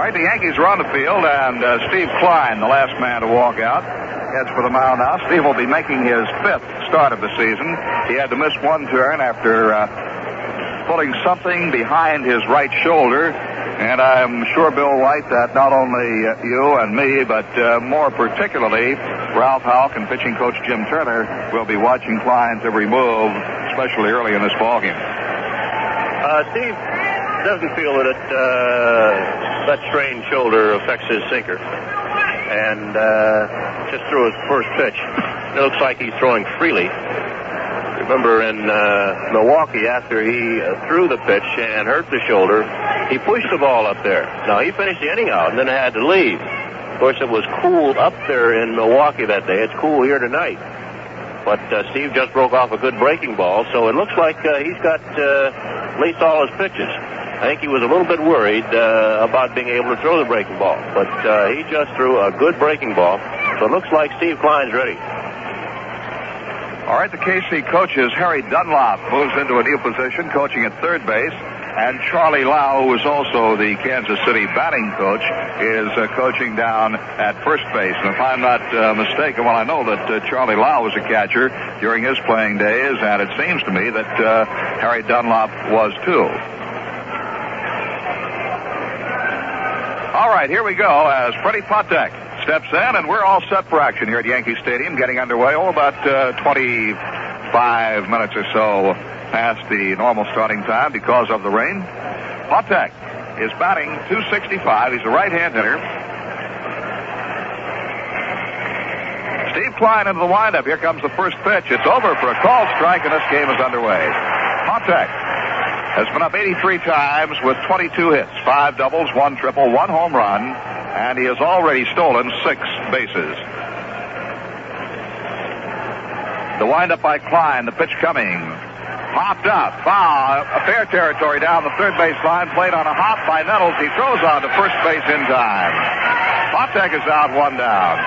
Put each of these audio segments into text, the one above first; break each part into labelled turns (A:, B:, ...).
A: right, the Yankees are on the field, and Steve Klein, the last man to walk out, heads for the mound now. Steve will be making his 5th start of the season. He had to miss one turn after pulling something behind his right shoulder. And I'm sure, Bill White, that not only you and me, but more particularly Ralph Houck and pitching coach Jim Turner will be watching Klein's every move, especially early in this ballgame.
B: Steve doesn't feel that that strained shoulder affects his sinker. And just threw his first pitch. It looks like he's throwing freely. Remember in Milwaukee, after he threw the pitch and hurt the shoulder, he pushed the ball up there. Now, he finished the inning out and then had to leave. Of course, it was cool up there in Milwaukee that day. It's cool here tonight. But Steve just broke off a good breaking ball, so it looks like he's got at least all his pitches. I think he was a little bit worried about being able to throw the breaking ball. But he just threw a good breaking ball. So it looks like Steve Klein's ready.
A: All right, the KC coaches, Harry Dunlop moves into a new position, coaching at third base. And Charlie Lau, who is also the Kansas City batting coach, is coaching down at first base. And if I'm not mistaken, well, I know that Charlie Lau was a catcher during his playing days, and it seems to me that Harry Dunlop was too. All right, here we go as Freddie Patek steps in, and we're all set for action here at Yankee Stadium, getting underway. About 25 minutes or so past the normal starting time because of the rain. Patek is batting .265. He's a right-hand hitter. Steve Klein into the windup. Here comes the first pitch. It's over for a called strike, and this game is underway. Patek has been up 83 times with 22 hits, 5 doubles, 1 triple, 1 home run, and he has already stolen 6 bases. The windup by Klein, the pitch coming. Popped up, foul, fair territory down the third base line, played on a hop by Nettles. He throws on to first base in time. Patek is out, 1 down.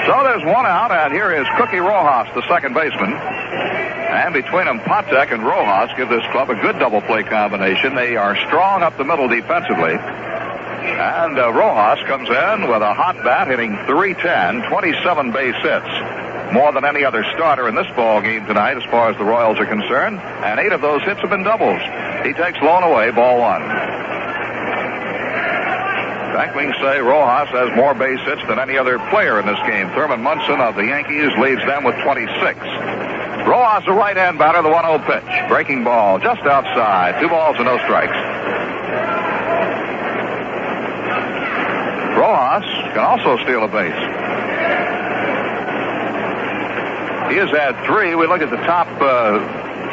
A: So there's 1 out, and here is Cookie Rojas, the second baseman. And between them, Patek and Rojas give this club a good double play combination. They are strong up the middle defensively. And Rojas comes in with a hot bat, hitting .310, 27 base hits. More than any other starter in this ball game tonight as far as the Royals are concerned. And 8 of those hits have been doubles. He takes lone away, ball 1. In fact, we can say Rojas has more base hits than any other player in this game. Thurman Munson of the Yankees leads them with 26. Rojas, a right-hand batter, the 1-0 pitch. Breaking ball just outside. 2 balls and no strikes. Rojas can also steal a base. He has had 3. We look at the top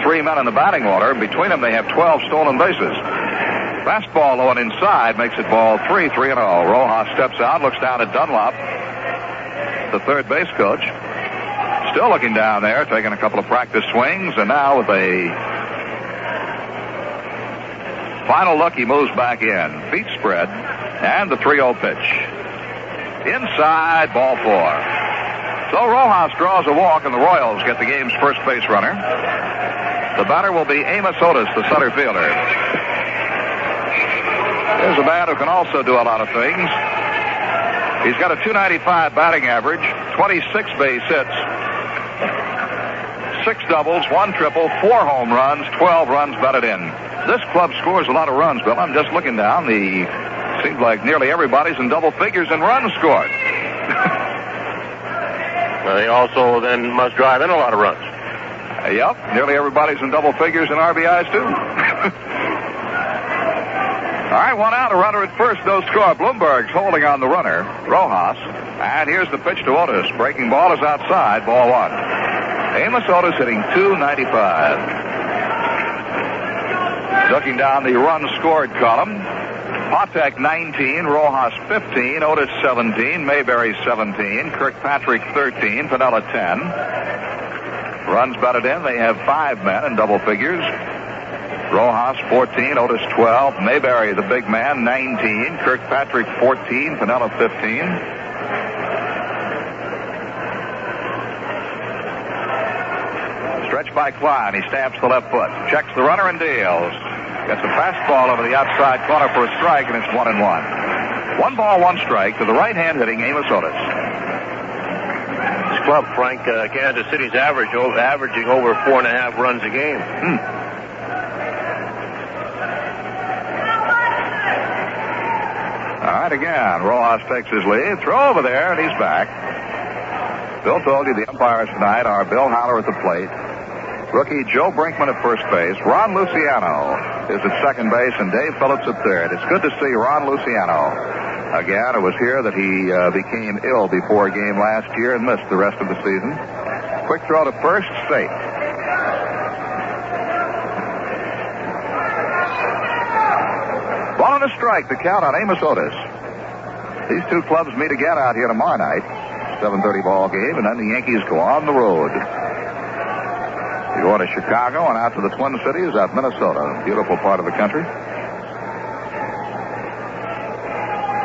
A: 3 men in the batting order. Between them, they have 12 stolen bases. Fastball low and inside makes it ball 3, 3-0. Rojas steps out, looks down at Dunlop, the third base coach. Still looking down there, taking a couple of practice swings, and now with a final look, he moves back in. Feet spread, and the 3-0 pitch. Inside, ball 4. So Rojas draws a walk, and the Royals get the game's first base runner. The batter will be Amos Otis, the center fielder. Here's a man who can also do a lot of things. He's got a .295 batting average, 26 base hits, 6 doubles, 1 triple, 4 home runs, 12 runs batted in. This club scores a lot of runs, Bill. I'm just looking down. Seems like nearly everybody's in double figures in runs scored.
B: Well, they also then must drive in a lot of runs.
A: Yep, nearly everybody's in double figures in RBIs, too. All right, 1 out, a runner at first, no score. Bloomberg's holding on the runner, Rojas. And here's the pitch to Otis. Breaking ball is outside, ball 1. Amos Otis hitting .295. Looking down the run scored column. Patek 19, Rojas 15, Otis 17, Mayberry 17, Kirkpatrick 13, Piniella 10. Runs batted in, they have 5 men in double figures. Rojas 14, Otis 12, Mayberry, the big man, 19, Kirkpatrick 14, Piniella 15. stretch by Klein. He stamps the left foot. Checks the runner and deals. Gets a fastball over the outside corner for a strike, and it's 1-1. 1 ball, 1 strike to the right-hand hitting Amos Otis.
B: This club, Frank, Kansas City's averaging over 4.5 runs a game.
A: All right, again, Rojas takes his lead. Throw over there, and he's back. Bill told you the umpires tonight are Bill Haller at the plate, rookie Joe Brinkman at first base, Ron Luciano is at second base, and Dave Phillips at third. It's good to see Ron Luciano. Again, it was here that he became ill before a game last year and missed the rest of the season. Quick throw to first, safe. Ball and a strike, the count on Amos Otis. These two clubs meet again out here tomorrow night. 7:30 ball game, and then the Yankees go on the road. They go to Chicago and out to the Twin Cities at Minnesota. Beautiful part of the country.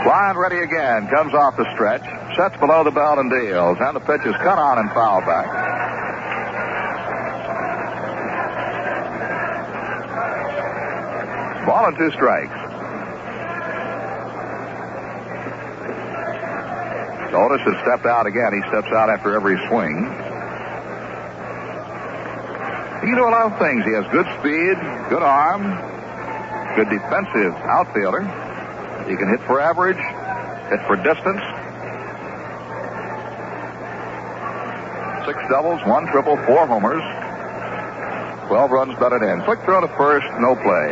A: Klein ready again. Comes off the stretch. Sets below the belt and deals. And the pitch is cut on and fouled back. Ball and 2 strikes. Otis has stepped out again. He steps out after every swing. He can do a lot of things. He has good speed, good arm, good defensive outfielder. He can hit for average, hit for distance. 6 doubles, 1 triple, 4 homers. 12 runs batted in. Quick throw to first, no play.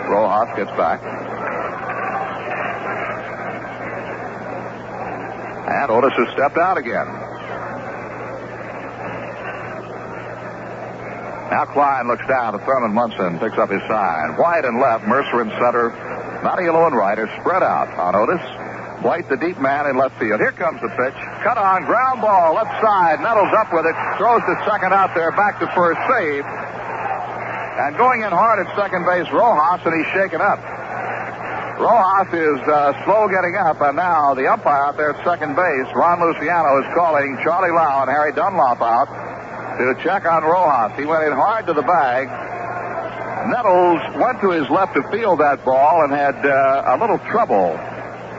A: Rojas gets back. And Otis has stepped out again. Now Klein looks down to Thurman Munson, picks up his sign. White and left, Mercer in center, Mattiello and right are spread out on Otis. White, the deep man in left field. Here comes the pitch. Cut on, ground ball, left side. Nettles up with it, throws to second out there, back to first, save. And going in hard at second base, Rojas, and he's shaken up. Rojas is slow getting up, and now the umpire out there at second base, Ron Luciano, is calling Charlie Lau and Harry Dunlop out to check on Rojas. He went in hard to the bag. Nettles went to his left to field that ball and had a little trouble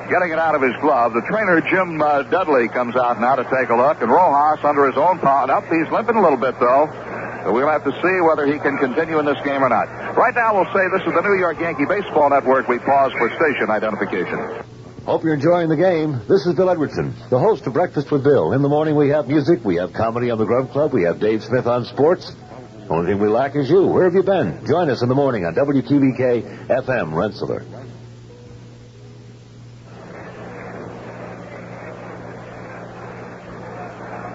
A: getting it out of his glove. The trainer, Jim Dudley, comes out now to take a look, and Rojas under his own power. Up, he's limping a little bit, though. So we'll have to see whether he can continue in this game or not. Right now, we'll say this is the New York Yankee Baseball Network. We pause for station identification.
C: Hope you're enjoying the game. This is Bill Edwardson, the host of Breakfast with Bill. In the morning, we have music, we have comedy on the Grub Club, we have Dave Smith on sports. Only thing we lack is you. Where have you been? Join us in the morning on WQBK FM Rensselaer.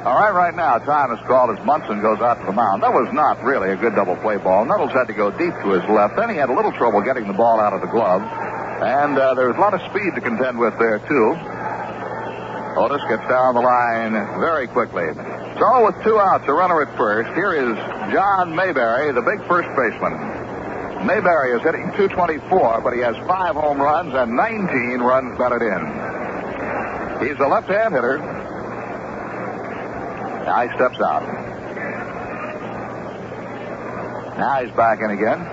A: All right now, time is called as Munson goes out to the mound. That was not really a good double play ball. Nettles had to go deep to his left. Then he had a little trouble getting the ball out of the glove. And there was a lot of speed to contend with there, too. Otis gets down the line very quickly. So with 2 outs, a runner at first, here is John Mayberry, the big first baseman. Mayberry is hitting .224, but he has 5 home runs and 19 runs batted in. He's a left-hand hitter. Now he steps out. Now he's back in again.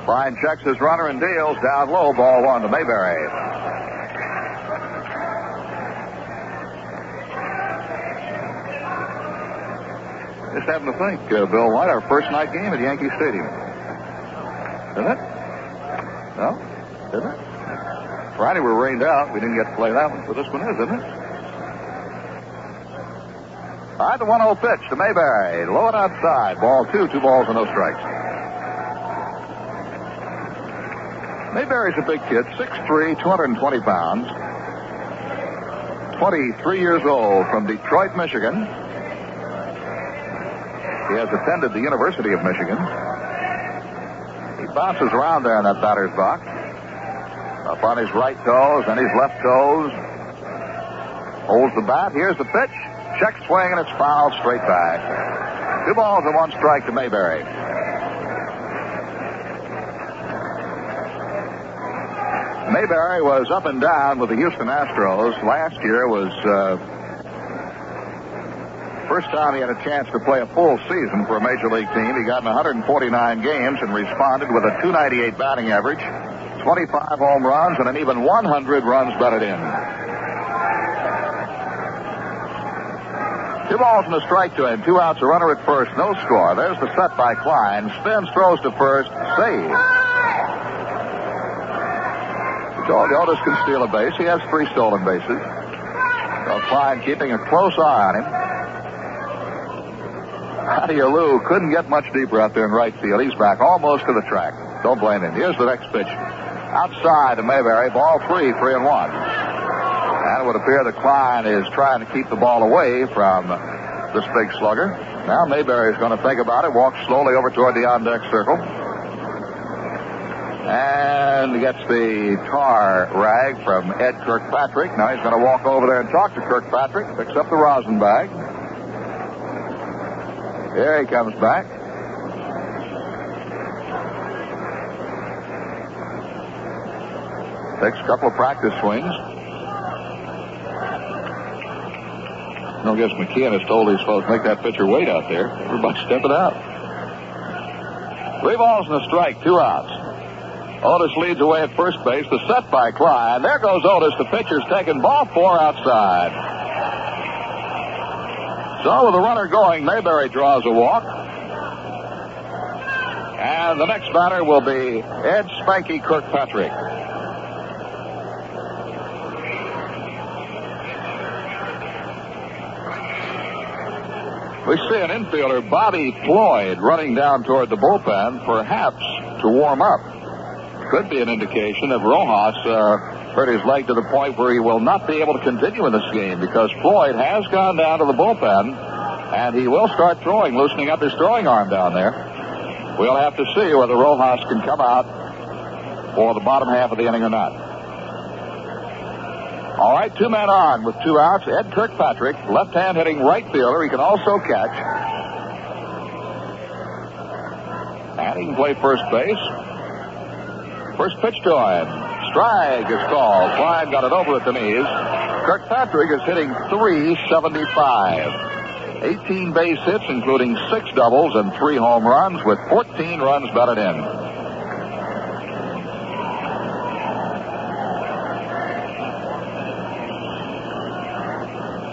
A: Klein checks his runner and deals down low. Ball 1 to Mayberry. Just happened to think, Bill White, our first night game at Yankee Stadium. Isn't it? No? Isn't it? Friday we were rained out. We didn't get to play that one, but this one is, isn't it? All right, the 1-0 pitch to Mayberry. Low and outside. Ball 2, 2 balls and no strikes. Mayberry's a big kid, 6'3", 220 pounds. 23 years old, from Detroit, Michigan. He has attended the University of Michigan. He bounces around there in that batter's box. Up on his right toes and his left toes. Holds the bat. Here's the pitch. Check swing, and it's fouled straight back. 2 balls and 1 strike to Mayberry was up and down with the Houston Astros. Last year was first time he had a chance to play a full season for a major league team. He got in 149 games and responded with a .298 batting average, 25 home runs, and an even 100 runs batted in. 2 balls and a strike to him. 2 outs, a runner at first, no score. There's the set by Klein. Spins, throws to first, save. Otis can steal a base. He has 3 stolen bases. So Klein keeping a close eye on him. Lou couldn't get much deeper out there in right field. He's back almost to the track. Don't blame him. Here's the next pitch. Outside to Mayberry. Ball 3, 3-1. And it would appear that Klein is trying to keep the ball away from this big slugger. Now Mayberry is going to think about it. Walks slowly over toward the on-deck circle. And gets the tar rag from Ed Kirkpatrick. Now he's going to walk over there and talk to Kirkpatrick. Picks up the rosin bag. Here he comes back. Takes a couple of practice swings. I guess McKeon has told he's supposed to make that pitcher wait out there. Everybody stepping out. 3 balls and a strike, 2 outs. Otis leads away at first base. The set by Klein. There goes Otis. The pitcher's taking ball 4 outside. So with the runner going, Mayberry draws a walk. And the next batter will be Ed Spanky Kirkpatrick. We see an infielder, Bobby Floyd, running down toward the bullpen, perhaps to warm up. Could be an indication that Rojas hurt his leg to the point where he will not be able to continue in this game, because Floyd has gone down to the bullpen, and he will start throwing, loosening up his throwing arm down there. We'll have to see whether Rojas can come out for the bottom half of the inning or not. All right, 2 men on with 2 outs. Ed Kirkpatrick, left-hand hitting right fielder. He can also catch. And he can play first base. First pitch to him. Strike is called. Klein got it over at the knees. Kirkpatrick is hitting .375. 18 base hits, including 6 doubles and 3 home runs, with 14 runs batted in.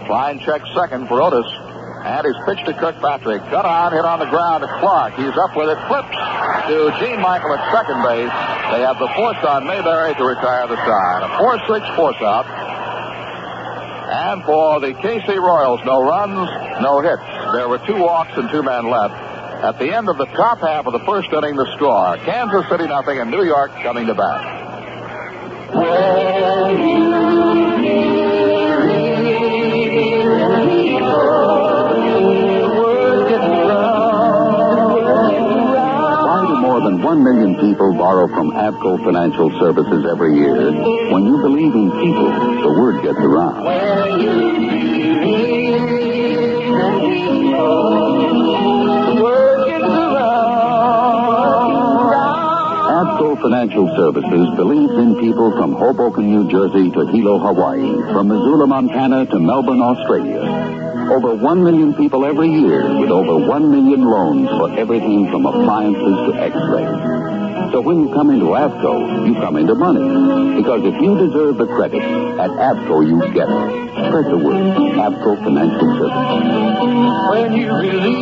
A: Klein checks second for Otis. And his pitch to Kirkpatrick. Cut on, hit on the ground to Clark. He's up with it. Flips to Gene Michael at second base. They have the force on Mayberry to retire the side. A 4-6 force out. And for the KC Royals, no runs, no hits. There were 2 walks and 2 men left. At the end of the top half of the first inning, the score. Kansas City nothing and New York coming to bat.
D: More than 1 million people borrow from Avco Financial Services every year. When you believe in people, the word gets around. When you believe in people, the word gets around. Avco Financial Services believes in people from Hoboken, New Jersey to Hilo, Hawaii, from Missoula, Montana to Melbourne, Australia. Over 1 million people every year with over 1 million loans for everything from appliances to X-rays. So when you come into AVCO, you come into money. Because if you deserve the credit, at AVCO you get it. Spread the word. AVCO Financial Services. When you believe in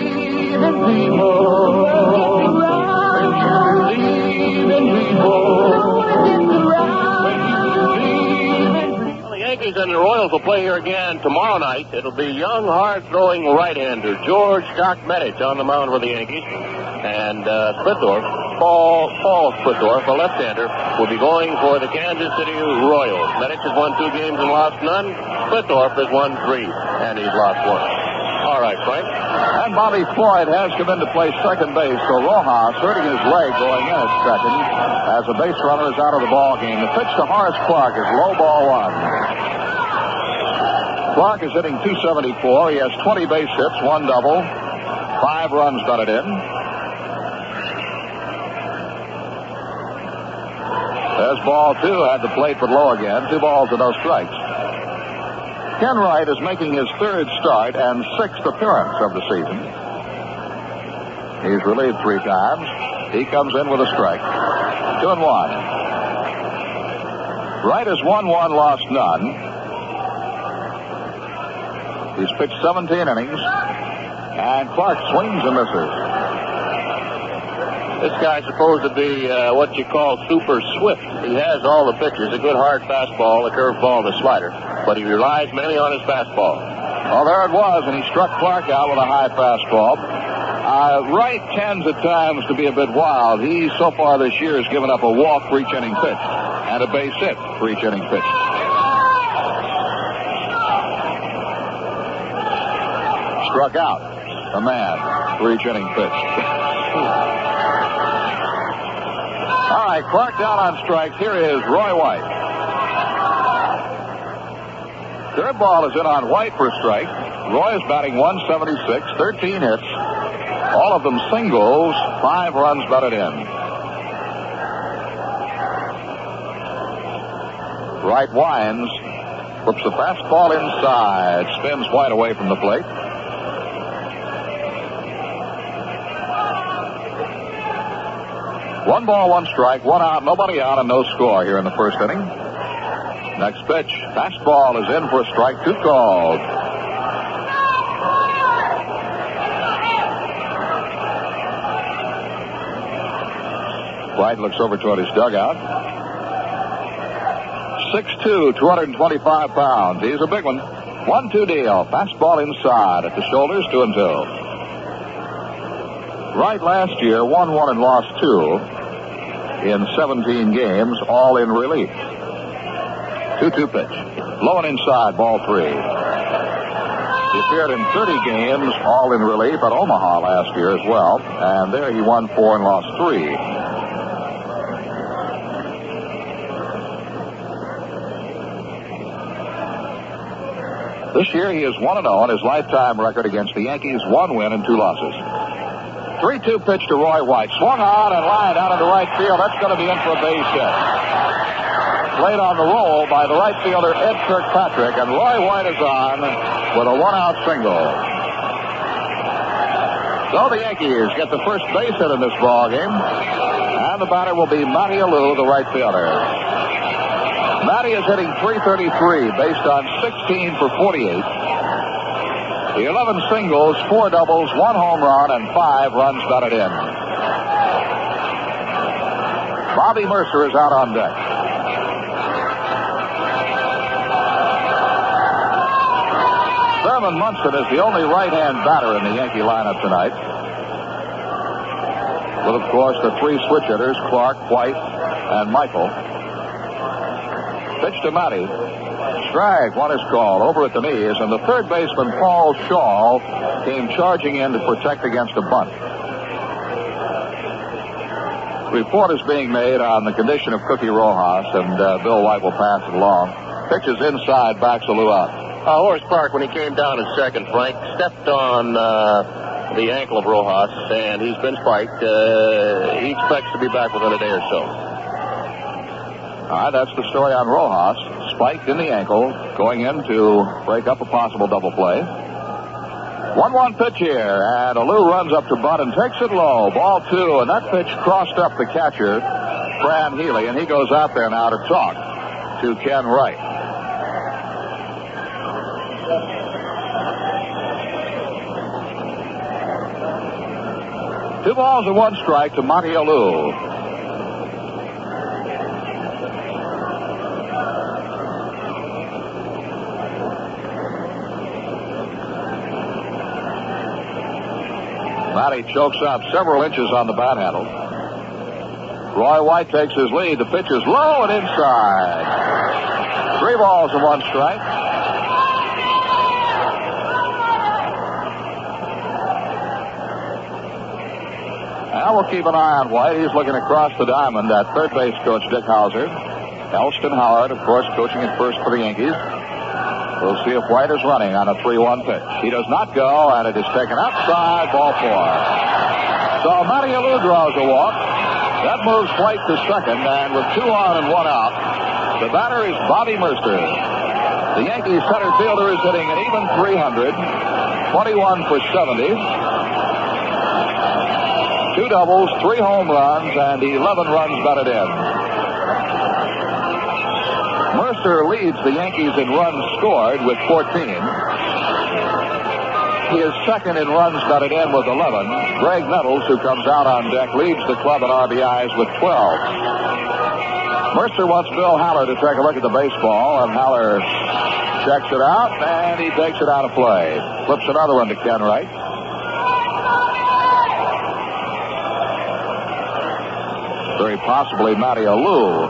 D: people, when you believe in people,
B: Yankees and the Royals will play here again tomorrow night. It'll be young, hard-throwing right-hander George Doc Medich on the mound for the Yankees. And Splitthorpe, Paul Splitthorpe, a left-hander, will be going for the Kansas City Royals. Medich has won 2 games and lost none. Splitthorpe has won 3, and he's lost 1. All right, Frank.
A: And Bobby Floyd has come in to play second base, so Rojas hurting his leg going in at second as a base runner is out of the ball game. The pitch to Horace Clark is low, ball 1. Clark is hitting .274. He has 20 base hits, 1 double, 5 runs batted in. There's was ball 2 at the plate, but low again. 2 balls and no strikes. Ken Wright is making his 3rd start and 6th appearance of the season. He's relieved 3 times. He comes in with a strike. 2-1. Wright is 1-1, lost none. He's pitched 17 innings. And Clark swings and misses.
B: This guy's supposed to be what you call super swift. He has all the pitches, a good hard fastball, a curveball, and a slider. But he relies mainly on his fastball.
A: Well, there it was, and he struck Clark out with a high fastball. Wright tends at times to be a bit wild. He, so far this year, has given up a walk for each inning pitch and a base hit for each inning pitch. Struck out a man for each inning pitch. All right, Clark down on strikes. Here is Roy White. Third ball is in on White for a strike. Roy is batting 176, 13 hits. All of them singles, 5 runs batted in. Wright winds, flips the fastball inside, spins White away from the plate. One ball, 1 strike, 1 out, nobody out, and no score here in the first inning. Next pitch, fastball is in for a strike, 2 called. White looks over toward his dugout. 6'2", 225 pounds. He's a big one. 1-2 deal. Fastball inside at the shoulders, 2-2. Wright last year won 1 and lost 2 in 17 games, all in relief. 2-2 pitch. Low and inside, ball 3. He appeared in 30 games, all in relief, at Omaha last year as well. And there he won 4 and lost 3. This year he is 1-0, and his lifetime record against the Yankees, 1 win and 2 losses. 3-2 pitch to Roy White. Swung on and lined out into right field. That's going to be in for a base hit. Played on the roll by the right fielder, Ed Kirkpatrick, and Roy White is on with a 1-out single. So the Yankees get the first base hit in this ball game, and the batter will be Matty Alou, the right fielder. Matty is hitting .333 based on 16 for 48. The 11 singles, 4 doubles, 1 home run, and 5 runs batted in. Bobby Mercer is out on deck. Thurman Munson is the only right-hand batter in the Yankee lineup tonight. With, of course, the 3 switch hitters, Clark, White, and Michael. Pitch to Matty. Strike, 1 is called over at the knees, and the third baseman, Paul Shaw, came charging in to protect against a bunt. Report is being made on the condition of Cookie Rojas, and Bill White will pass it along. Pitches inside, backs Alou out.
B: Horace Park, when he came down at second, Frank, stepped on the ankle of Rojas, and he's been spiked. He expects to be back within a day or so.
A: All right, that's the story on Rojas. Spiked in the ankle, going in to break up a possible double play. 1-1 pitch here, and Alou runs up to bunt and takes it low. Ball 2, and that pitch crossed up the catcher, Fran Healy, and he goes out there now to talk to Ken Wright. Two balls and 1 strike to Monty Alou. Matty chokes up several inches on the bat handle. Roy White takes his lead. The pitch is low and inside. 3 balls and 1 strike. Now we'll keep an eye on White. He's looking across the diamond at third base coach Dick Hauser. Elston Howard, of course, coaching at first for the Yankees. We'll see if White is running on a 3-1 pitch. He does not go, and it is taken outside, ball 4. So Matty Alou draws a walk. That moves White to second, and with 2 on and 1 out, the batter is Bobby Mercer. The Yankees center fielder is hitting an even 300, 21 for 70. 2 doubles, 3 home runs, and 11 runs batted in. Mercer leads the Yankees in runs scored with 14. He is second in runs batted in with 11. Greg Nettles, who comes out on deck, leads the club in RBIs with 12. Mercer wants Bill Haller to take a look at the baseball, and Haller checks it out, and he takes it out of play. Flips another one to Ken Wright. Very possibly Matty Alou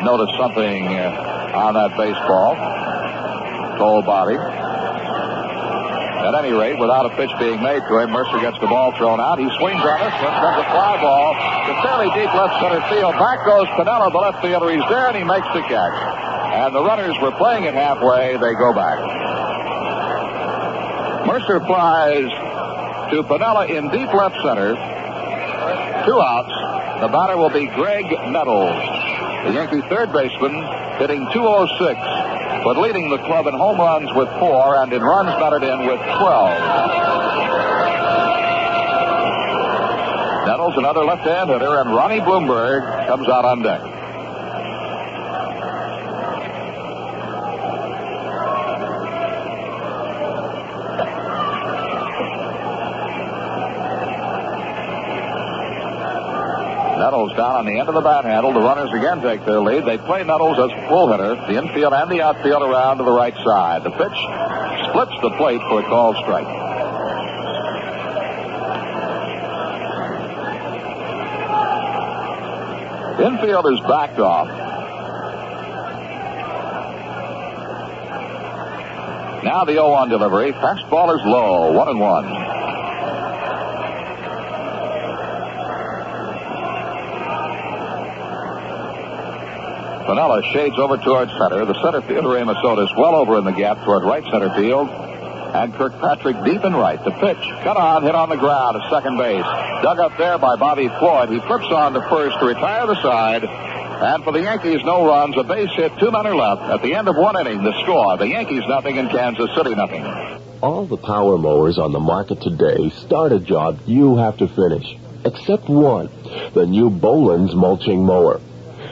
A: noticed something on that baseball, told Bobby. At any rate, without a pitch being made to him, Mercer gets the ball thrown out. He swings on this one, comes a fly ball to fairly deep left center field. Back goes Piniella, the left fielder. He's there, and he makes the catch. And the runners were playing it halfway. They go back. Mercer flies to Piniella in deep left center. 2 outs. The batter will be Greg Nettles, the Yankee third baseman, hitting .206, but leading the club in home runs with 4 and in runs batted in with 12. Nettles, another left-hand hitter, and Ronnie Bloomberg comes out on deck. Nettles down on the end of the bat handle. The runners again take their lead. They play Nettles as full hitter, the infield and the outfield around to the right side. The pitch splits the plate for a called strike. The infield is backed off. Now the 0-1 delivery. Fastball is low, 1-1. Piniella shades over towards center. The center fielder, Amos Otis, well over in the gap toward right center field. And Kirkpatrick deep in right. The pitch, cut on, hit on the ground at second base. Dug up there by Bobby Floyd. He flips on to first to retire the side. And for the Yankees, no runs. A base hit, 2 men are left. At the end of 1 inning, the score, the Yankees nothing and Kansas City nothing.
E: All the power mowers on the market today start a job you have to finish. Except one, the new Boland's mulching mower.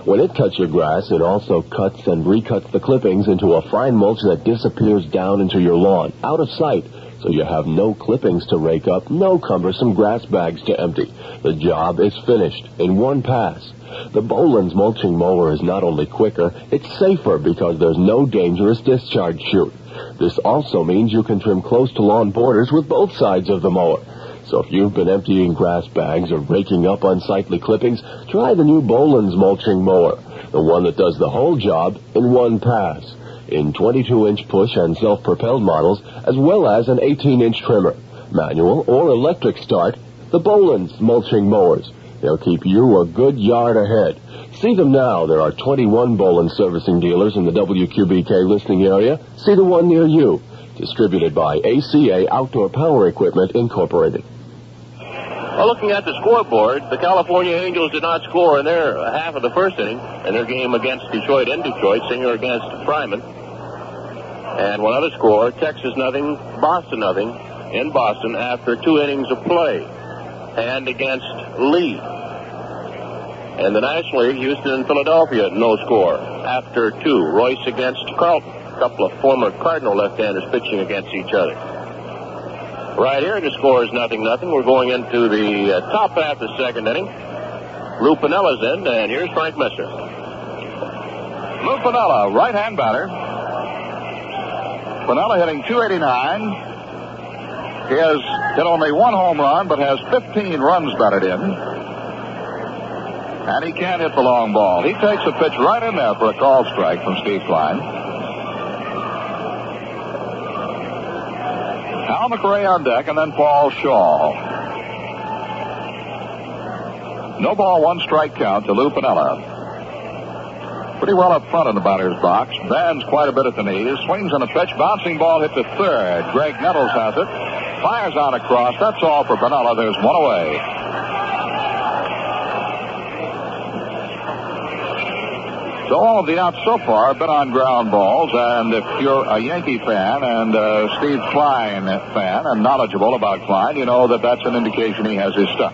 E: When it cuts your grass, it also cuts and recuts the clippings into a fine mulch that disappears down into your lawn, out of sight, so you have no clippings to rake up, no cumbersome grass bags to empty. The job is finished in one pass. The Boland's mulching mower is not only quicker, it's safer because there's no dangerous discharge chute. This also means you can trim close to lawn borders with both sides of the mower. So if you've been emptying grass bags or raking up unsightly clippings, try the new Boland's mulching mower, the one that does the whole job in one pass, in 22-inch push and self-propelled models, as well as an 18-inch trimmer, manual or electric start. The Boland's mulching mowers. They'll keep you a good yard ahead. See them now. There are 21 Boland servicing dealers in the WQBK listening area. See the one near you. Distributed by ACA Outdoor Power Equipment, Incorporated.
B: Well, looking at the scoreboard, the California Angels did not score in their half of the first inning in their game against Detroit in Detroit, Singer against Fryman. And one other score, Texas nothing, Boston nothing in Boston after 2 innings of play. And against Lee. And the National League, Houston and Philadelphia, no score after 2. Royce against Carlton. A couple of former Cardinal left-handers pitching against each other. Right here, the score is 0-0. We're going into the top half of the second inning. Lou Piniella's in, and here's Frank Messer.
A: Lou Piniella, right-hand batter. Piniella hitting .289. He has hit only 1 home run, but has 15 runs batted in. And he can't hit the long ball. He takes a pitch right in there for a called strike from Steve Klein. Hal McRae on deck, and then Paul Shaw. No ball, 1 strike count to Lou Piniella. Pretty well up front in the batter's box. Bends quite a bit at the knees. Swings on a pitch. Bouncing ball hit to third. Greg Nettles has it. Fires on across. That's all for Piniella. There's 1 away. So all of the outs so far have been on ground balls, and if you're a Yankee fan and a Steve Klein fan and knowledgeable about Klein, you know that that's an indication he has his stuff.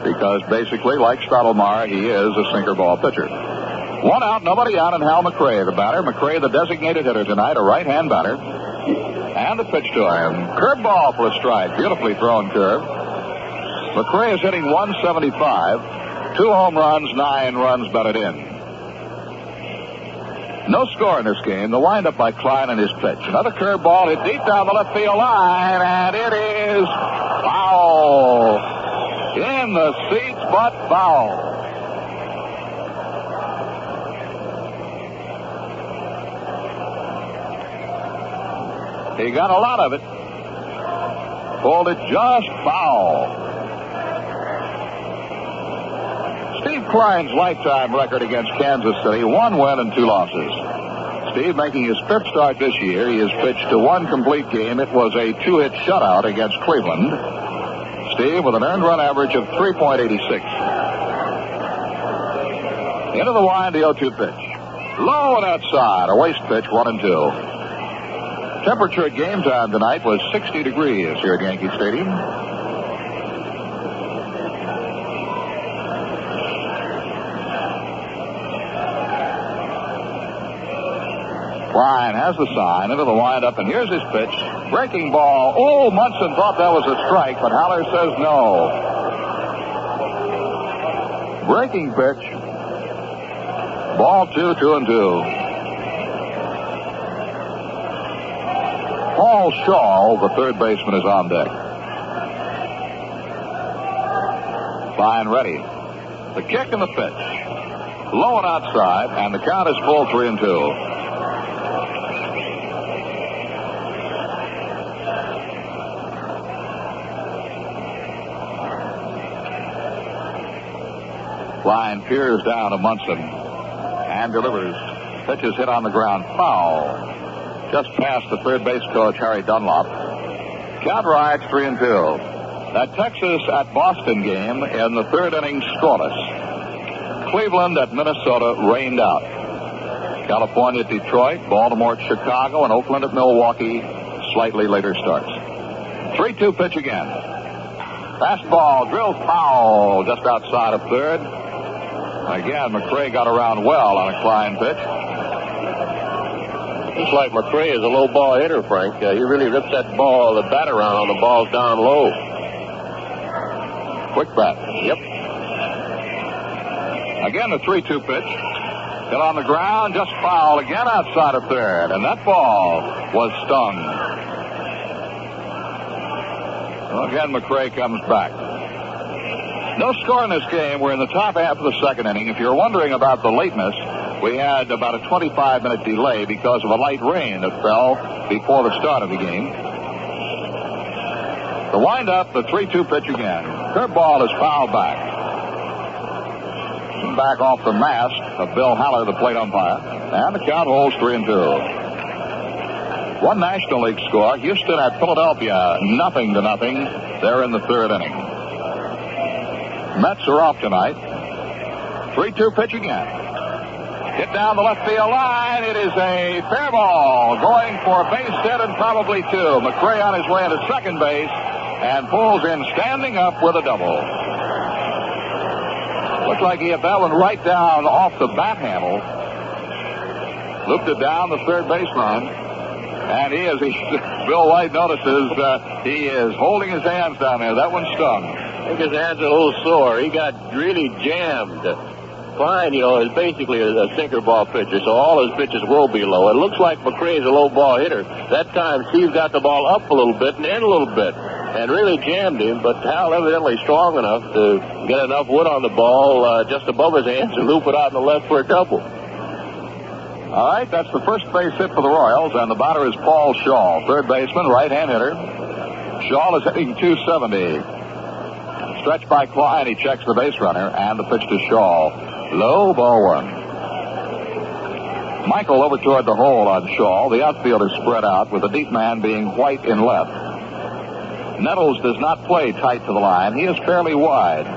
A: Because basically, like Stottlemyre, he is a sinker ball pitcher. One out, nobody out, and Hal McRae, the batter. McRae, the designated hitter tonight, a right-hand batter. And the pitch to him. Curveball for a strike. Beautifully thrown curve. McRae is hitting 175. 2 home runs, 9 runs batted in. No score in this game. The windup by Klein and his pitch. Another curveball hit deep down the left field line, and it is foul. In the seats, but foul. He got a lot of it. Pulled it just foul. Steve Klein's lifetime record against Kansas City, 1 win and 2 losses. Steve making his 5th start this year. He has pitched to 1 complete game. It was a 2-hit shutout against Cleveland. Steve with an earned run average of 3.86. Into the wind, the 0-2 pitch. Low and outside, a waste pitch, 1-2. Temperature at game time tonight was 60 degrees here at Yankee Stadium. Klein has the sign into the windup, and here's his pitch. Breaking ball. Oh, Munson thought that was a strike, but Haller says no. Breaking pitch. Ball 2, 2-2. Paul Shaw, the third baseman, is on deck. Klein ready. The kick and the pitch. Low and outside, and the count is full, 3-2. Klein peers down to Munson and delivers. Pitch is hit on the ground. Foul. Just past the third base coach, Harry Dunlop. Count rides 3-2. That Texas at Boston game in the 3rd inning scoreless. Cleveland at Minnesota rained out. California at Detroit, Baltimore at Chicago, and Oakland at Milwaukee slightly later starts. 3-2 pitch again. Fastball drilled foul just outside of third. Again, McRae got around well on a Klein pitch.
B: Looks like McRae is a low ball hitter, Frank. He really rips that ball, the bat around on the balls down low.
A: Quick bat.
B: Yep.
A: Again, the 3-2 pitch. Hit on the ground, just foul again outside of third. And that ball was stung. Well, again, McRae comes back. No score in this game. We're in the top half of the 2nd inning. If you're wondering about the lateness, we had about a 25-minute delay because of a light rain that fell before the start of the game. The windup, the 3-2 pitch again. Curveball is fouled back. Back off the mask of Bill Haller, the plate umpire. And the count holds 3-2. One National League score. Houston at Philadelphia, 0-0. They're in the 3rd inning. Mets are off tonight. 3-2 pitch again. Hit down the left field line. It is a fair ball. Going for a base hit and probably 2. McRae on his way into second base and pulls in standing up with a double. Looked like he hit that one right down off the bat handle. Looped it down the third baseline. And Bill White notices he is holding his hands down there. That one stung.
B: I think his hands are a little sore. He got really jammed. Klein, is basically a sinker ball pitcher, so all his pitches will be low. It looks like McRae's a low ball hitter. That time, Steve got the ball up a little bit and in a little bit and really jammed him, but Hal evidently strong enough to get enough wood on the ball just above his hands and loop it out in the left for a double.
A: All right, that's the first base hit for the Royals, and the batter is Paul Shaw, third baseman, right-hand hitter. Shaw is hitting 270. Stretched by Klein, he checks the base runner, and the pitch to Shaw. Low, ball 1. Michael over toward the hole on Shaw. The outfield is spread out, with the deep man being White in left. Nettles does not play tight to the line. He is fairly wide.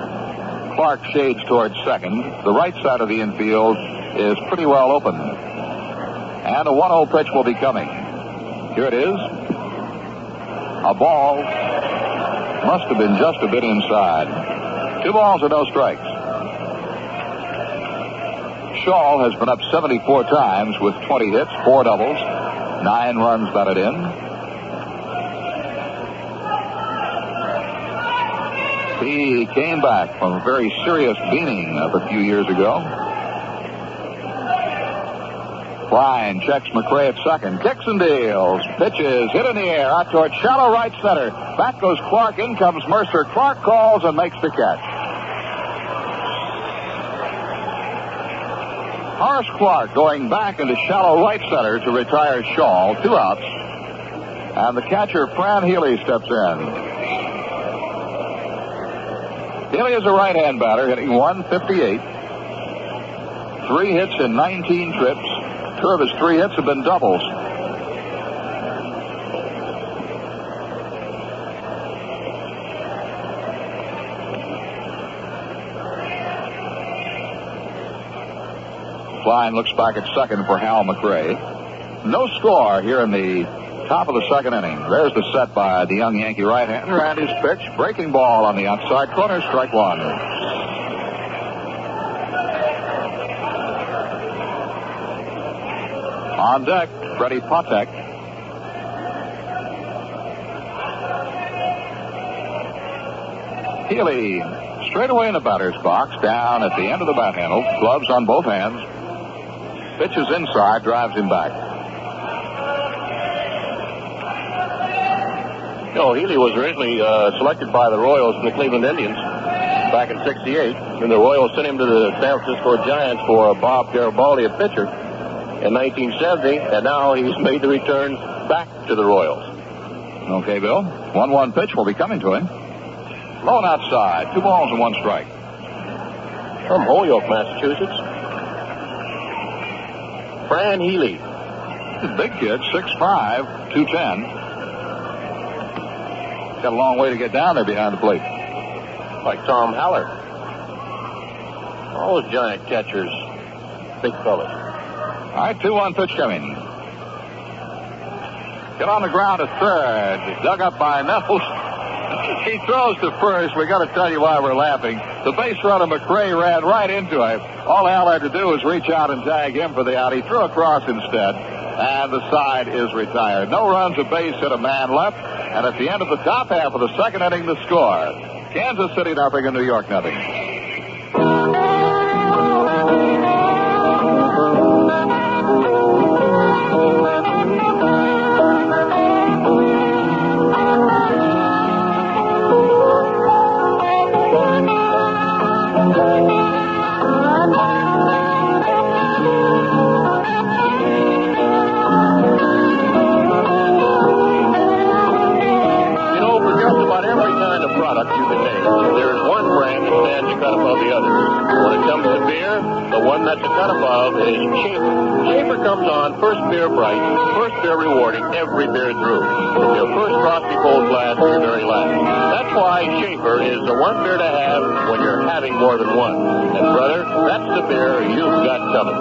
A: Clark shades towards second. The right side of the infield is pretty well open. And a 1-0 pitch will be coming. Here it is. A ball. Must have been just a bit inside. 2 balls and no strikes. Shaw has been up 74 times with 20 hits, 4 doubles, 9 runs batted in. He came back from a very serious beating of a few years ago. Klein checks McRae at second. Kicks and deals. Pitches hit in the air out toward shallow right center. Back goes Clark. In comes Mercer. Clark calls and makes the catch. Horace Clark going back into shallow right center to retire Shaw. 2 outs. And the catcher, Fran Healy, steps in. Healy is a right-hand batter, hitting .158. 3 hits in 19 trips. 2 of his 3 hits have been doubles. Klein looks back at second for Hal McRae. No score here in the top of the second inning. There's the set by the young Yankee right-hander, and his pitch. Breaking ball on the outside corner, strike 1. On deck, Freddie Patek. Healy straight away in the batter's box, down at the end of the bat handle, gloves on both hands. Pitches inside, drives him back.
B: Healy was originally selected by the Royals and the Cleveland Indians back in '68. And the Royals sent him to the San Francisco Giants for Bob Garibaldi, a pitcher, in 1970, and now he's made the return back to the Royals.
A: Okay, Bill. 1-1 pitch will be coming to him. Low and outside. 2 balls and 1 strike.
B: From Holyoke, Massachusetts, Fran Healy.
A: He's a big kid, 6'5", 210. Got a long way to get down there behind the plate.
B: Like Tom Haller. All those giant catchers, big fellas.
A: All right, 2-1 pitch coming. Get on the ground at third. Dug up by Nelson. He throws to first. We got to tell you why we're laughing. The base runner McRae ran right into him. All Al had to do was reach out and tag him for the out. He threw across instead, and the side is retired. No runs, a base hit, a man left, and at the end of the top half of the second inning, the score: Kansas City 0 and New York 0.
B: You can name. There is one brand that stands a cut above the others. When it comes to beer, the one that's a cut above is Schaefer. Schaefer comes on first beer bright, first beer rewarding every beer through. From your first frosty cold glass to your very last. That's why Schaefer is the one beer to have when you're having more than one. And brother, that's the beer you've got coming.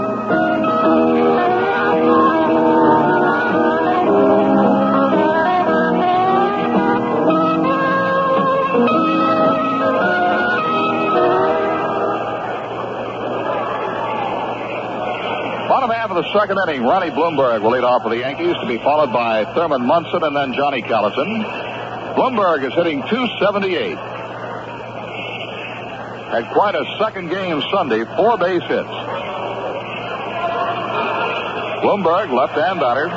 A: Bottom half of the second inning, Ronnie Bloomberg will lead off for the Yankees, to be followed by Thurman Munson and then Johnny Callison. Bloomberg is hitting .278. Had quite a second game Sunday, 4 base hits. Bloomberg, left-hand batter.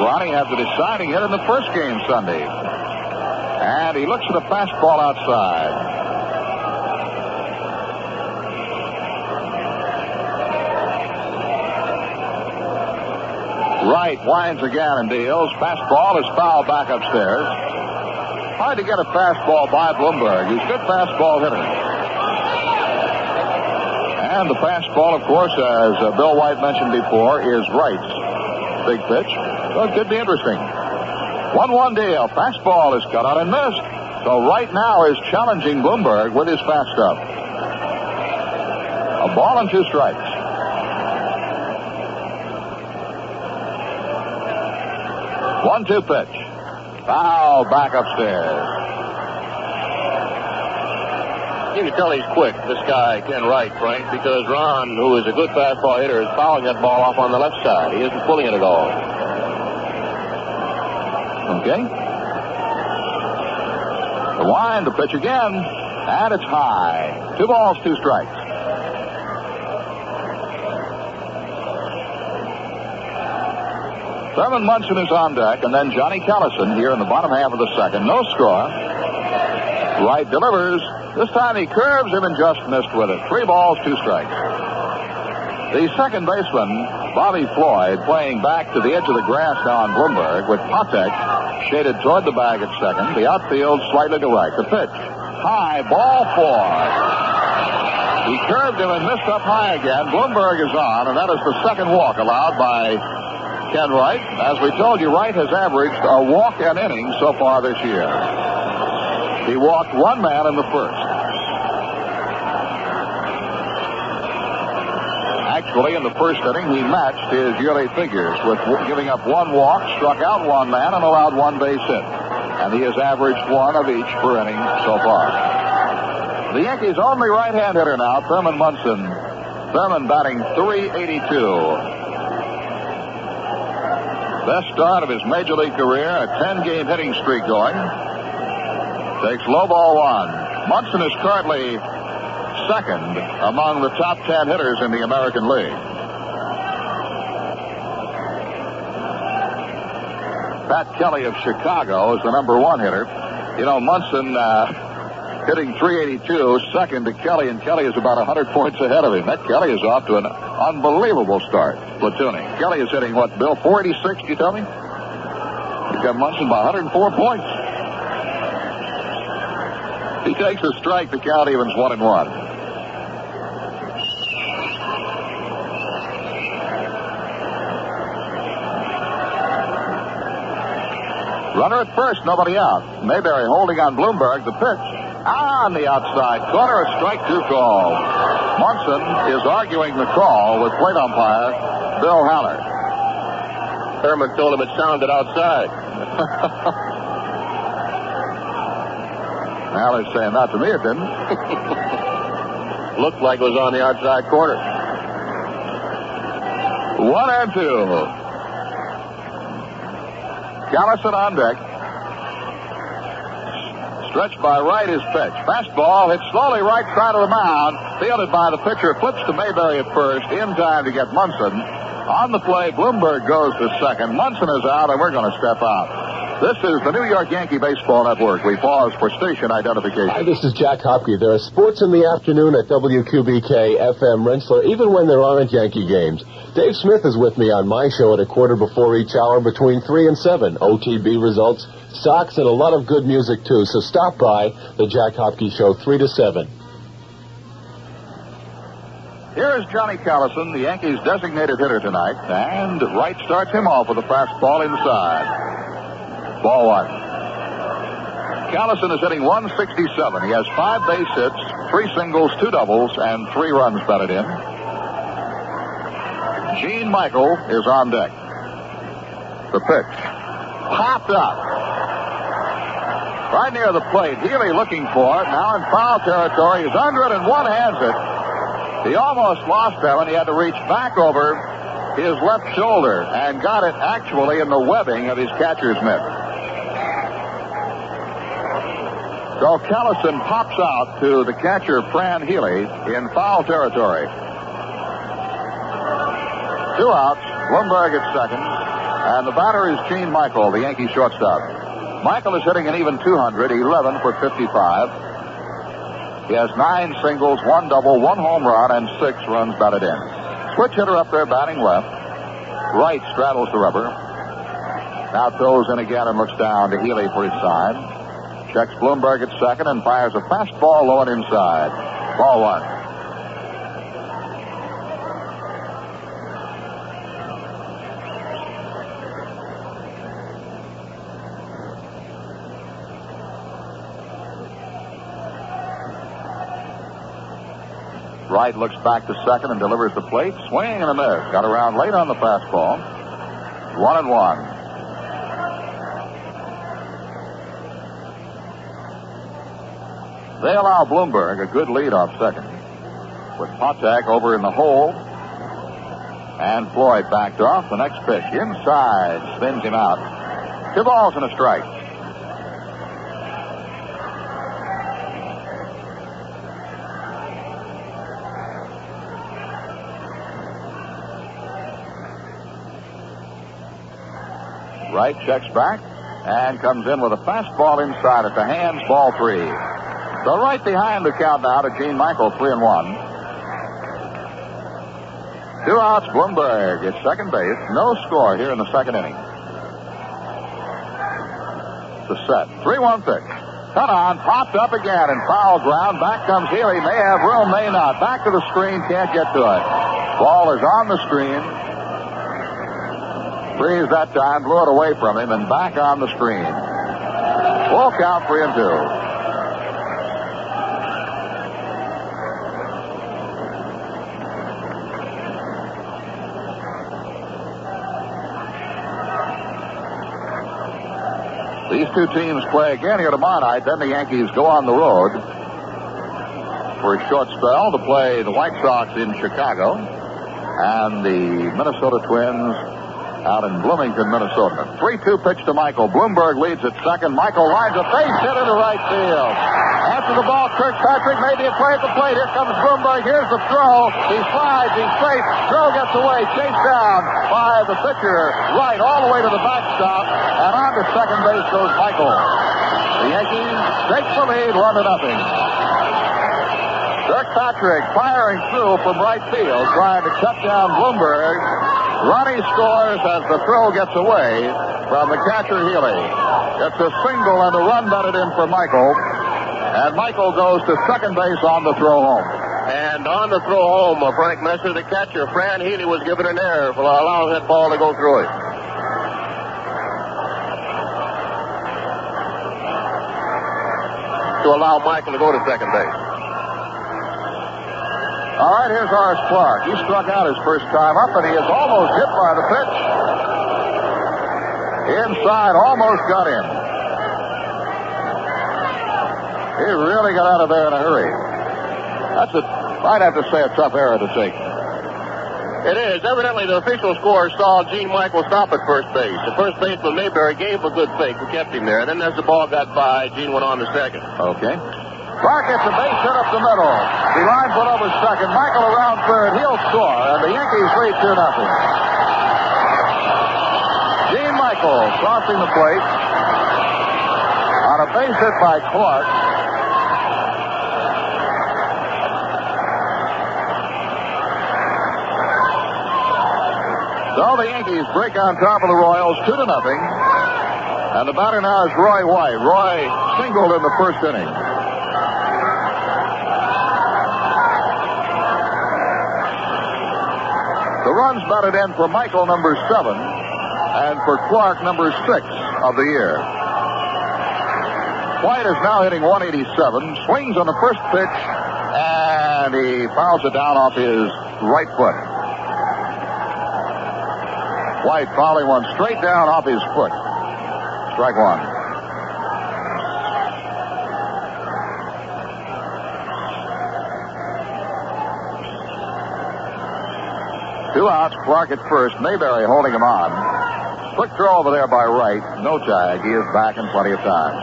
A: Ronnie had the deciding hit in the first game Sunday. And he looks at a fastball outside. Right, winds again and deals. Fastball is fouled back upstairs. Hard to get a fastball by Bloomberg. He's a good fastball hitter. And the fastball, of course, as Bill White mentioned before, is Wright's big pitch. So it could be interesting. 1-1 deal. Fastball is cut out and missed. So Wright now is challenging Bloomberg with his fast stuff. Ball and 2 strikes. One-two pitch. Foul back upstairs.
B: You can tell he's quick, this guy, Ken Wright, Frank, because Ron, who is a good fastball hitter, is fouling that ball off on the left side. He isn't pulling it at all.
A: Okay. The wind, the pitch again, and it's high. 2 balls, 2 strikes. Thurman Munson is on deck, and then Johnny Callison here in the bottom half of the second. No score. Wright delivers. This time he curves him and just missed with it. 3 balls, 2 strikes. The second baseman, Bobby Floyd, playing back to the edge of the grass now on Bloomberg with Patek shaded toward the bag at second. The outfield slightly to right. The pitch. High, ball 4. He curved him and missed up high again. Bloomberg is on, and that is the second walk allowed by Ken Wright. As we told you, Wright has averaged a walk an inning so far this year. He walked 1 man in the first. Actually, in the first inning, he matched his yearly figures with giving up 1 walk, struck out 1 man, and allowed 1 base hit. And he has averaged 1 of each per inning so far. The Yankees' only right-hand hitter now, Thurman Munson. Thurman batting .382. Best start of his major league career, a 10-game hitting streak going. Takes low ball 1. Munson is currently second among the top 10 hitters in the American League. Pat Kelly of Chicago is the number 1 hitter. You know, Munson hitting .382, second to Kelly, and Kelly is about 100 points ahead of him. That Kelly is off to an unbelievable start, platooning. Kelly is hitting, what, Bill, 486, you tell me? He's got Munson by 104 points. He takes a strike, the count evens 1-1. Runner at first, nobody out. Mayberry holding on Bloomberg. The pitch on the outside corner, a strike 2 call. Munson is arguing the call with plate umpire Bill Haller.
B: Thurman told him it sounded outside.
A: Haller's saying that to me, it didn't.
B: Looked like it was on the outside corner.
A: 1-2. Callison on deck. Stretched by Wright is pitch. Fastball hits slowly right side of the mound. Fielded by the pitcher. Flips to Mayberry at first. In time to get Munson. On the play, Bloomberg goes to second. Munson is out, and we're going to step out. This is the New York Yankee Baseball Network. We pause for station identification.
E: Hi, this is Jack Hopke. There are sports in the afternoon at WQBK FM Rensselaer, even when there aren't Yankee games. Dave Smith is with me on my show at a quarter before each hour between 3 and 7. OTB results, stocks, and a lot of good music, too. So stop by the Jack Hopke Show, 3 to 7.
A: Here is Johnny Callison, the Yankees' designated hitter tonight, and Wright starts him off with a fastball inside. Ball 1. Callison is hitting .167. He has 5 base hits, 3 singles, 2 doubles, and 3 runs batted in. Gene Michael is on deck. The pitch. Popped up. Right near the plate. Healy looking for it. Now in foul territory. He's under it and one-hands it. He almost lost that one. He had to reach back over his left shoulder and got it actually in the webbing of his catcher's mitt. So Callison pops out to the catcher, Fran Healy, in foul territory. 2 outs. Bloomberg at second. And the batter is Gene Michael, the Yankee shortstop. Michael is hitting an even 200, 11 for 55. He has 9 singles, 1 double, 1 home run, and 6 runs batted in. Switch hitter up there batting left. Wright straddles the rubber. Now throws in again and looks down to Healy for his side. Checks Bloomberg at second and fires a fastball low and inside. Ball 1. Wright looks back to second and delivers the plate. Swing and a miss. Got around late on the fastball. 1-1. They allow Bloomberg a good lead off second. With Potak over in the hole. And Floyd backed off. The next pitch inside. Spins him out. 2 balls and a strike. Wright checks back and comes in with a fastball inside at the hands. Ball 3. So right behind the count now to Gene Michael, 3-1. 2 outs. Bloomberg at second base. No score here in the second inning. The set. 3-1 pitch. Cut on. Popped up again and foul ground. Back comes Healy. May have room, may not. Back to the screen. Can't get to it. Ball is on the screen. Freeze that time. Blew it away from him and back on the screen. Full count, 3-2. These two teams play again here tomorrow night. Then the Yankees go on the road for a short spell to play the White Sox in Chicago and the Minnesota Twins out in Bloomington, Minnesota. 3-2 pitch to Michael. Bloomberg leads at second. Michael lines a base hit into right field. After the ball, Kirkpatrick made the play at the plate. Here comes Bloomberg. Here's the throw. He slides. He's safe. Throw gets away. Chased down by the pitcher. Right all the way to the backstop. And on to second base goes Michael. The Yankees take the lead 1-0. Kirkpatrick firing through from right field, trying to cut down Bloomberg. Ronnie scores as the throw gets away from the catcher Healy. It's a single and a run batted in for Michael. And Michael goes to second base on the throw home.
B: And on the throw home, Frank Messer, the catcher, Fran Healy, was given an error for allowing that ball to go through it. To allow Michael to go to second base.
A: All right, here's Horace Clark. He struck out his first time up, and he is almost hit by the pitch. Inside, almost got in. He really got out of there in a hurry. I'd have to say, a tough error to take.
B: It is. Evidently, the official score saw Gene Michael stop at first base. The first baseman, Mayberry, gave him a good fake and kept him there. And then as the ball got by, Gene went on to second.
A: Okay. Clark gets a base hit up the middle. He lines one over second. Michael around third. He'll score, and the Yankees lead 2-0. Gene Michael crossing the plate on a base hit by Clark. So the Yankees break on top of the Royals 2-0. And the batter now is Roy White. Roy singled in the first inning. The runs batted in for Michael, number 7, and for Clark, number 6 of the year. White is now hitting 187, swings on the first pitch, and he fouls it down off his right foot. White fouling one straight down off his foot. Strike one. Two outs, Clark at first. Mayberry holding him on. Quick throw over there by Wright. No tag. He is back in plenty of time.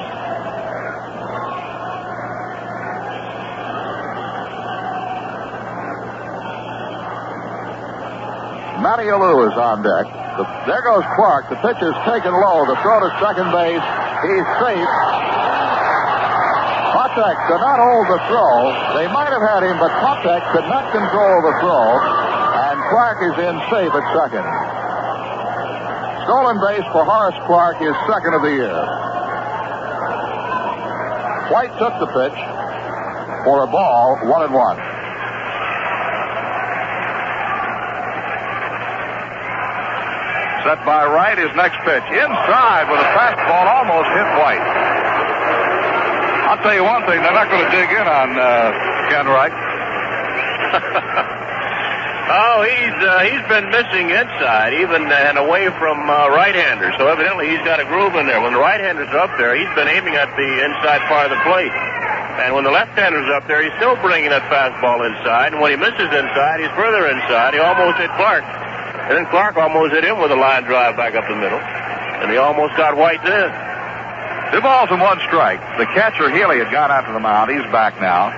A: Matty Alou is on deck. There goes Clark. The pitch is taken low. The throw to second base. He's safe. Potek could not hold the throw. They might have had him, but Potek could not control the throw. And Clark is in safe at second. Stolen base for Horace Clark, his second of the year. White took the pitch for a ball, 1-1. Set by Wright, his next pitch. Inside with a fastball, almost hit White. I'll tell you one thing, they're not going to dig in on Ken Wright.
B: Oh, he's been missing inside, even and away from right-handers. So evidently he's got a groove in there. When the right-handers are up there, he's been aiming at the inside part of the plate. And when the left-hander's up there, he's still bringing that fastball inside. And when he misses inside, he's further inside. He almost hit Clark. And then Clark almost hit him with a line drive back up the middle. And he almost got White then.
A: 2 balls and 1 strike. The catcher, Healy, had gone out to the mound. He's back now.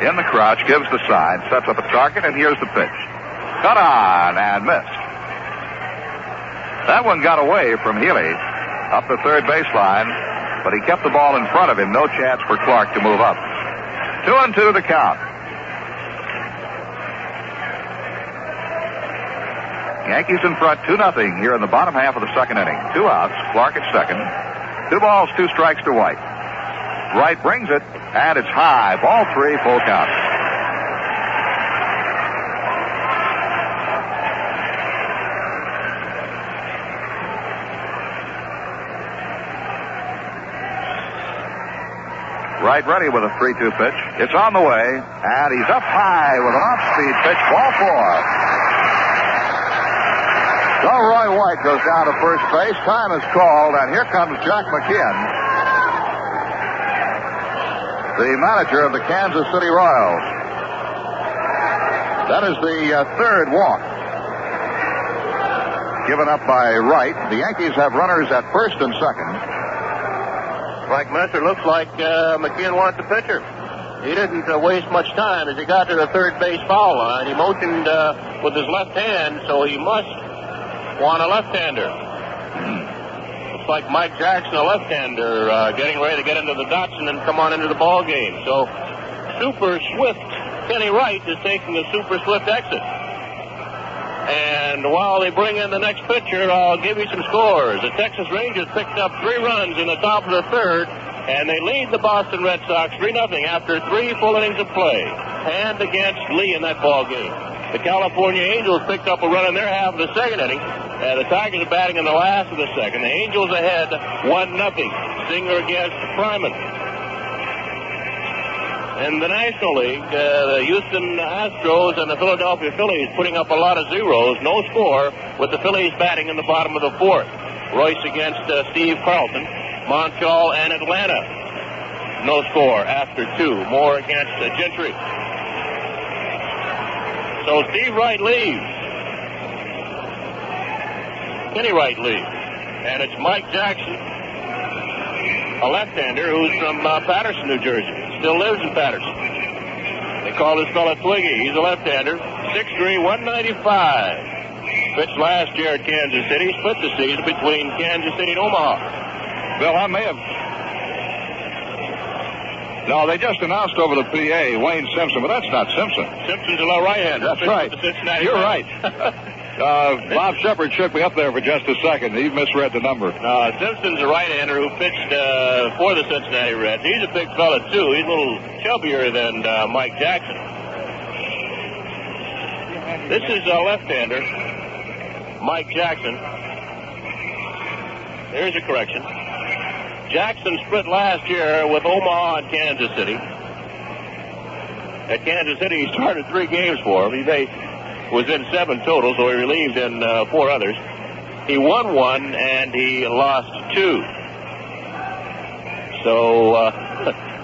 A: In the crouch, gives the sign, sets up a target, and here's the pitch. Cut on and missed. That one got away from Healy up the third baseline, but he kept the ball in front of him. No chance for Clark to move up. 2-2 the count. Yankees in front 2-0 here in the bottom half of the second inning. 2 outs. Clark at second. 2 balls, 2 strikes to White. Wright brings it, and it's high. Ball 3, full count. Wright ready with a 3-2 pitch. It's on the way, and he's up high with an off-speed pitch. Ball 4. So Roy White goes down to first base. Time is called, and here comes Jack McKeon, the manager of the Kansas City Royals. That is the third walk given up by Wright. The Yankees have runners at first and second.
B: Frank Messer looks like McKeon wants the pitcher. He didn't waste much time as he got to the third base foul line. He motioned with his left hand, so he must want a left-hander. Looks like Mike Jackson, a left-hander, getting ready to get into the dots and then come on into the ball game. So super swift Kenny Wright is taking a super swift exit. And while they bring in the next pitcher, I'll give you some scores. The Texas Rangers picked up 3 runs in the top of the third, and they lead the Boston Red Sox 3-0 after 3 full innings of play. Hand against Lee in that ball game. The California Angels picked up a run in their half of the second inning. The Tigers are batting in the last of the second. The Angels ahead 1-0. Singer against Fryman. In the National League, the Houston Astros and the Philadelphia Phillies putting up a lot of zeros. No score with the Phillies batting in the bottom of the fourth. Royce against Steve Carlton. Montreal and Atlanta. No score after 2. Moore against Gentry. So Steve Wright leaves. Kenny Wright leaves. And it's Mike Jackson, a left-hander who's from Patterson, New Jersey. Still lives in Patterson. They call this fella Twiggy. He's a left-hander. 6'3", 195. Pitched last year at Kansas City. Split the season between Kansas City and Omaha.
A: Bill, I may have... No, they just announced over the PA Wayne Simpson, but that's not Simpson.
B: Simpson's a low right-hander.
A: That's right. You're right. Bob Shepard shook me up there for just a second. He misread the number.
B: Simpson's a right-hander who pitched for the Cincinnati Reds. He's a big fella, too. He's a little chubbier than Mike Jackson. This is a left-hander, Mike Jackson. There's a correction. Jackson split last year with Omaha and Kansas City. At Kansas City, he started 3 games for him. He was in 7 total, so he relieved in 4 others. He won 1 and he lost 2. So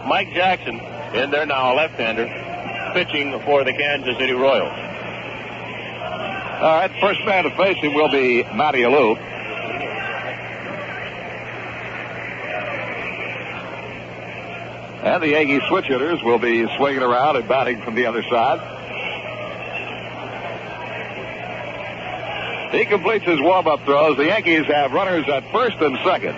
B: Mike Jackson in there now, a left-hander, pitching for the Kansas City Royals.
A: All right, first man to face him will be Matty Alou. And the Yankee switch hitters will be swinging around and batting from the other side. He completes his warm-up throws. The Yankees have runners at first and second.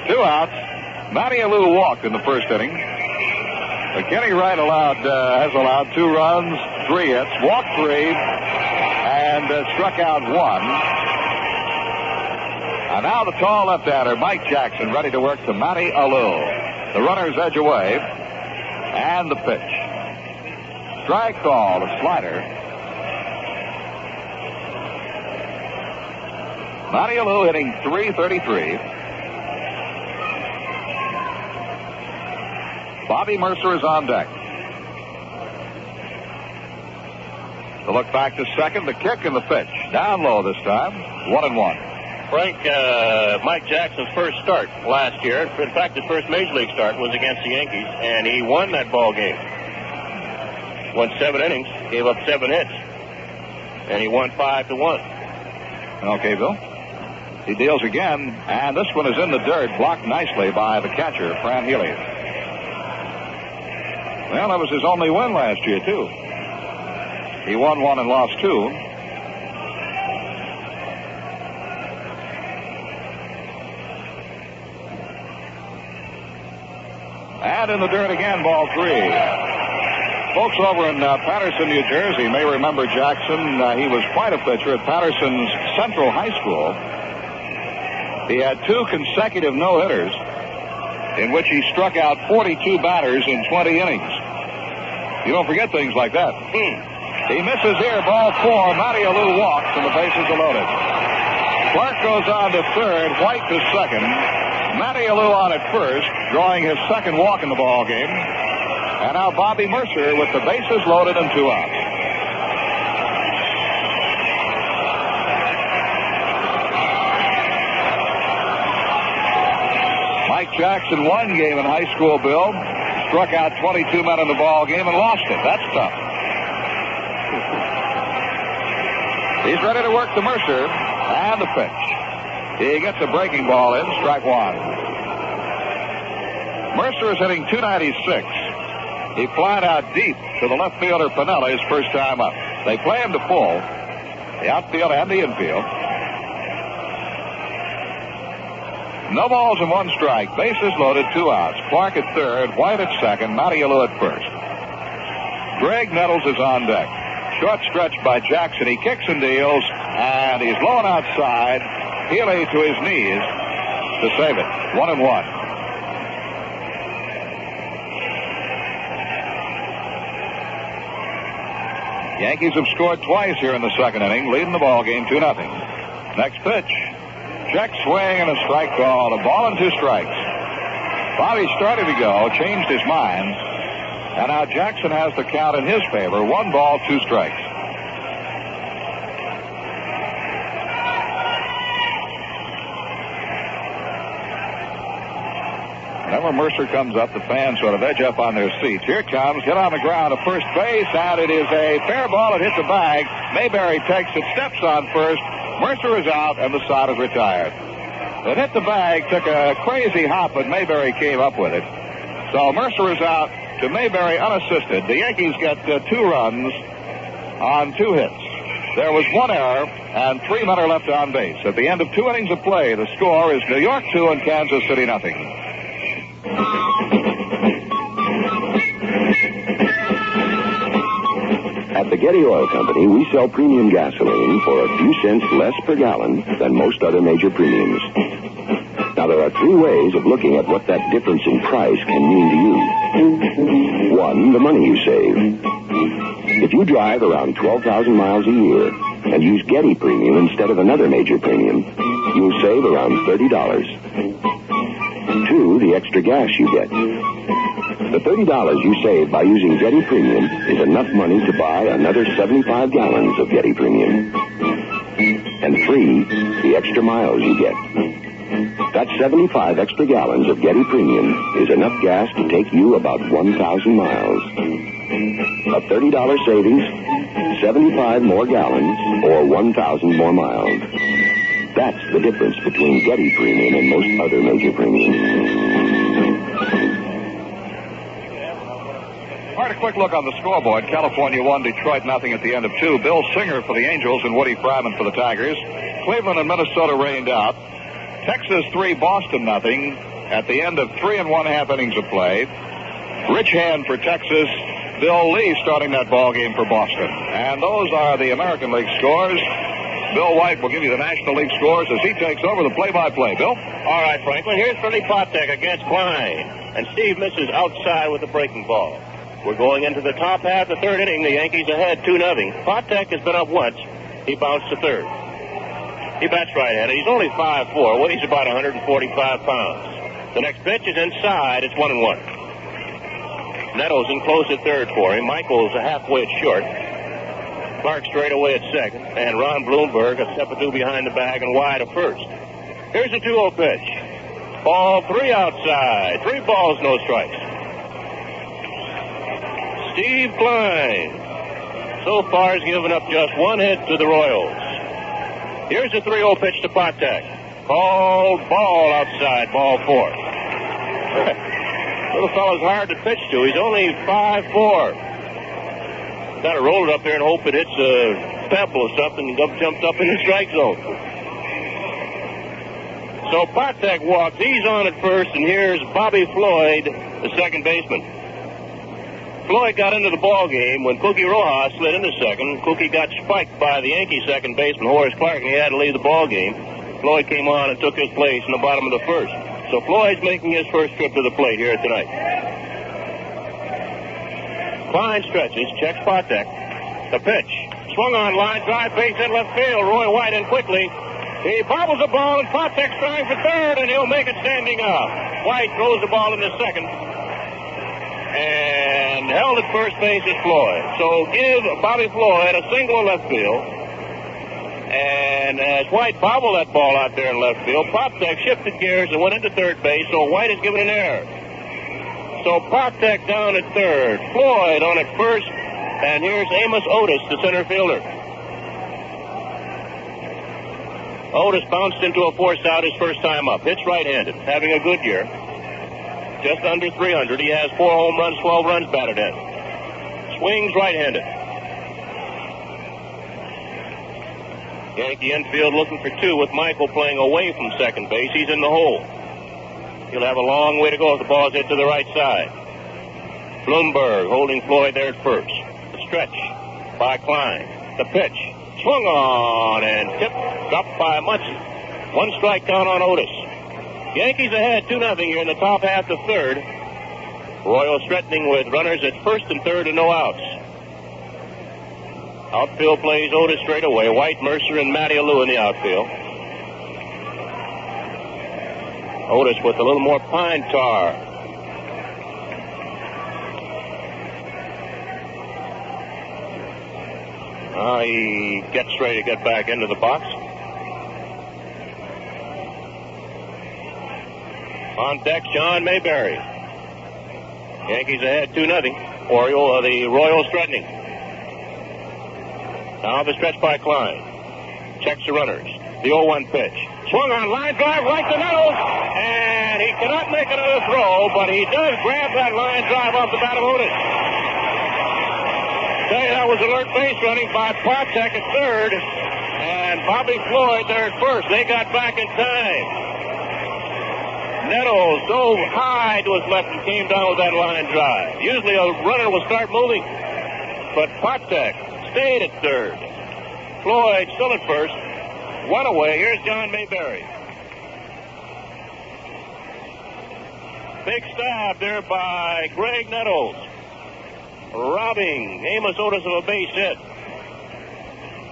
A: 2 outs. Matty Alou walked in the first inning. Kenny Wright has allowed 2 runs, 3 hits, walked 3, and struck out 1. And now the tall left-hander, Mike Jackson, ready to work to Matty Alou. The runners edge away, and the pitch. Strike call, a slider. Matty Alou hitting .333. Bobby Mercer is on deck. The look back to second, the kick and the pitch. Down low this time, 1-1.
B: Frank, Mike Jackson's first start last year, in fact, his first Major League start was against the Yankees, and he won that ball game. Went 7 innings, gave up 7 hits, and he won 5-1.
A: Okay, Bill. He deals again, and this one is in the dirt, blocked nicely by the catcher, Fran Healy. Well, that was his only win last year, too. He won 1 and lost 2. And in the dirt again, ball 3. Folks over in Patterson, New Jersey may remember Jackson. He was quite a pitcher at Patterson's Central High School. He had 2 consecutive no-hitters in which he struck out 42 batters in 20 innings. You don't forget things like that. He misses here, ball 4. Matty Alou walks, and the bases are loaded. Clark goes on to third, White to second. Matty Alou on at first, drawing his second walk in the ball game. And now Bobby Mercer with the bases loaded and 2 outs. Mike Jackson one game in high school, Bill. Struck out 22 men in the ball game and lost it. That's tough. He's ready to work the Mercer. And the pitch. He gets a breaking ball in, strike 1. Mercer is hitting .296. He flied out deep to the left fielder Piniella his first time up. They play him to full, the outfield and the infield. No balls and 1 strike. Bases loaded, 2 outs. Clark at third, White at second, Matty Alou at first. Greg Nettles is on deck. Short stretch by Jackson. He kicks and deals, and he's blown outside. Healy to his knees to save it. 1-1. Yankees have scored twice here in the second inning, leading the ball game 2-0. Next pitch. Check swing and a strike call. A ball and 2 strikes. Bobby started to go, changed his mind, and now Jackson has the count in his favor. 1 ball, 2 strikes. Whenever Mercer comes up, the fans sort of edge up on their seats. Here it comes, hit on the ground to first base, and it is a fair ball. It hit the bag. Mayberry takes it, steps on first. Mercer is out, and the side is retired. It hit the bag, took a crazy hop, but Mayberry came up with it. So Mercer is out to Mayberry unassisted. The Yankees get 2 runs on 2 hits. There was 1 error, and 3 men are left on base. At the end of 2 innings of play, the score is New York 2 and Kansas City 0.
F: At the Getty Oil Company, we sell premium gasoline for a few cents less per gallon than most other major premiums. Now, there are 3 ways of looking at what that difference in price can mean to you. 1, the money you save. If you drive around 12,000 miles a year and use Getty Premium instead of another major premium, you'll save around $30. 2, the extra gas you get. The $30 you save by using Getty Premium is enough money to buy another 75 gallons of Getty Premium. And 3, the extra miles you get. That 75 extra gallons of Getty Premium is enough gas to take you about 1,000 miles. A $30 savings, 75 more gallons, or 1,000 more miles. That's the difference between Getty Premium and most other major premiums.
A: All right, a quick look on the scoreboard. California 1, Detroit 0 at the end of 2. Bill Singer for the Angels and Woody Fryman for the Tigers. Cleveland and Minnesota rained out. Texas 3, Boston 0 at the end of 3 1/2 innings of play. Rich hand for Texas. Bill Lee starting that ball game for Boston. And those are the American League scores. Bill White will give you the National League scores as he takes over the play-by-play. Bill?
B: All right, Franklin. Here's Freddie Patek against Klein. And Steve misses outside with the breaking ball. We're going into the top half of the 3rd inning. The Yankees ahead 2-0. Patek has been up once. He bounced to 3rd. He bats right-handed. He's only 5'4", weighs about 145 pounds. The next pitch is inside. It's 1-1. Nettles in close at 3rd for him. Michaels a halfway short. Clark straight away at second, and Ron Bloomberg a step or two behind the bag and wide at first. Here's a 2-0 pitch. Ball 3 outside. 3 balls, no strikes. Steve Klein so far has given up just 1 hit to the Royals. Here's a 3-0 pitch to Patek. Called ball outside, ball 4. Little fellow's hard to pitch to. He's only 5'4". Got to roll it up there and hope it hits a pebble or something and jumps up in the strike zone. So Patek walks. He's on at first, and here's Bobby Floyd, the second baseman. Floyd got into the ball game when Cookie Rojas slid into second. Cookie got spiked by the Yankee second baseman, Horace Clark, and he had to leave the ball game. Floyd came on and took his place in the bottom of the first. So Floyd's making his first trip to the plate here tonight. Klein stretches, checks Patek. The pitch. Swung on line, drive, base in left field. Roy White in quickly. He bobbles the ball, and Patek's trying for third, and he'll make it standing up. White throws the ball into second. And held at first base is Floyd. So give Bobby Floyd a single in left field. And as White bobbled that ball out there in left field, Patek shifted gears and went into third base, so White is given an error. So Patek down at third, Floyd on at first, and here's Amos Otis, the center fielder. Otis bounced into a force out his first time up. Hits right-handed, having a good year. Just under 300. He has 4 home runs, 12 runs batted in. Swings right-handed. Yankee infield looking for 2 with Michael playing away from second base. He's in the hole. He'll have a long way to go if the ball's hit to the right side. Bloomberg holding Floyd there at first. The stretch by Klein. The pitch. Swung on and tipped. Dropped by Munson. 1 strike count on Otis. Yankees ahead 2-0 here in the top half of third. Royals threatening with runners at first and third and no outs. Outfield plays Otis straight away. White, Mercer, and Matty Alou in the outfield. Otis with a little more pine tar. He gets ready to get back into the box. On deck, John Mayberry. Yankees ahead 2-0. The Royals threatening. Now the stretch by Klein. Checks the runners. The 0-1 pitch. Swung on line drive right to Nettles. And he cannot make another throw, but he does grab that line drive off the bat of Otis. Tell you, that was alert base running by Patek at third. And Bobby Floyd there at first. They got back in time. Nettles dove high to his left and came down with that line drive. Usually a runner will start moving. But Patek stayed at third. Floyd still at first. 1 away. Here's John Mayberry. Big stab there by Greg Nettles. Robbing Amos Otis of a base hit.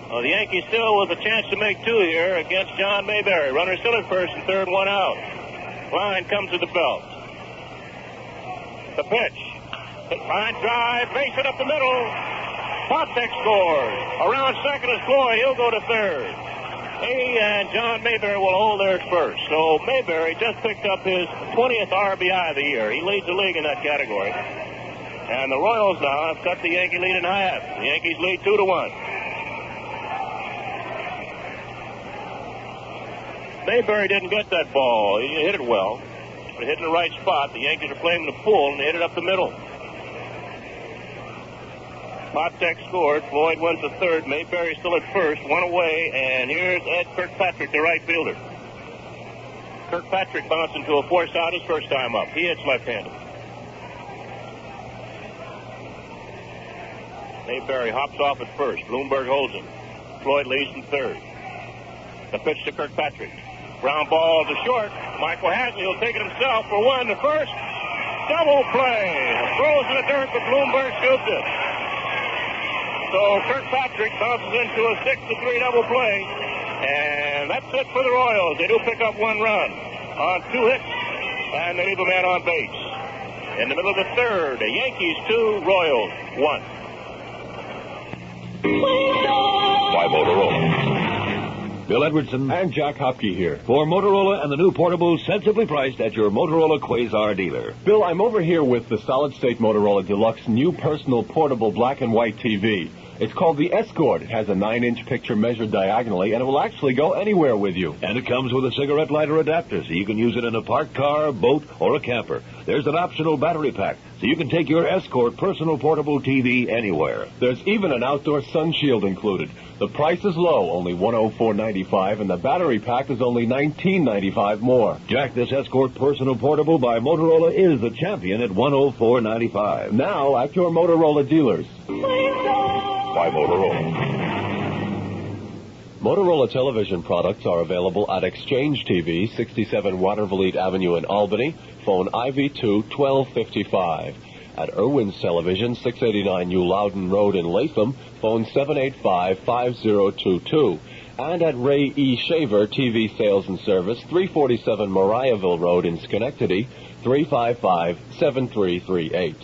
B: The Yankees still with a chance to make 2 here against John Mayberry. Runner still at first and third, 1 out. Line comes to the belt. The pitch. Hit line drive, base hit up the middle. Patek scores. Around second is Floyd. He'll go to third. He and John Mayberry will hold there at first. So Mayberry just picked up his 20th RBI of the year. He leads the league in that category. And the Royals now have cut the Yankee lead in half. The Yankees lead 2-1. Mayberry didn't get that ball. He hit it well. But hit in the right spot. The Yankees are playing the pull, and they hit it up the middle. Patek scored. Floyd wins the third. Mayberry still at first. 1 away. And here's Ed Kirkpatrick, the right fielder. Kirkpatrick bounced into a force out his first time up. He hits left-handed. Mayberry hops off at first. Bloomberg holds him. Floyd leads in third. The pitch to Kirkpatrick. Ground ball to short. Michael Hasley will take it himself for 1 to first. Double play. Throws in the dirt, but Bloomberg scoops it. So Kirkpatrick bounces into a 6-3 double play. And that's it for the Royals. They do pick up 1 run on 2 hits. And they leave a man on base. In the middle of the third, the Yankees 2, Royals 1.
C: Motorola. Bill Edwardson
E: And Jack Hopke here.
C: for Motorola and the new portable, sensibly priced at your Motorola Quasar dealer.
E: Bill, I'm over here with the solid-state Motorola Deluxe new personal portable black and white TV. It's called the Escort. It has a 9-inch picture measured diagonally, and it will actually go anywhere with you.
C: And it comes with a cigarette lighter adapter, so you can use it in a parked car, boat, or a camper. There's an optional battery pack, so you can take your Escort personal portable TV anywhere.
E: There's even an outdoor sun shield included. The price is low, only $104.95, and the battery pack is only $19.95 more.
C: Jack, this Escort personal portable by Motorola is the champion at $104.95.
E: Now at your Motorola dealers.
C: By Motorola.
E: Motorola television products are available at Exchange TV, 67 Watervliet Avenue in Albany. Phone IV2-1255. At Irwin's Television, 689 New Loudon Road in Latham. Phone 785-5022. And at Ray E. Shaver TV Sales and Service, 347 Mariahville Road in Schenectady, 355-7338.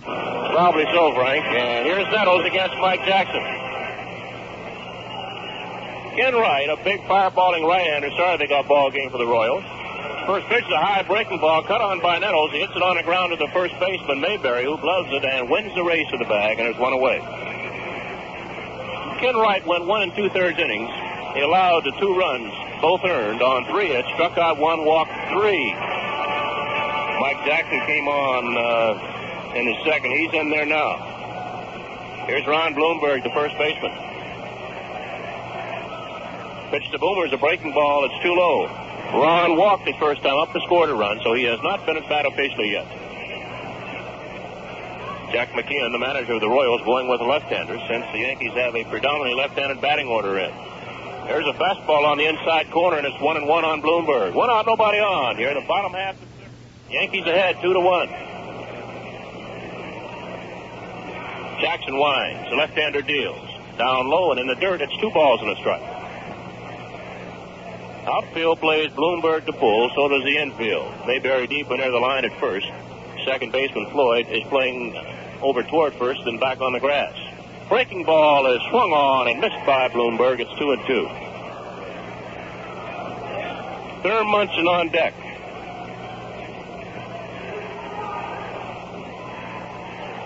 B: Probably so, Frank. And here's Nettles against Mike Jackson. Ken Wright, a big fireballing right-hander, started the ball game for the Royals. First pitch is a high breaking ball cut on by Nettles. He hits it on the ground to the first baseman, Mayberry, who gloves it and wins the race to the bag, and there's one away. Ken Wright went 1 2/3 innings. He allowed the 2 runs, both earned, on 3 hits, struck out 1, walked 3. Mike Jackson came on in his second. He's in there now. Here's Ron Bloomberg, the first baseman. Pitch to Boomer is a breaking ball. It's too low. Ron walked the first time up and scored a run, so he has not been at bat officially yet. Jack McKeon, the manager of the Royals, going with a left-hander since the Yankees have a predominantly left-handed batting order in. There's a fastball on the inside corner, and it's 1-1 on Bloomberg. 1 out, nobody on. Here in the bottom half. Yankees ahead, 2-1. Jackson winds. The left-hander deals. Down low and in the dirt, it's 2 balls and a strike. Outfield plays Bloomberg to pull, so does the infield. Mayberry deep in near the line at first. Second baseman Floyd is playing over toward first and back on the grass. Breaking ball is swung on and missed by Bloomberg. It's 2-2. Thurm Munson on deck.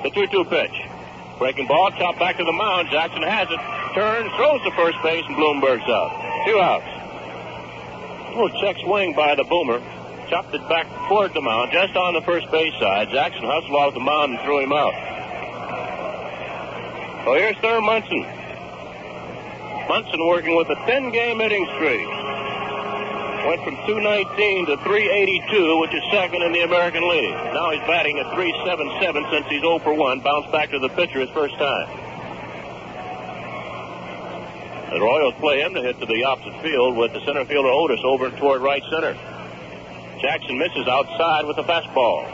B: The 2-2 pitch. Breaking ball, chopped back to the mound. Jackson has it. Turns, throws to first base, and Bloomberg's out. 2 outs. A little check swing by the Boomer. Chopped it back toward the mound, just on the first base side. Jackson hustled off the mound and threw him out. So here's Thurm Munson. Munson working with a 10-game hitting streak. Went from 219 to 382, which is second in the American League. Now he's batting at 377 since he's 0 for 1. Bounced back to the pitcher his first time. The Royals play him to hit to the opposite field with the center fielder Otis over toward right center. Jackson misses outside with a fastball.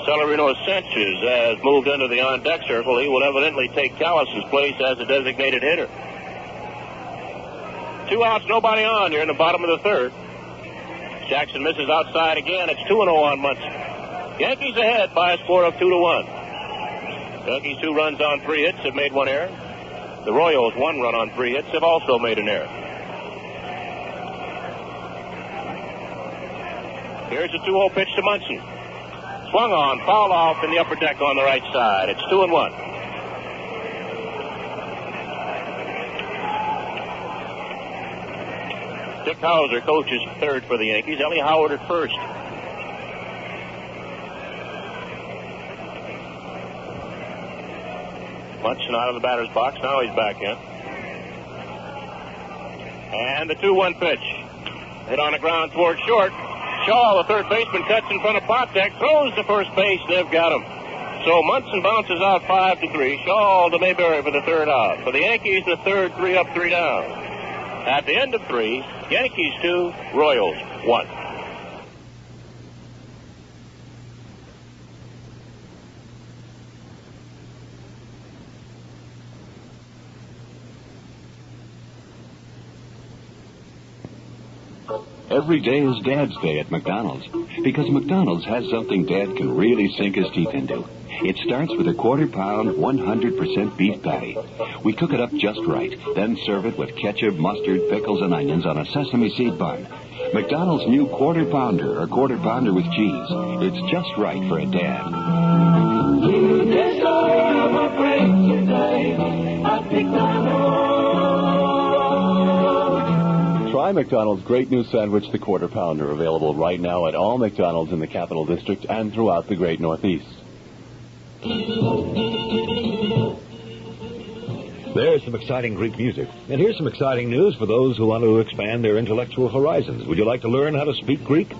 B: Celerino Sanchez has moved into the on-deck circle. He will evidently take Callis' place as a designated hitter. 2 outs, nobody on here in the bottom of the third. Jackson misses outside again. It's 2-0 on Munson. Yankees ahead by a score of 2-1. Yankees 2 runs on 3 hits, have made 1 error. The Royals 1 run on 3 hits, have also made an error. Here's a 2-0 pitch to Munson. Swung on, foul off in the upper deck on the right side. It's 2-1. Dick Hauser coaches third for the Yankees. Ellie Howard at first. Munson out of the batter's box. Now he's back in. And the 2-1 pitch. Hit on the ground toward short. Shaw, the third baseman, cuts in front of Potek, throws to first base. They've got him. So Munson bounces out 5-3. Shaw to Mayberry for the third out. For the Yankees, the third, 3 up, 3 down. At the end of 3, Yankees 2, Royals 1.
G: Every day is Dad's Day at McDonald's because McDonald's has something Dad can really sink his teeth into. It starts with a quarter-pound, 100% beef patty. We cook it up just right, then serve it with ketchup, mustard, pickles, and onions on a sesame seed bun. McDonald's new Quarter Pounder, or Quarter Pounder with cheese. It's just right for a dad.
H: Try McDonald's great new sandwich, the Quarter Pounder, available right now at all McDonald's in the Capital District and throughout the Great Northeast.
C: There's some exciting Greek music. And here's some exciting news for those who want to expand their intellectual horizons. Would you like to learn how to speak Greek?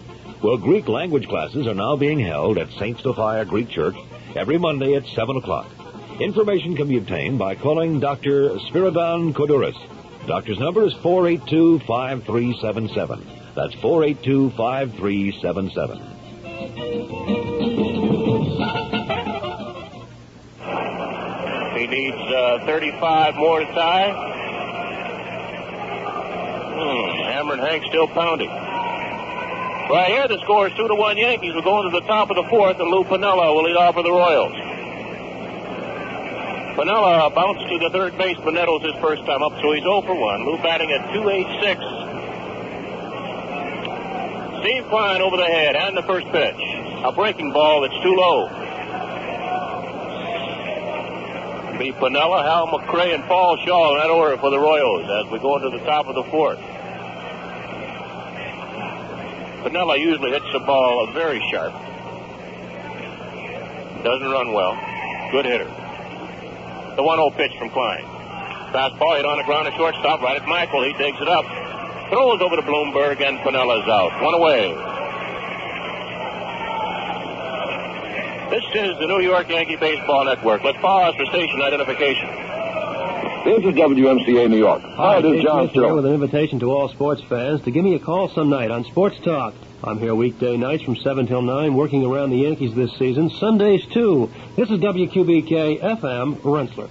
C: Well, Greek language classes are now being held at St. Sophia Greek Church every Monday at 7 o'clock. Information can be obtained by calling Dr. Spiridon Kodouris. Doctor's number is 482-5377. That's 482-5377.
B: He needs 35 more to tie. Hammer and Hank still pounding. Right here, the score is 2-1 Yankees. We're going to the top of the fourth, and Lou Piniella will lead off for the Royals. Piniella bounced to the third baseman Nettles his first time up, so he's 0 for 1. Lou batting at .286. Steve Klein over the head and the first pitch. A breaking ball that's too low. Be Piniella, Hal McRae, and Paul Shaw in that order for the Royals as we go into the top of the fourth. Piniella usually hits the ball very sharp. Doesn't run well. Good hitter. The 1-0 pitch from Klein. Fastball hit on the ground to shortstop, right at Michael. He digs it up. Throws over to Bloomberg, and Pinella's out. One away. This is the New York Yankee Baseball Network. Let's pause for station identification.
F: This is WMCA New York. Hi, this is John
I: Smith here
F: Stewart.
I: with an invitation to all sports fans to give me a call some night on Sports Talk. I'm here weekday nights from 7 till 9, working around the Yankees this season. Sundays, too. This is WQBK FM, Rensselaer.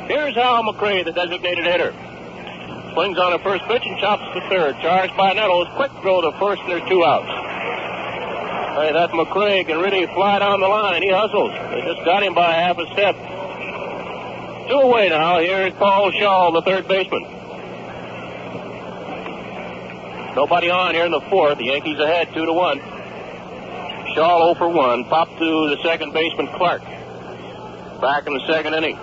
B: Here's Hal McRae, the designated hitter. Swings on a first pitch and chops to third. Charged by Nettles. Quick throw to first, and there's 2 outs. Hey, that McRae can really fly down the line. He hustles. They just got him by half a step. 2 away now. Here's Paul Shaw, the third baseman. Nobody on here in the fourth. The Yankees ahead 2-1. Shaw 0 for 1. Pop to the second baseman, Clark. Back in the second inning.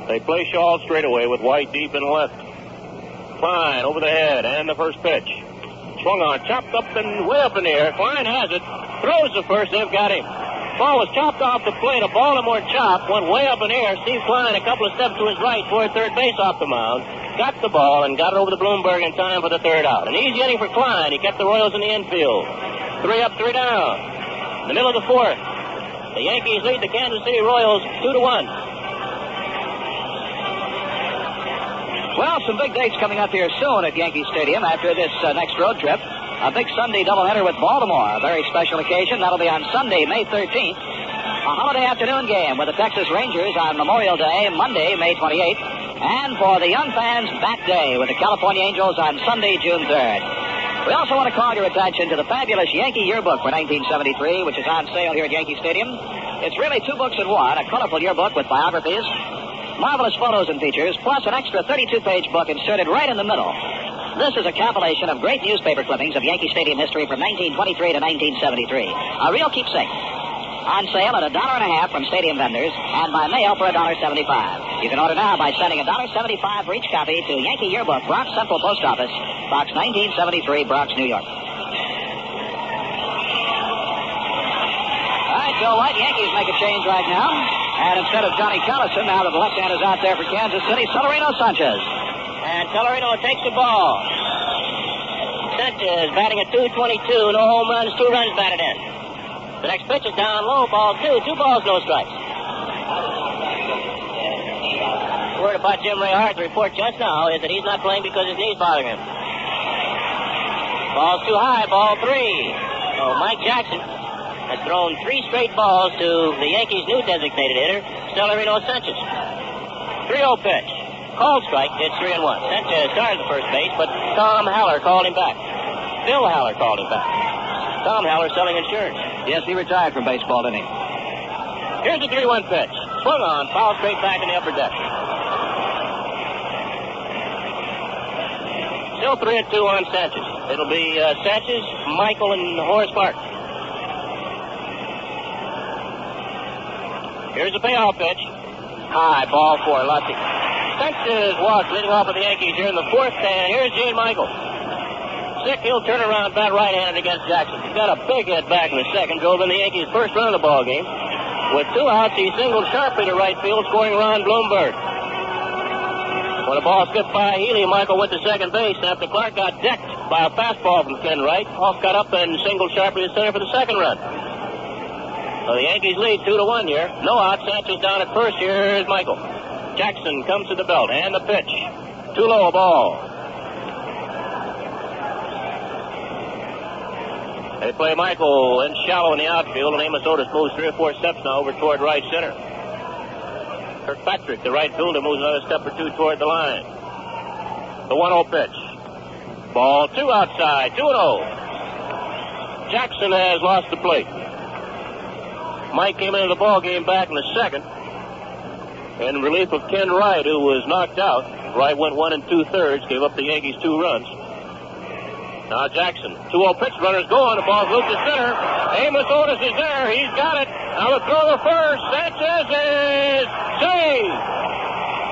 B: They play Shaw straight away with White deep in left. Klein over the head and the first pitch. Swung on, chopped up and way up in the air. Klein has it. Throws the first. They've got him. Ball was chopped off the plate. A Baltimore chop went way up in the air. Steve Klein a couple of steps to his right toward third base off the mound. Got the ball and got it over to Bloomberg in time for the third out. An easy inning for Klein. He kept the Royals in the infield. 3 up, 3 down. In the middle of the fourth. The Yankees lead the Kansas City Royals 2-1.
J: Well, some big dates coming up here soon at Yankee Stadium after this next road trip. A big Sunday doubleheader with Baltimore, a very special occasion. That'll be on Sunday, May 13th. A holiday afternoon game with the Texas Rangers on Memorial Day, Monday, May 28th. And for the young fans, Bat Day with the California Angels on Sunday, June 3rd. We also want to call your attention to the fabulous Yankee Yearbook for 1973, which is on sale here at Yankee Stadium. It's really 2 books in one, a colorful yearbook with biographies, marvelous photos and features, plus an extra 32-page book inserted right in the middle. This is a compilation of great newspaper clippings of Yankee Stadium history from 1923 to 1973. A real keepsake. On sale at $1.50 from stadium vendors and by mail for $1.75. You can order now by sending $1.75 for each copy to Yankee Yearbook, Bronx Central Post Office, Box 1973, Bronx, New York. All right, Joe White, Yankees make a change right now. And instead of Johnny Collison, now that the left-hander's out there for Kansas City, Celerino Sanchez.
K: And Celerino takes the ball. Sanchez batting at .222, no home runs, 2 runs batted in. The next pitch is down low, ball 2, 2 balls, no strikes. Word about Jim Ray Hart's report just now is that he's not playing because his knee's bothering him. Ball's too high, ball 3. So Mike Jackson has thrown 3 straight balls to the Yankees' new designated hitter, Celerino Sanchez. 3-0 pitch. Called strike, it's 3-1. Sanchez started the first base, but Tom Haller called him back. Bill Haller called him back. Tom Haller selling insurance.
J: Yes, he retired from baseball, didn't he?
K: Here's the 3-1 pitch. Swung on, foul straight back in the upper deck. Still 3-2 on Sanchez. It'll be Sanchez, Michael, and Horace Clark. Here's the payoff pitch. High, ball 4, Lutzy. Sanchez walks leading off of the Yankees here in the fourth, and here's Gene Michael. Sick, he'll turn around, bat right-handed against Jackson. He got a big hit back in the second, drove in the Yankees' first run of the ball game. With 2 outs, he singled sharply to right field, scoring Ron Bloomberg. When the ball skipped by Healy, Michael went to second base. After Clark got decked by a fastball from Ken Wright, Hoff got up and singled sharply to center for the second run. So the Yankees lead 2-1 here. No outs. Sanchez down at first. Here's Michael. Jackson comes to the belt, and the pitch. Too low a ball. They play Michael in shallow in the outfield, and Amos Otis moves 3 or 4 steps now over toward right center. Kirkpatrick, the right fielder, moves another step or 2 toward the line. The 1-0 pitch. Ball 2 outside, 2-0. Jackson has lost the plate. Mike came into the ball game back in the second in relief of Ken Wright, who was knocked out. Wright went 1 2/3, gave up the Yankees 2 runs. Now Jackson, 2-0 pitch, runners going, the ball's looped to center. Amos Otis is there, he's got it. Now the throw to first, Sanchez is saved.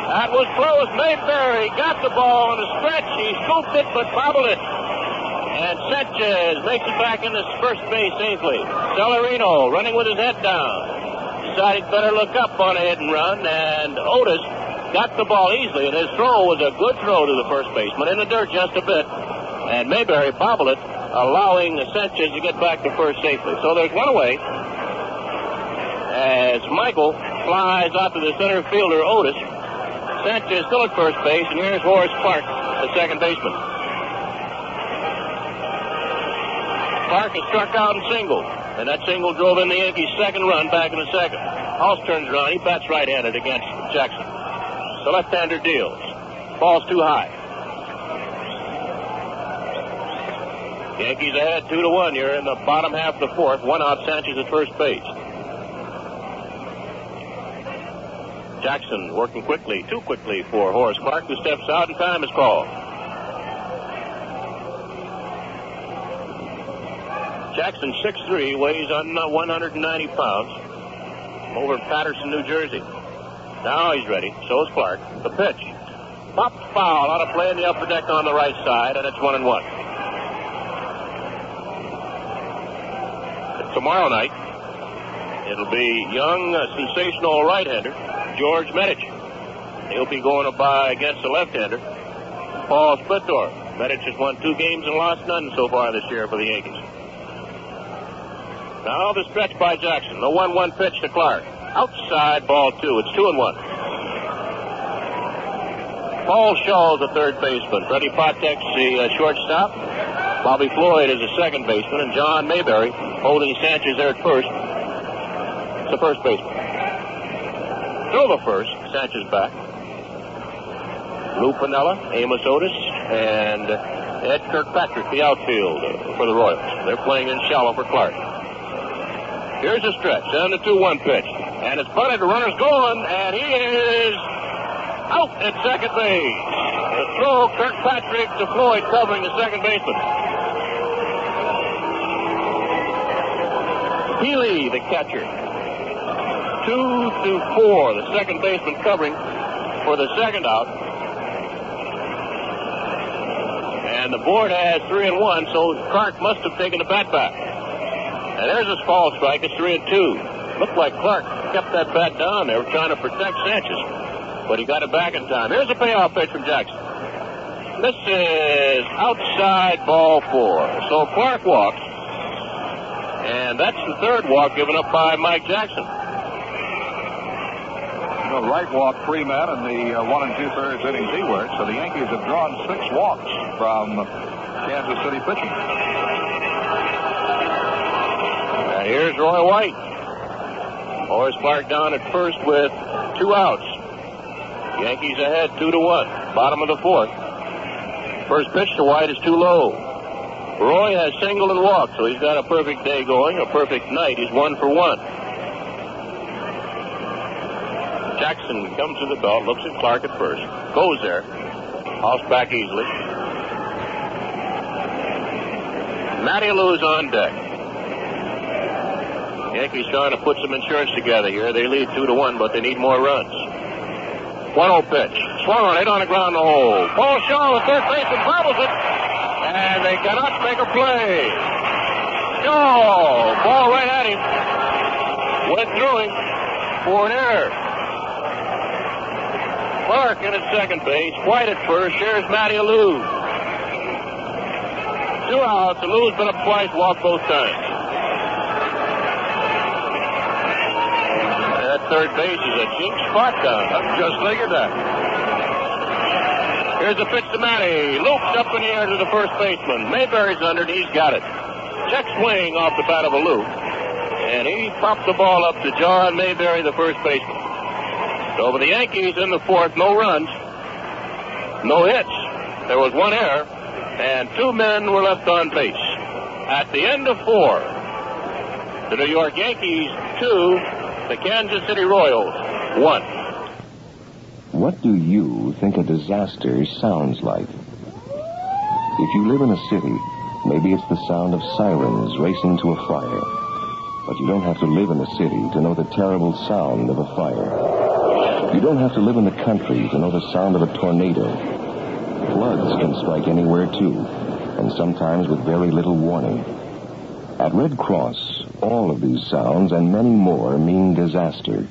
K: That was close. Mayberry got the ball on a stretch. He scooped it, but bobbled it. And Sanchez makes it back into first base safely. Celerino running with his head down. Decided better look up on a hit and run, and Otis got the ball easily, and his throw was a good throw to the first baseman in the dirt just a bit. And Mayberry bobbled it, allowing Sanchez to get back to first safely. So there's one away as Michael flies out to the center fielder, Otis. Sanchez still at first base, and here's Horace Clark, the second baseman. Clark is struck out and singled, and that single drove in the Yankees' second run back in the second. House turns around. He bats right-handed against Jackson. The left-hander deals. Ball's too high. Yankees ahead 2-1 here in the bottom half of the fourth. 1 out, Sanchez at first base. Jackson working quickly, too quickly for Horace Clark, who steps out, and time is called. Jackson, 6'3", weighs on 190 pounds. Over in Patterson, New Jersey. Now he's ready. So is Clark. The pitch. Popped foul out of play in the upper deck on the right side, and it's 1-1. Tomorrow night, it'll be young, sensational right-hander, George Medich. He'll be going by against the left-hander, Paul Splittor. Medich has won 2 games and lost none so far this year for the Yankees. Now the stretch by Jackson. The 1-1 pitch to Clark. Outside, ball 2. It's 2-1. Paul Shaw's the third baseman. Freddie Patek's the shortstop. Bobby Floyd is the second baseman, and John Mayberry holding Sanchez there at first. It's the first baseman. Throw the first. Sanchez back. Lou Piniella, Amos Otis, and Ed Kirkpatrick, the outfield for the Royals. They're playing in shallow for Clark. Here's a stretch, and the 2-1 pitch. And it's bunted, the runner's going, and he is out at second base. The throw, Kirkpatrick to Floyd covering the second baseman. Healy, the catcher. 2-4, the second baseman covering for the second out. And the board has 3-1, so Clark must have taken the bat back. And there's his fall strike. It's 3-2. Looked like Clark kept that bat down. They were trying to protect Sanchez, but he got it back in time. Here's a payoff pitch from Jackson. This is outside, ball 4. So Clark walks, and that's the third walk given up by Mike Jackson.
A: The right walk, 3 men in the 1 2/3 innings he worked. So the Yankees have drawn 6 walks from Kansas City pitching.
B: And here's Roy White. Horace Clark down at first with 2 outs. Yankees ahead 2-1. Bottom of the fourth. First pitch to White is too low.
K: Roy has singled and walked, so he's got a perfect day going, a perfect night. He's 1 for 1. Jackson comes to the belt, looks at Clark at first, goes there, house back easily. Matty Lou's on deck. Yankees trying to put some insurance together here. They lead 2-1, but they need more runs. 1-0 pitch. Swung on it on the ground to hole. Paul Shaw at third base and bobbles it. And they cannot make a play. No! Ball right at him. Went through him for an error. Clark in at second base. White at first. Shares Matty Lou. 2 outs. Lou's been up twice, walked both times. That third base is a cheap spot down.
A: I've just figured that.
K: Here's a pitch to Matty. Loops up in the air to the first baseman. Mayberry's under, and he's got it. Check swing off the bat of a loop. And he popped the ball up to John Mayberry, the first baseman. So for the Yankees in the fourth, no runs, no hits. There was 1 error, and 2 men were left on base. At the end of 4, the New York Yankees 2, the Kansas City Royals 1.
F: What do you think a disaster sounds like? If you live in a city, maybe it's the sound of sirens racing to a fire. But you don't have to live in a city to know the terrible sound of a fire. You don't have to live in the country to know the sound of a tornado. Floods can strike anywhere, too, and sometimes with very little warning. At Red Cross, all of these sounds and many more mean disaster.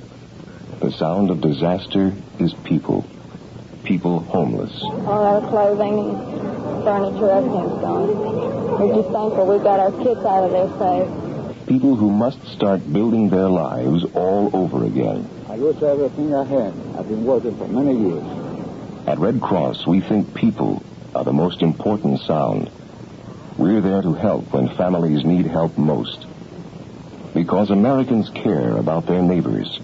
F: The sound of disaster is people. People homeless.
L: All our clothing and furniture, everything's gone. We're just thankful we got our kids out of there safe.
F: People who must start building their lives all over again.
M: I lose everything I had. I've been working for many years.
F: At Red Cross, we think people are the most important sound. We're there to help when families need help most. Because Americans care about their neighbors,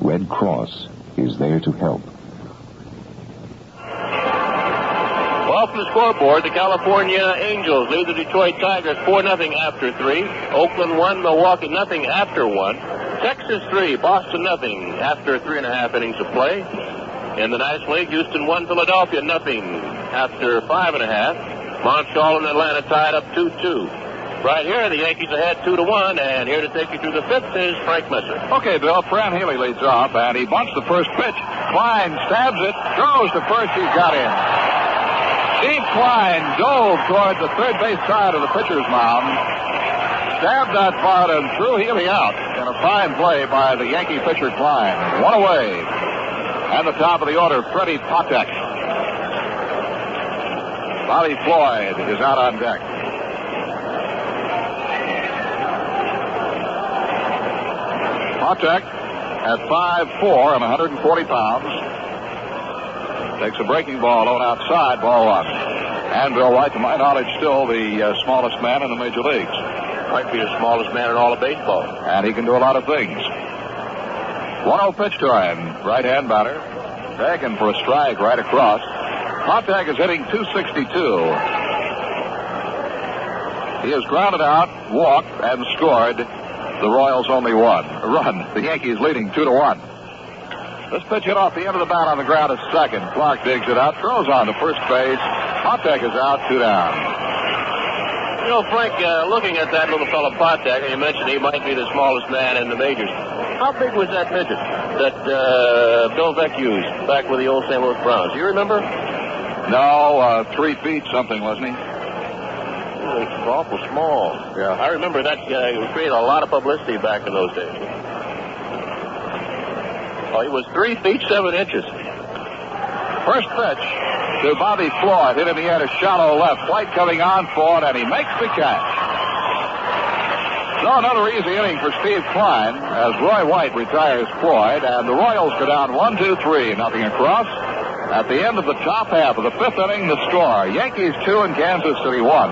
F: Red Cross is there to help.
K: Off the scoreboard, the California Angels lead the Detroit Tigers 4-0 after 3. Oakland 1, Milwaukee 0 after 1. Texas 3, Boston 0 after 3.5 innings of play. In the National League, Houston 1, Philadelphia 0 after 5.5. Montreal and Atlanta tied up 2-2. Right here, the Yankees ahead 2-1, and here to take you through the fifth is Frank Messer.
A: Okay, Bill, Fran Healy leads off, and he bunts the first pitch. Klein stabs it, throws to first, he's got in. Steve Klein dove toward the third base side of the pitcher's mound, stabbed that ball and threw Healy out in a fine play by the Yankee pitcher Klein. 1 away. And the top of the order, Freddie Patek. Bobby Floyd is out on deck. Patek at 5'4" and 140 pounds. Takes a breaking ball on outside, ball 1. And Bill White, to my knowledge, still the smallest man in the major leagues.
K: Might be the smallest man in all of baseball.
A: And he can do a lot of things. 1-0 pitch to him. Right-hand batter. Taken for a strike right across. Patek is hitting .262. He has grounded out, walked, and scored. The Royals only 1 run. The Yankees leading 2-1. This pitch hit off the end of the bat on the ground at second. Clark digs it out, throws on to first base. Patek is out, 2 down.
K: You know, Frank, looking at that little fellow Patek, and you mentioned he might be the smallest man in the majors. How big was that midget that Bill Veck used back with the old St. Louis Browns? Do you remember?
A: No, 3 feet something, wasn't he?
K: He was awful small.
A: Yeah.
K: I remember that guy created a lot of publicity back in those days. Oh, he was 3 feet 7 inches.
A: First pitch to Bobby Floyd. Hit in the air to shallow left. White coming on for it, and he makes the catch. So another easy inning for Steve Klein as Roy White retires Floyd, and the Royals go down 1-2-3, nothing across. At the end of the top half of the fifth inning, the score, Yankees 2 and Kansas City 1.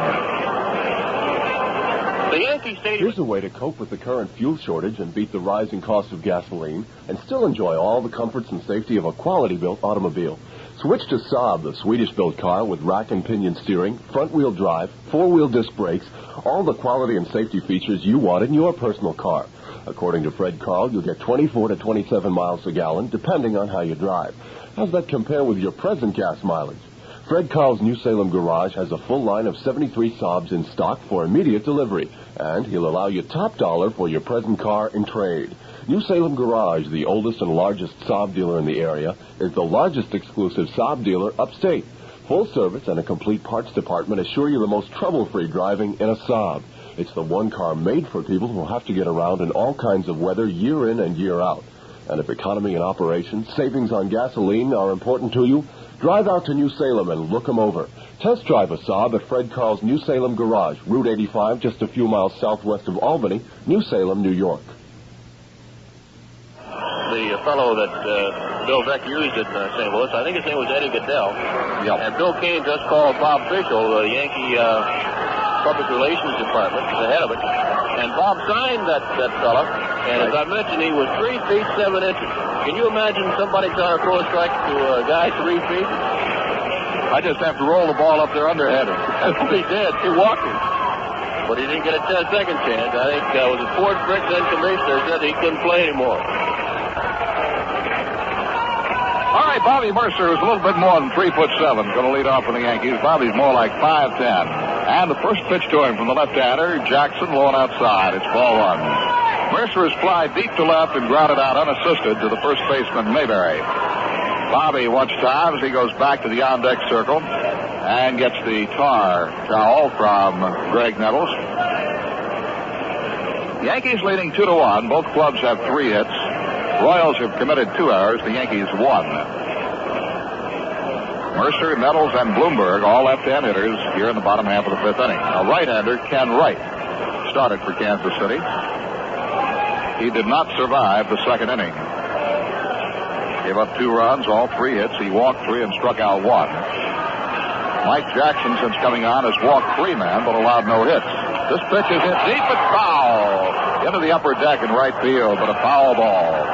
K: The Yankee Stadium.
E: Here's a way to cope with the current fuel shortage and beat the rising cost of gasoline and still enjoy all the comforts and safety of a quality-built automobile. Switch to Saab, the Swedish-built car with rack and pinion steering, front-wheel drive, four-wheel disc brakes, all the quality and safety features you want in your personal car. According to Fred Carl, you'll get 24 to 27 miles a gallon, depending on how you drive. How's that compare with your present gas mileage? Fred Carl's New Salem garage has a full line of 73 Saabs in stock for immediate delivery, and he'll allow you top dollar for your present car in trade. New Salem Garage, the oldest and largest Saab dealer in the area, is the largest exclusive Saab dealer upstate. Full service and a complete parts department assure you the most trouble-free driving in a Saab. It's the one car made for people who have to get around in all kinds of weather year in and year out. And if economy and operation, savings on gasoline are important to you, drive out to New Salem and look them over. Test drive a Saab at Fred Carl's New Salem Garage, Route 85, just a few miles southwest of Albany, New Salem, New York.
B: The fellow that Bill Beck used at St. Louis, I think his name was Eddie Goodell.
A: Yep.
B: And Bill Kane just called Bob Fischel, the Yankee Public Relations Department, the head of it. And Bob signed that fellow. And as I mentioned, he was 3 feet 7 inches. Can you imagine somebody trying to throw a strike to a guy 3 feet?
A: I just have to roll the ball up there underhanded.
B: That's what he did. He walked him. But he didn't get a 10-second chance. I think was it Ford Frick, then commissioner, said he couldn't play anymore.
A: All right, Bobby Mercer is a little bit more than 3'7", going to lead off for the Yankees. Bobby's more like 5'10". And the first pitch to him from the left-hander, Jackson, low and outside. It's ball one. Mercer is fly deep to left and grounded out unassisted to the first baseman, Mayberry. Bobby wants time as he goes back to the on-deck circle and gets the towel from Greg Nettles. Yankees leading 2-1. Both clubs have 3 hits. Royals have committed 2 errors. The Yankees 1. Mercer, Nettles, and Bloomberg, all left-hand hitters here in the bottom half of the 5th inning. A right-hander, Ken Wright, started for Kansas City. He did not survive the 2nd inning. Gave up 2 runs, all 3 hits. He walked 3 and struck out 1. Mike Jackson, since coming on, has walked 3 men but allowed no hits. This pitch is hit deep and foul into the upper deck in right field, but a foul ball.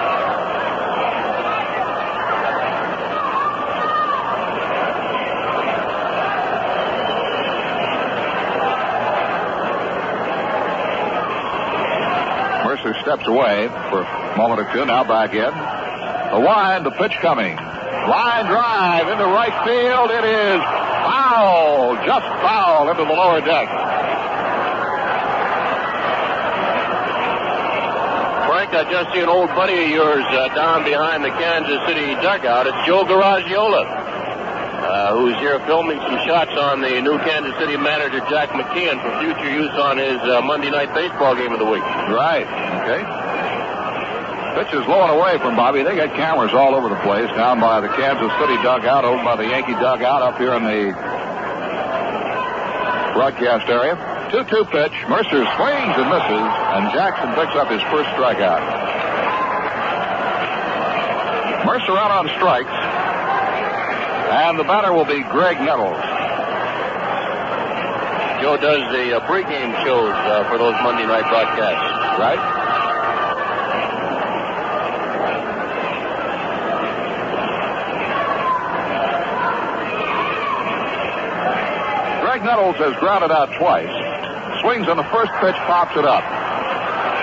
A: Mercer steps away for a moment or two, now back in. The wind, the pitch coming. Line drive into right field. It is foul, just foul into the lower deck.
B: Frank, I just see an old buddy of yours down behind the Kansas City dugout. It's Joe Garagiola, who's here filming some shots on the new Kansas City manager, Jack McKeon, for future use on his Monday night baseball game of the week.
A: Right, okay. Pitch is low and away from Bobby. They got cameras all over the place down by the Kansas City dugout, over by the Yankee dugout, up here in the broadcast area. 2-2 pitch. Mercer swings and misses, and Jackson picks up his first strikeout. Mercer out on strikes, and the batter will be Greg Nettles.
B: Joe does the pregame shows for those Monday night broadcasts,
A: right? Greg Nettles has grounded out twice. Swings on the first pitch, pops it up.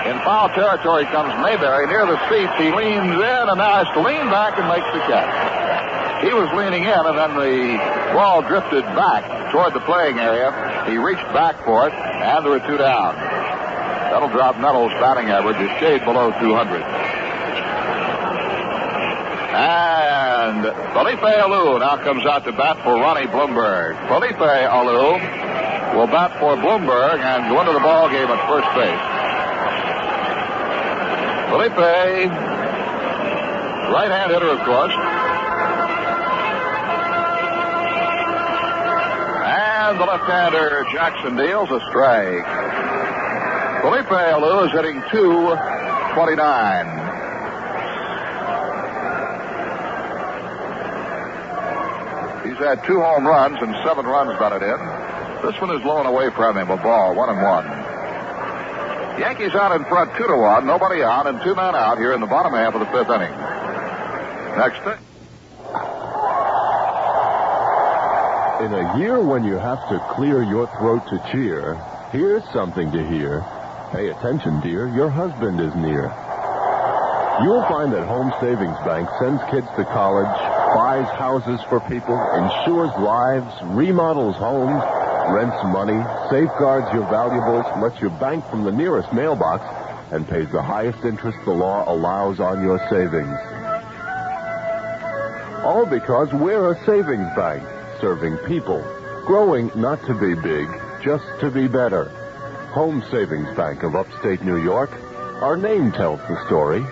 A: In foul territory comes Mayberry near the seats. He leans in and now has to lean back and makes the catch. He was leaning in and then the ball drifted back toward the playing area. He reached back for it and there were 2 down. That'll drop Nettles' batting average a shade below 200. And Felipe Alou now comes out to bat for Ronnie Bloomberg. Felipe Alou will bat for Bloomberg and go into the ball game at first base. Felipe, right-hand hitter, of course. And the left-hander, Jackson, deals a strike. Felipe Alou is hitting .229. He's had 2 home runs and 7 runs batted in. This one is low and away from him, a ball, 1-1. Yankees out in front 2-1, nobody on, and 2 men out here in the bottom half of the 5th inning. Next thing.
E: In a year when you have to clear your throat to cheer, here's something to hear. Pay attention, dear. Your husband is near. You'll find that Home Savings Bank sends kids to college, buys houses for people, insures lives, remodels homes, rents money, safeguards your valuables, lets you bank from the nearest mailbox, and pays the highest interest the law allows on your savings. All because we're a savings bank, serving people, growing not to be big, just to be better. Home Savings Bank of upstate New York. Our name tells the story.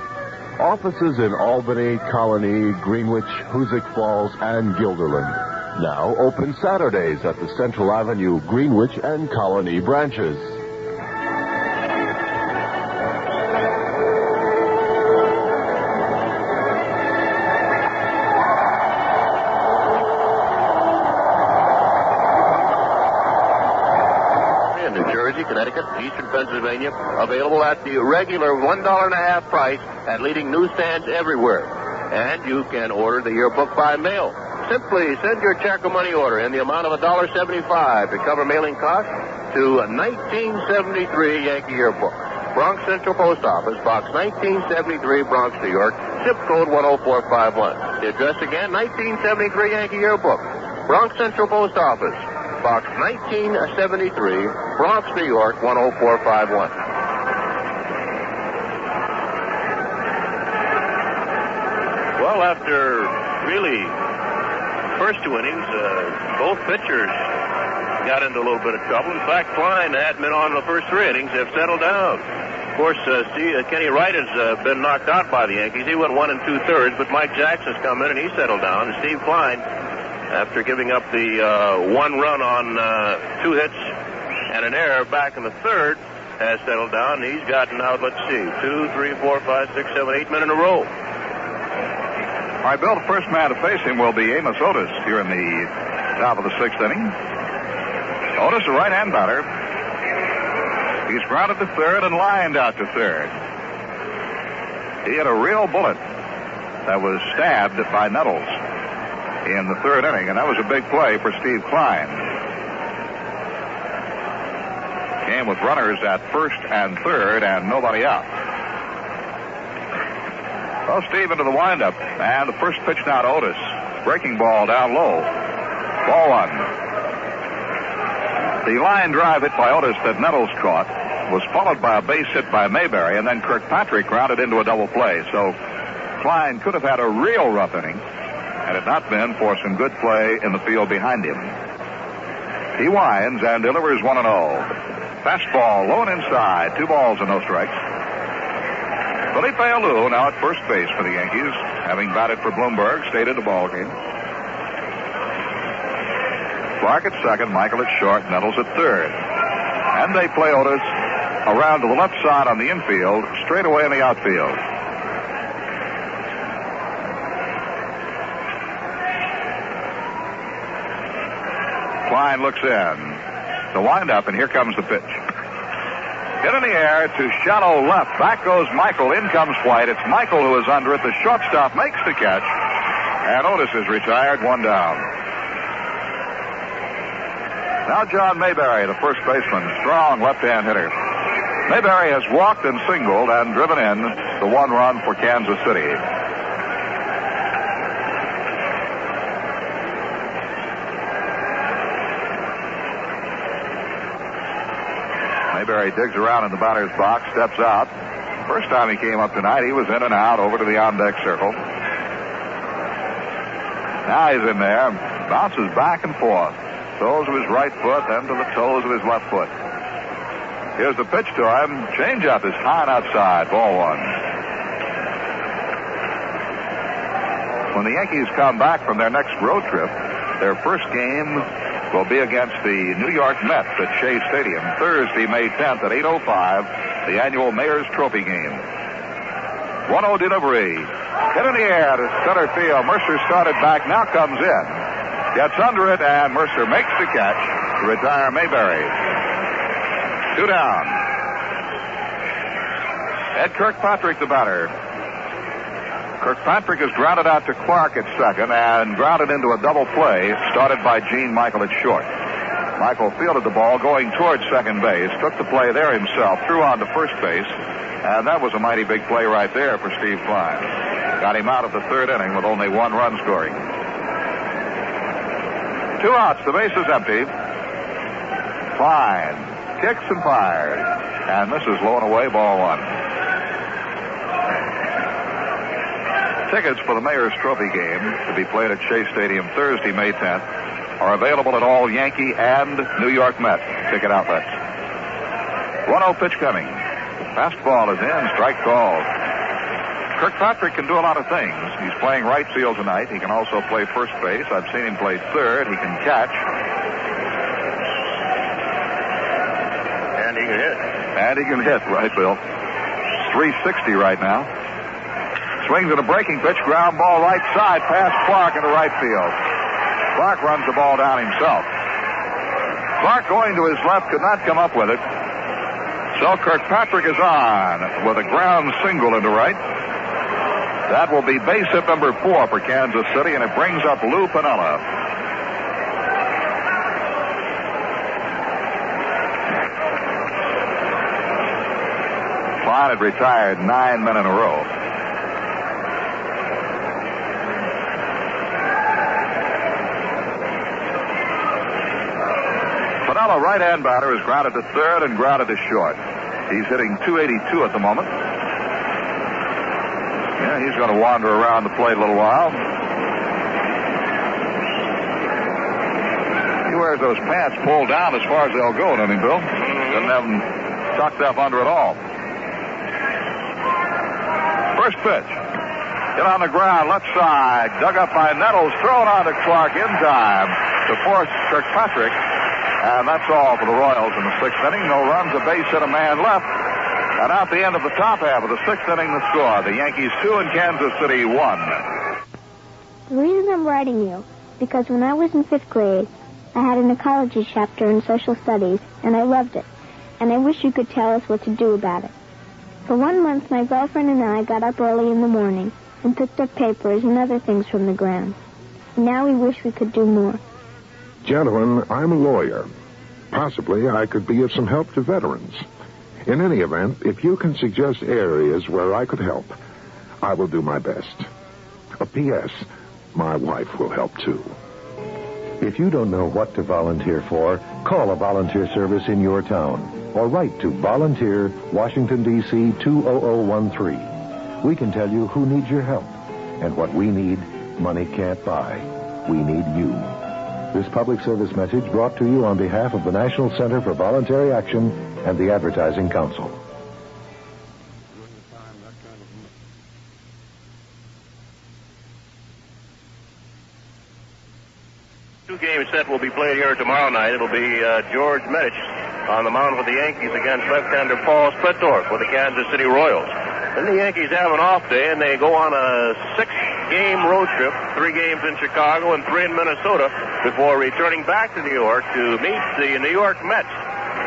E: Offices in Albany, Colony, Greenwich, Hoosick Falls, and Guilderland. Now open Saturdays at the Central Avenue, Greenwich, and Colony branches.
B: Connecticut, Eastern Pennsylvania, available at the regular $1.50 price at leading newsstands everywhere. And you can order the yearbook by mail. Simply send your check or money order in the amount of $1.75 to cover mailing costs to 1973 Yankee Yearbook. Bronx Central Post Office, Box 1973, Bronx, New York, zip code 10451. The address again, 1973 Yankee Yearbook, Bronx Central Post Office, Box 1973, Bronx, New York, 10451. Well, after really first two innings, both pitchers got into a little bit of trouble. In fact, Klein hadn't been on the first three innings. They've settled down. Of course, Kenny Wright has been knocked out by the Yankees. He went 1 2/3, but Mike Jackson's come in and he settled down. And Steve Klein, after giving up the 1 run on 2 hits and an error back in the third, has settled down. He's gotten out, let's see, 2, 3, 4, 5, 6, 7, 8 men in a row.
A: All right, Bill, the first man to face him will be Amos Otis here in the top of the 6th inning. Otis, a right-hand batter. He's grounded to third and lined out to third. He had a real bullet that was stabbed by Nettles in the 3rd inning, and that was a big play for Steve Klein. Came with runners at 1st and 3rd and nobody out. Well, Steve into the windup, and the first pitch now to Otis. Breaking ball down low. Ball 1. The line drive hit by Otis that Nettles caught was followed by a base hit by Mayberry, and then Kirkpatrick grounded into a double play. So Klein could have had a real rough inning had it not been for some good play in the field behind him. He winds and delivers 1-0. Fastball low and inside. 2 balls and no strikes. Felipe Alou now at first base for the Yankees, having batted for Bloomberg, stayed in the ballgame. Clark at second, Michael at short, Nettles at third. And they play Otis around to the left side on the infield, straight away in the outfield. Klein looks in. The windup, and here comes the pitch. Hit in the air to shallow left. Back goes Michael. In comes White. It's Michael who is under it. The shortstop makes the catch. And Otis is retired, 1 down. Now John Mayberry, the first baseman, strong left-hand hitter. Mayberry has walked and singled and driven in the 1 run for Kansas City. Mayberry digs around in the batter's box, steps out. First time he came up tonight, he was in and out over to the on-deck circle. Now he's in there, bounces back and forth. Toes of his right foot, then to the toes of his left foot. Here's the pitch to him. Changeup is high and outside. Ball 1. When the Yankees come back from their next road trip, their first game will be against the New York Mets at Shea Stadium Thursday, May 10th at 8:05, the annual Mayor's Trophy game. 1-0 delivery. Hit in the air to center field. Mercer started back, now comes in. Gets under it, and Mercer makes the catch to retire Mayberry. 2 down. Ed Kirkpatrick, the batter. Kirkpatrick is grounded out to Clark at second and grounded into a double play started by Gene Michael at short. Michael fielded the ball going towards second base, took the play there himself, threw on to first base, and that was a mighty big play right there for Steve Klein. Got him out of the third inning with only one run scoring. 2 outs, the base is empty. Klein kicks and fires, and this is low and away, ball 1. Tickets for the Mayor's Trophy game to be played at Shea Stadium Thursday, May 10th, are available at all Yankee and New York Met ticket outlets. 1-0 pitch coming. Fastball is in, strike called. Kirkpatrick can do a lot of things. He's playing right field tonight. He can also play first base. I've seen him play third. He can catch.
B: And he can hit.
A: And he can hit, right, Bill? 360 right now. Swings at a breaking pitch, ground ball right side, past Clark into right field. Clark runs the ball down himself. Clark going to his left could not come up with it. So Kirkpatrick is on with a ground single into right. That will be base hit number 4 for Kansas City, and it brings up Lou Piniella. Klein had retired 9 men in a row. Piniella, right-hand batter, is grounded to third and grounded to short. He's hitting .282 at the moment. Yeah, he's going to wander around the plate a little while. He wears those pants pulled down as far as they'll go, doesn't he, Bill? Doesn't have them tucked up under at all. First pitch. Hit on the ground, left side. Dug up by Nettles. Thrown on to Clark in time to force Kirkpatrick. And that's all for the Royals in the 6th inning. No runs, a base hit, a man left. And out the end of the top half of the 6th inning, the score. The Yankees 2 and Kansas City 1.
N: The reason I'm writing you, because when I was in 5th grade, I had an ecology chapter in social studies, and I loved it. And I wish you could tell us what to do about it. For 1 month, my girlfriend and I got up early in the morning and picked up papers and other things from the ground. And now we wish we could do more.
O: Gentlemen, I'm a lawyer. Possibly I could be of some help to veterans. In any event, if you can suggest areas where I could help, I will do my best. A P.S. My wife will help, too.
P: If you don't know what to volunteer for, call a volunteer service in your town or write to Volunteer, Washington, D.C. 20013. We can tell you who needs your help. And what we need, money can't buy. We need you. This public service message brought to you on behalf of the National Center for Voluntary Action and the Advertising Council.
B: Two-game set will be played here tomorrow night. It'll be George Medich on the mound for the Yankees against left-hander Paul Spretorf for the Kansas City Royals. Then the Yankees have an off day, and they go on a 6-game road trip, 3 games in Chicago and 3 in Minnesota, before returning back to New York to meet the New York Mets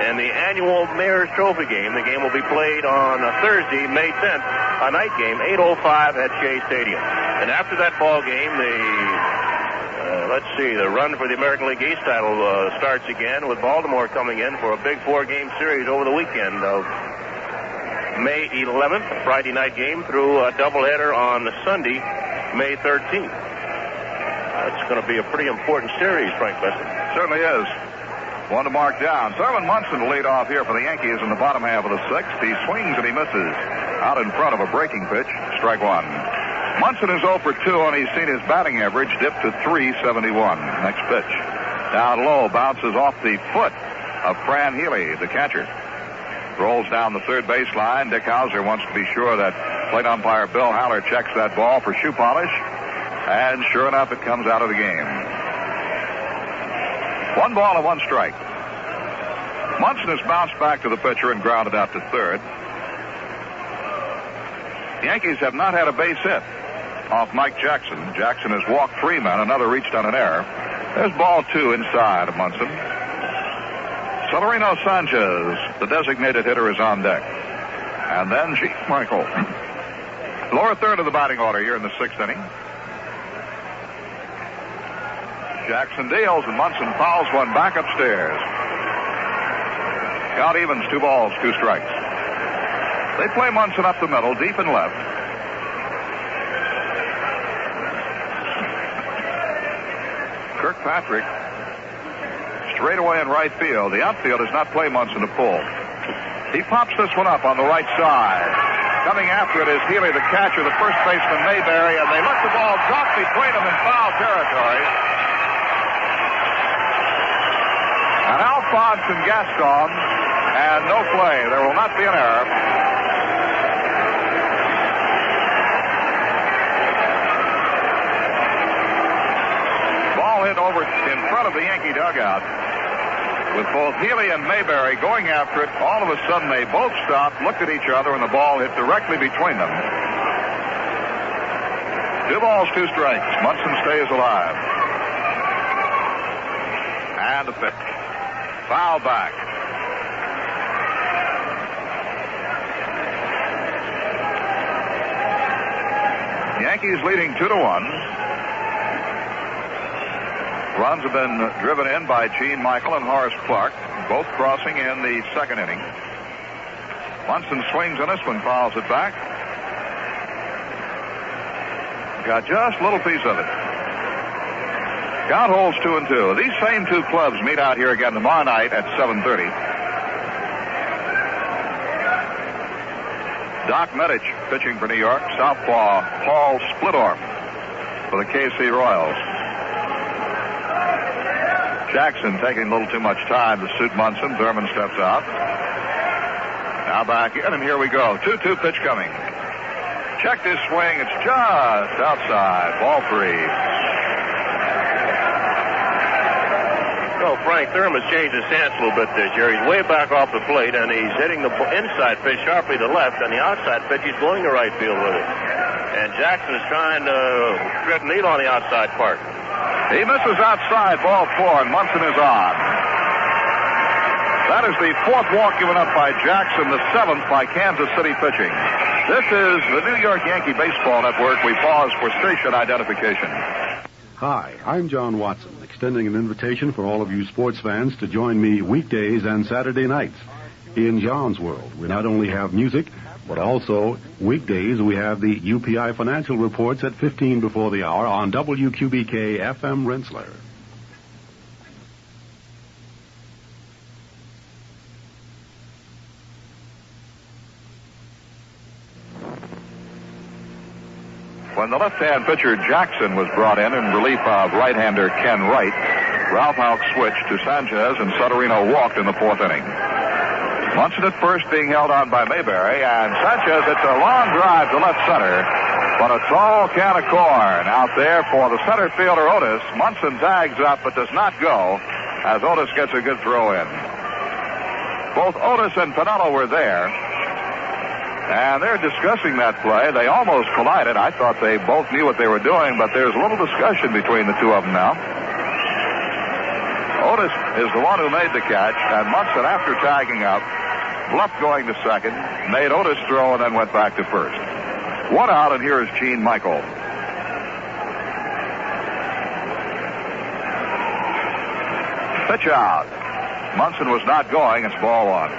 B: in the annual Mayor's Trophy game. The game will be played on Thursday, May 10th, a night game, 8:05 at Shea Stadium. And after that ball game, the run for the American League East title starts again, with Baltimore coming in for a big 4-game series over the weekend of May 11th, a Friday night game, through a doubleheader on Sunday, May 13th. It's going to be a pretty important series, Frank Besson.
A: Certainly is. One to mark down. Thurman Munson to lead off here for the Yankees in the bottom half of the 6th. He swings and he misses out in front of a breaking pitch. Strike 1. Munson is 0 for 2, and he's seen his batting average dip to .371. Next pitch. Down low, bounces off the foot of Fran Healy, the catcher. Rolls down the third baseline. Dick Hauser wants to be sure that plate umpire Bill Haller checks that ball for shoe polish. And sure enough, it comes out of the game. 1 ball and 1 strike. Munson has bounced back to the pitcher and grounded out to third. The Yankees have not had a base hit off Mike Jackson. Jackson has walked 3 men. Another reached on an error. There's ball 2 inside of Munson. Severino Sanchez, the designated hitter, is on deck. And then Gene Michael. Lower third of the batting order here in the sixth inning. Jackson deals, and Munson fouls one back upstairs. Count evens, 2 balls, 2 strikes. They play Munson up the middle, deep and left. Kirkpatrick straight away in right field. The outfield does not play Munson to pull. He pops this one up on the right side. Coming after it is Healy, the catcher, the first baseman, Mayberry, and they let the ball drop between them in foul territory. And Alphonse and Gaston, and no play. There will not be an error. Ball hit over in front of the Yankee dugout. With both Healy and Mayberry going after it, all of a sudden they both stopped, looked at each other, and the ball hit directly between them. 2 balls, 2 strikes. Munson stays alive. And a pitch. Foul back. Yankees leading 2-1. Runs have been driven in by Gene Michael and Horace Clark, both crossing in the second inning. Munson swings on this one, fouls it back. Got just a little piece of it. Count holds 2-2. These same 2 clubs meet out here again tomorrow night at 7:30. Doc Medich pitching for New York. Southpaw Paul Splittorff for the KC Royals. Jackson taking a little too much time to suit Munson. Thurman steps out. Now back in, and here we go. 2-2 pitch coming. Checked his swing. It's just outside. Ball 3.
B: So Frank Thurman's changed his stance a little bit this year. He's way back off the plate, and he's hitting the inside pitch sharply to left, and the outside pitch he's going to right field with it. And Jackson's trying to thread needle on the outside part.
A: He misses outside, ball 4, and Munson is on. That is the 4th walk given up by Jackson, the 7th by Kansas City pitching. This is the New York Yankee Baseball Network. We pause for station identification.
Q: Hi, I'm John Watson, extending an invitation for all of you sports fans to join me weekdays and Saturday nights. In John's World, we not only have music, but also weekdays we have the UPI financial reports at 15 before the hour on WQBK FM Rensselaer.
A: When the left-hand pitcher Jackson was brought in relief of right-hander Ken Wright, Ralph Houck switched to Sanchez, and Sutterino walked in the 4th inning. Munson at first being held on by Mayberry, and Sanchez hits a long drive to left center, but it's all can of corn out there for the center fielder Otis. Munson tags up but does not go as Otis gets a good throw in. Both Otis and Pinello were there, and they're discussing that play. They almost collided. I thought they both knew what they were doing, but there's a little discussion between the 2 of them now. Otis is the one who made the catch, and Munson, after tagging up, bluffed going to second, made Otis throw, and then went back to first. 1 out, and here is Gene Michael. Pitch out. Munson was not going. It's ball 1.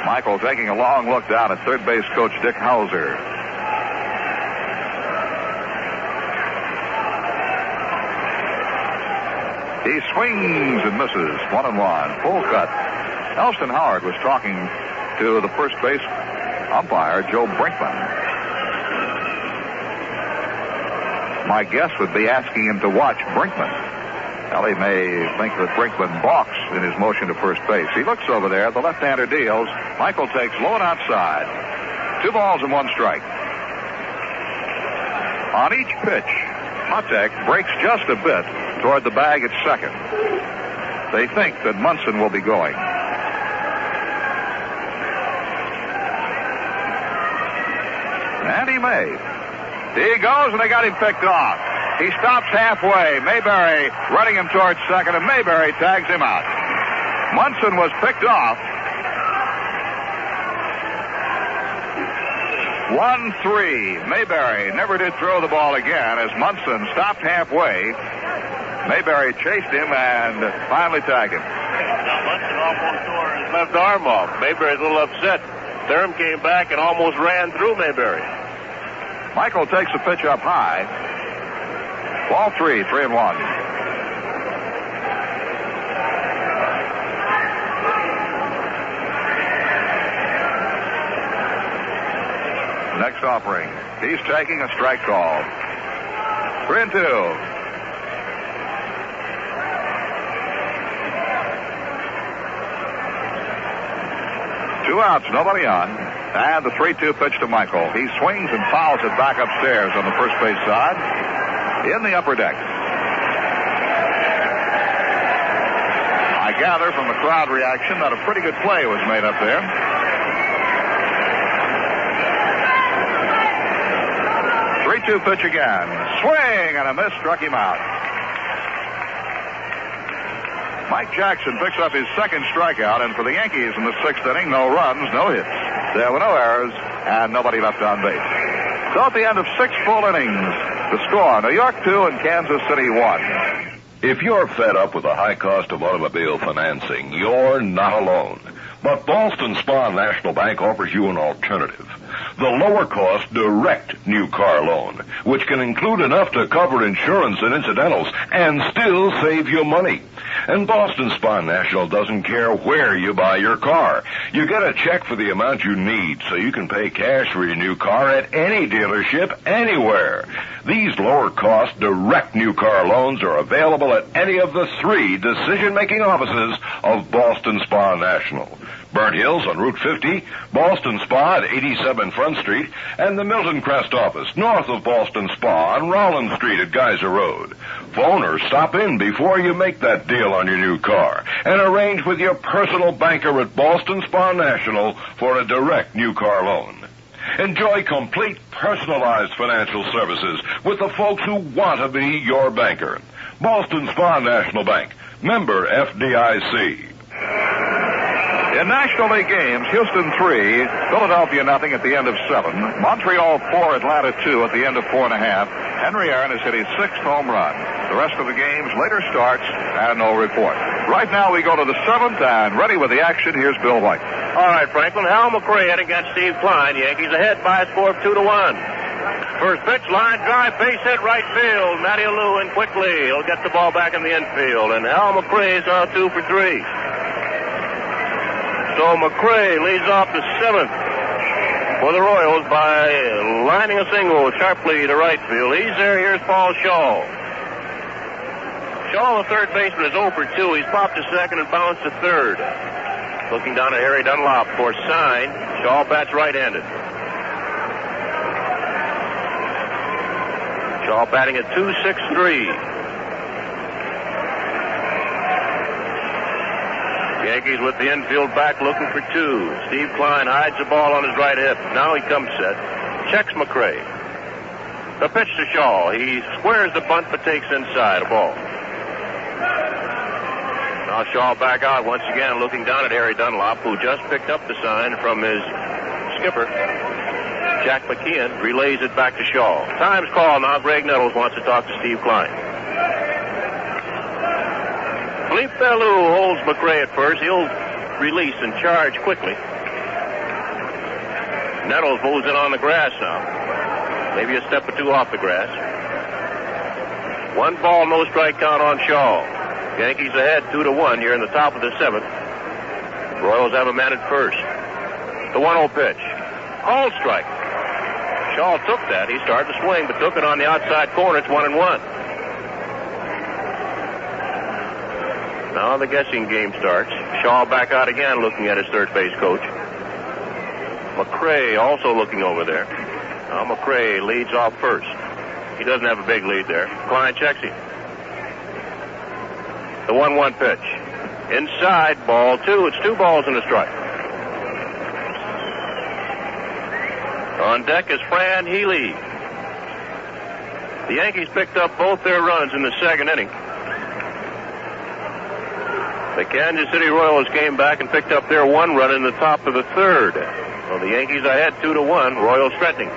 A: Michael taking a long look down at third base coach Dick Hauser. He swings and misses. 1-1. Full cut. Elston Howard was talking to the first base umpire, Joe Brinkman. My guess would be asking him to watch Brinkman. Well, he may think that Brinkman balks in his motion to first base. He looks over there. The left-hander deals. Michael takes low and outside. 2 balls and 1 strike. On each pitch, Matek breaks just a bit toward the bag at second. They think that Munson will be going. And he may. He goes, and they got him picked off. He stops halfway. Mayberry running him towards second, and Mayberry tags him out. Munson was picked off. 1-3. Mayberry never did throw the ball again as Munson stopped halfway. Mayberry chased him and finally tagged him.
K: Now Munson almost tore his left arm off. Mayberry's a little upset. Thurm came back and almost ran through Mayberry.
A: Michael takes a pitch up high. Ball 3, 3-1. Next offering. He's taking a strike call. 3-2. Two outs, nobody on. And the 3-2 pitch to Michael. He swings and fouls it back upstairs on the first base side in the upper deck. I gather from the crowd reaction that a pretty good play was made up there. 3-2 pitch again. Swing and a miss struck him out. Mike Jackson picks up his second strikeout, and for the Yankees in the sixth inning, no runs, no hits. There were no errors, and nobody left on base. So at the end of 6 full innings, the score, New York 2 and Kansas City 1.
R: If you're fed up with the high cost of automobile financing, you're not alone. But Boston Spa National Bank offers you an alternative. The lower cost direct new car loan, which can include enough to cover insurance and incidentals and still save you money. And Boston Spa National doesn't care where you buy your car. You get a check for the amount you need so you can pay cash for your new car at any dealership anywhere. These lower cost direct new car loans are available at any of the 3 decision-making offices of Boston Spa National. Burnt Hills on Route 50, Boston Spa at 87 Front Street, and the Milton Crest office north of Boston Spa on Rowland Street at Geyser Road. Phone or stop in before you make that deal on your new car and arrange with your personal banker at Boston Spa National for a direct new car loan. Enjoy complete personalized financial services with the folks who want to be your banker. Boston Spa National Bank, member FDIC.
A: In National League games, Houston 3, Philadelphia nothing at the end of 7, Montreal 4, Atlanta 2 at the end of 4.5. Henry Aaron has hit his 6th home run. The rest of the games later starts and no report. Right now we go to the 7th and ready with the action. Here's Bill White.
K: All right, Franklin. Hal McRae heading against Steve Klein. Yankees ahead by a score of 2-1. First pitch, line drive, base hit, right field. Matty Alou in quickly. He'll get the ball back in the infield. And Hal McRae's on 2 for 3. So McRae leads off the 7th for the Royals by lining a single sharply to right field. He's there. Here's Paul Shaw. Shaw, the third baseman, is 0 for 2. He's popped to second and bounced to third. Looking down at Harry Dunlop for sign. Shaw bats right-handed. Shaw batting at 2.63. Yankees with the infield back looking for 2. Steve Klein hides the ball on his right hip. Now he comes set. Checks McRae. The pitch to Shaw. He squares the bunt but takes inside a ball. Now Shaw back out once again looking down at Harry Dunlop, who just picked up the sign from his skipper. Jack McKeon relays it back to Shaw. Time's call now. Greg Nettles wants to talk to Steve Klein. Philippe Bellou holds McRae at first. He'll release and charge quickly. Nettles moves it on the grass now. Maybe a step or 2 off the grass. 1 ball, no strike count on Shaw. Yankees ahead 2-1 here in the top of the 7th. Royals have a man at first. The 1-0 pitch. Called strike. Shaw took that. He started to swing, but took it on the outside corner. It's 1-1. Now the guessing game starts. Shaw back out again looking at his third base coach. McRae also looking over there. Now McRae leads off first. He doesn't have a big lead there. Klein checks him. The 1-1 pitch. Inside, ball 2. It's 2 balls and a strike. On deck is Fran Healy. The Yankees picked up both their runs in the second inning. The Kansas City Royals came back and picked up their 1 run in the top of the 3rd.
B: Well, the Yankees ahead 2-1. Royals threatening.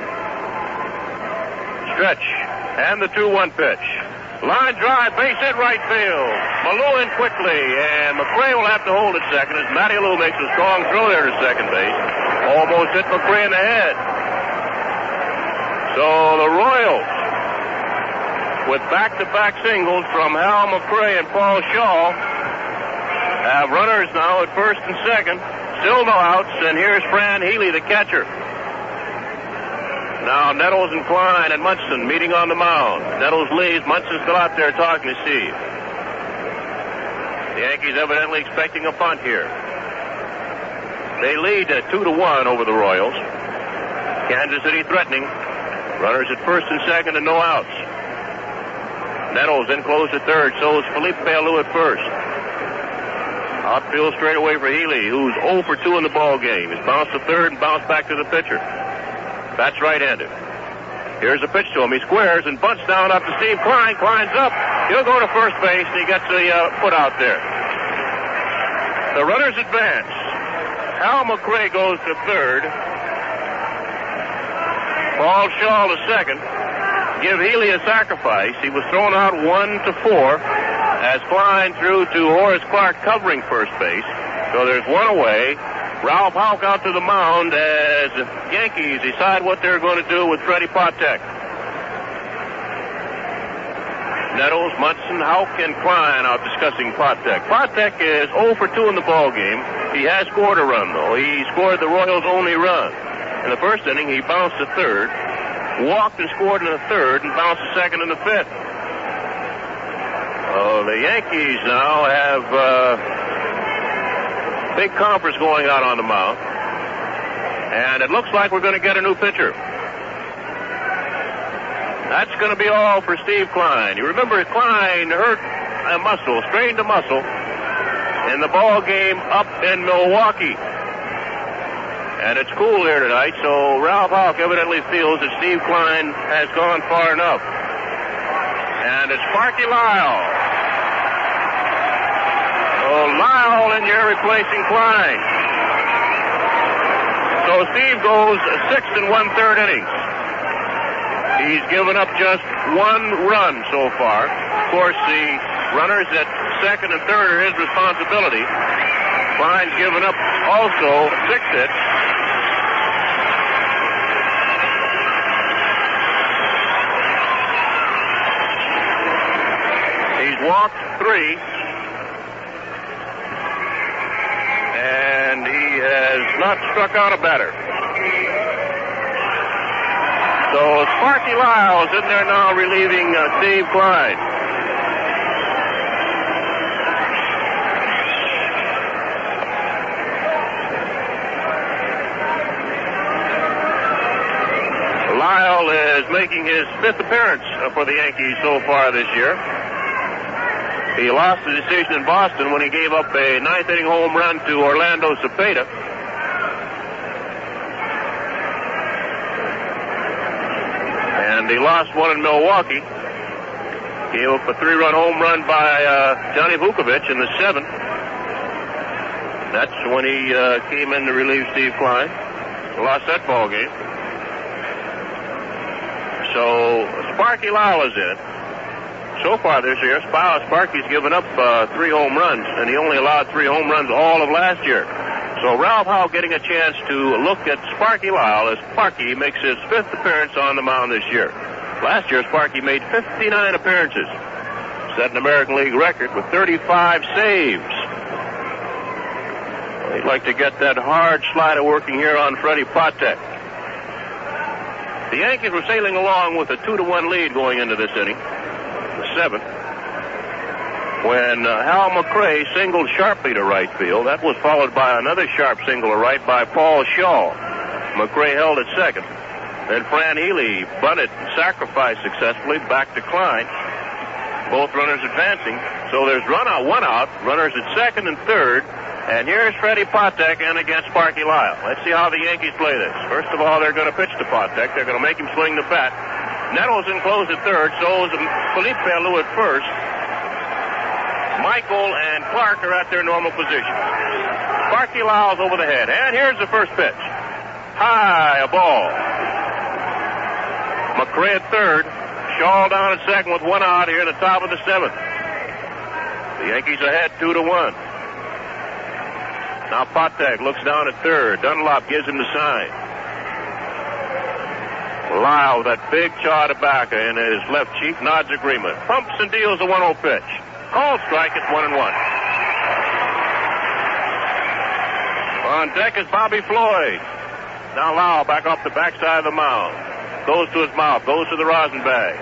B: Stretch. And the 2-1 pitch. Line drive, base hit right field. Malou in quickly, and McRae will have to hold at second as Matty Lou makes a strong throw there to second base. Almost hit McRae in the head. So the Royals, with back-to-back singles from Hal McRae and Paul Shaw, have runners now at first and second. Still no outs, and here's Fran Healy, the catcher. Now Nettles and Klein and Munson meeting on the mound. Nettles leaves. Munson's still out there talking to Steve. The Yankees evidently expecting a punt here. They lead 2-1 over the Royals. Kansas City threatening. Runners at first and second and no outs. Nettles in close at third. So is Felipe Alou at first. Outfield straight away for Healy, who's 0 for 2 in the ball game. He's bounced to third and bounced back to the pitcher. That's right-handed. Here's a pitch to him. He squares and bunts down up to Steve Klein. Klein's up. He'll go to first base, and he gets the foot out there. The runners advance. Hal McRae goes to third. Paul Shaw to second. Give Healy a sacrifice. He was thrown out 1-4 as Klein threw to Horace Clark covering first base. So there's one away. Ralph Houck out to the mound as Yankees decide what they're going to do with Freddie Patek. Nettles, Munson, Houck, and Klein out discussing Patek. Patek is 0 for 2 in the ball game. He has scored a run, though. He scored the Royals' only run. In the first inning, he bounced to third, walked and scored in the third, and bounced to second in the fifth. The Yankees now have big conference going out on the mound. And it looks like we're going to get a new pitcher. That's going to be all for Steve Klein. You remember Klein hurt a muscle, strained a muscle in the ball game up in Milwaukee. And it's cool here tonight, so Ralph Houck evidently feels that Steve Klein has gone far enough. And it's Sparky Lyle. Lyle in here replacing Klein. So Steve goes 6 1/3 innings. He's given up just 1 run so far. Of course, the runners at second and third are his responsibility. Klein's given up also 6 hits. He's walked 3. And he has not struck out a batter. So Sparky Lyle is in there now relieving Steve Klein. Lyle is making his 5th appearance for the Yankees so far this year. He lost the decision in Boston when he gave up a 9th inning home run to Orlando Cepeda. And he lost one in Milwaukee. Gave up a 3-run home run by Johnny Vukovic in the 7th. That's when he came in to relieve Steve Klein. Lost that ball game. So Sparky Lyle is in. So far this year, Sparky's given up 3 home runs, and he only allowed 3 home runs all of last year. So Ralph Howe getting a chance to look at Sparky Lyle as Sparky makes his 5th appearance on the mound this year. Last year, Sparky made 59 appearances, set an American League record with 35 saves. He'd like to get that hard slider working here on Freddie Patek. The Yankees were sailing along with a 2-1 lead going into this inning. 7th, when Hal McRae singled sharply to right field. That was followed by another sharp single to right by Paul Shaw. McRae held at second. Then Fran Healy bunted, sacrificed successfully back to Klein. Both runners advancing. So there's one out, runners at second and third. And here's Freddie Patek in against Sparky Lyle. Let's see how the Yankees play this. First of all, they're going to pitch to Patek. They're going to make him swing the bat. Nettles in close at third, so is Felipe Alou at first. Michael and Clark are at their normal position. Sparky Lyle's over the head, and here's the first pitch.
K: High, a ball. McRae at third. Shaw down at second with one out here in the top of the seventh. The Yankees ahead 2-1. Now Patek looks down at third. Dunlop gives him the sign. Lyle with that big chaw tobacco in his left cheek nods agreement. Pumps and deals a 1-0 pitch. Called strike at 1-1. On deck is Bobby Floyd. Now Lyle back off the backside of the mound. Goes to his mouth. Goes to the rosin bag.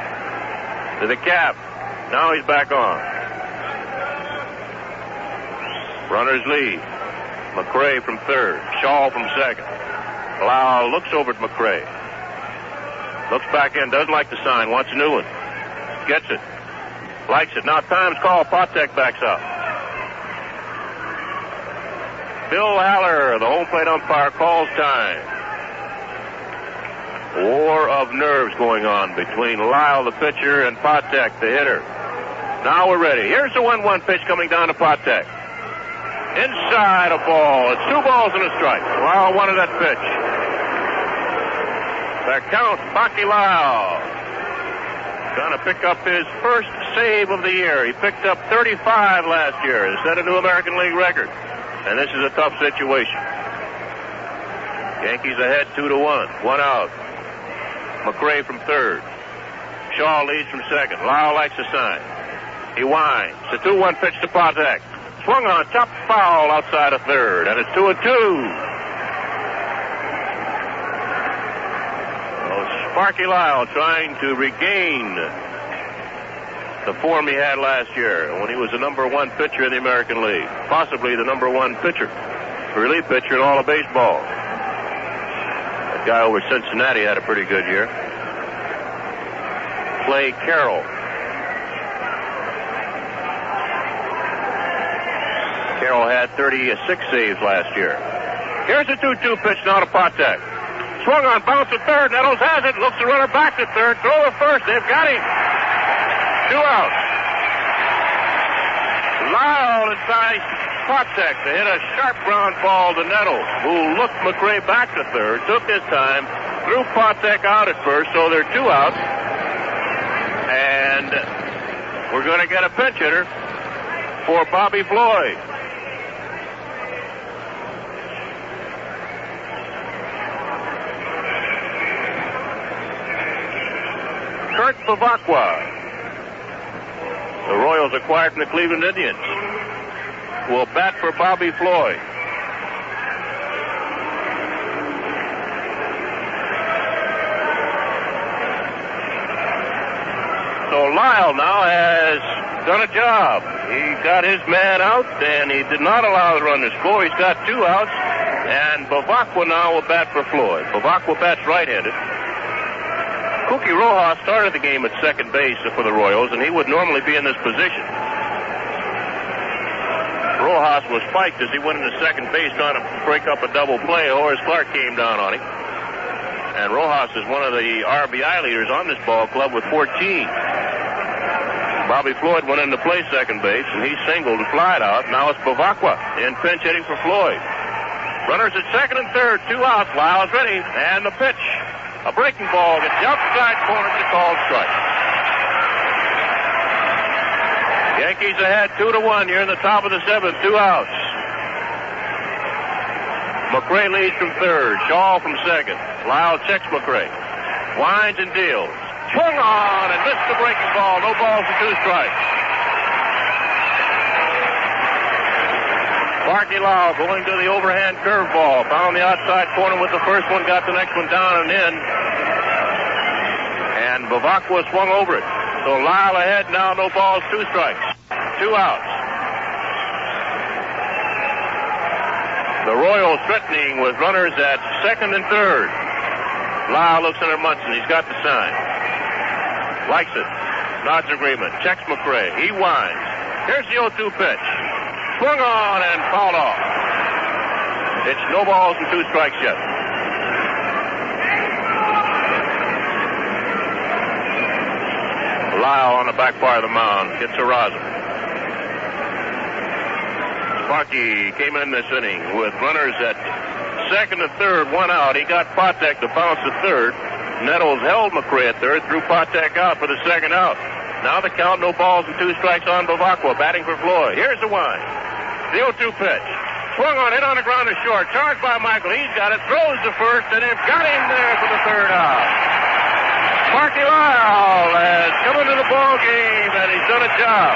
K: To the cap. Now he's back on. Runners lead. McRae from third. Shaw from second. Lyle looks over at McRae. Looks back in. Doesn't like the sign. Wants a new one. Gets it. Likes it. Now time's called. Patek backs up. Bill Haller, the home plate umpire, calls time. War of nerves going on between Lyle, the pitcher, and Patek, the hitter. Now we're ready. Here's the 1-1 pitch coming down to Patek. Inside a ball. It's 2 balls and a strike. Lyle wanted that pitch. The count, Bucky Lyle. Trying to pick up his first save of the year. He picked up 35 last year. Set a new American League record. And this is a tough situation. Yankees ahead 2-1. 1 out. McRae from third. Shaw leads from second. Lyle likes the sign. He winds. The 2-1 pitch to Patek. Swung on, chopped foul outside of third, and it's 2-2. Sparky Lyle trying to regain the form he had last year when he was the number 1 pitcher in the American League, possibly the number 1 pitcher, relief pitcher in all of baseball. That guy over Cincinnati had a pretty good year. Clay Carroll. Carroll had 36 saves last year. Here's a 2-2 pitch now to Patek. Swung on, bounce to third. Nettles has it. Looks the runner back to third. Throw to first. They've got him. 2 outs. Lyle enticed Patek to hit a sharp ground ball to Nettles, who looked McRae back to third, took his time, threw Patek out at first, so they're 2 outs. And we're going to get a pinch hitter for Bobby Floyd. Kurt Bavacqua. The Royals acquired from the Cleveland Indians. Will bat for Bobby Floyd. So Lyle now has done a job. He got his man out, and he did not allow the run to score. He's got 2 outs, and Bavacqua now will bat for Floyd. Bavacqua bats right-handed. Cookie Rojas started the game at second base for the Royals, and he would normally be in this position. Rojas was spiked as he went into second base trying to break up a double play. Horace Clark came down on him. And Rojas is one of the RBI leaders on this ball club with 14. Bobby Floyd went in to play second base, and he singled and flied out. Now it's Bavacqua in pinch hitting for Floyd. Runners at second and third, 2 outs. Lyle's ready, and the pitch. A breaking ball gets the outside corner to called strike. Yankees ahead 2-1 here in the top of the 7th, 2 outs. McRae leads from third, Shaw from second. Lyle checks McRae. Winds and deals. Swung on and missed the breaking ball. No balls and 2 strikes. Sparky Lyle going to the overhand curveball. Found the outside corner with the first one, got the next one down and in. And Bavacqua swung over it. So Lyle ahead now, no balls, 2 strikes. 2 outs. The Royals threatening with runners at second and third. Lyle looks under Munson. He's got the sign. Likes it. Nods agreement. Checks McRae. He winds. Here's the 0-2 pitch. Swung on and fouled off. It's no balls and 2 strikes yet. Lyle on the back part of the mound gets a rosin. Sparky came in this inning with runners at second and third, one out. He got Patek to bounce to third. Nettles held McCray at third, threw Patek out for the second out. Now the count, no balls and 2 strikes on Bavacqua, batting for Floyd. Here's the one. The 0-2 pitch. Swung on, hit on the ground to short. Charged by Michael. He's got it, throws to first, and they've got him there for the third out. Marky Lyle has come into the ball game, and he's done a job.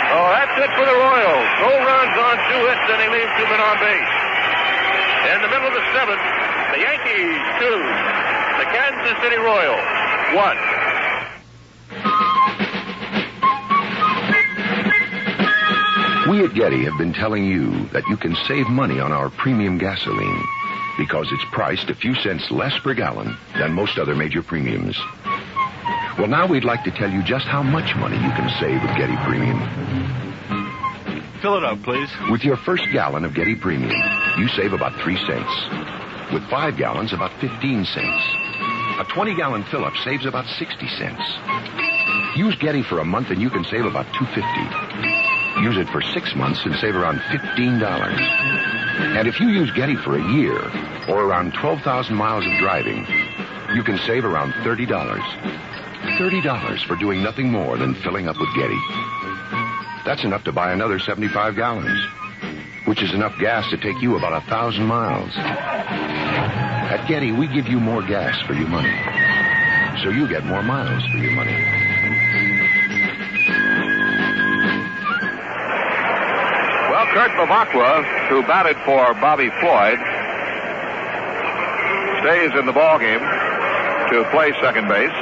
K: Oh, that's it for the Royals. No runs on 2 hits, and he leaves 2 men on base. In the middle of the 7th, the Yankees 2, the Kansas City Royals 1.
F: We at Getty have been telling you that you can save money on our premium gasoline because it's priced a few cents less per gallon than most other major premiums. Well, now we'd like to tell you just how much money you can save with Getty Premium.
H: Fill it up, please.
F: With your first gallon of Getty Premium, you save about 3 cents. With 5 gallons, about 15 cents. A 20-gallon fill-up saves about 60 cents. Use Getty for a month and you can save about $2.50. Use it for 6 months and save around $15. And if you use Getty for a year, or around 12,000 miles of driving, you can save around $30. $30 for doing nothing more than filling up with Getty. That's enough to buy another 75 gallons, which is enough gas to take you about 1,000 miles. At Getty, we give you more gas for your money, so you get more miles for your money.
A: Well, Kurt Bavacqua, who batted for Bobby Floyd, stays in the ballgame to play second base.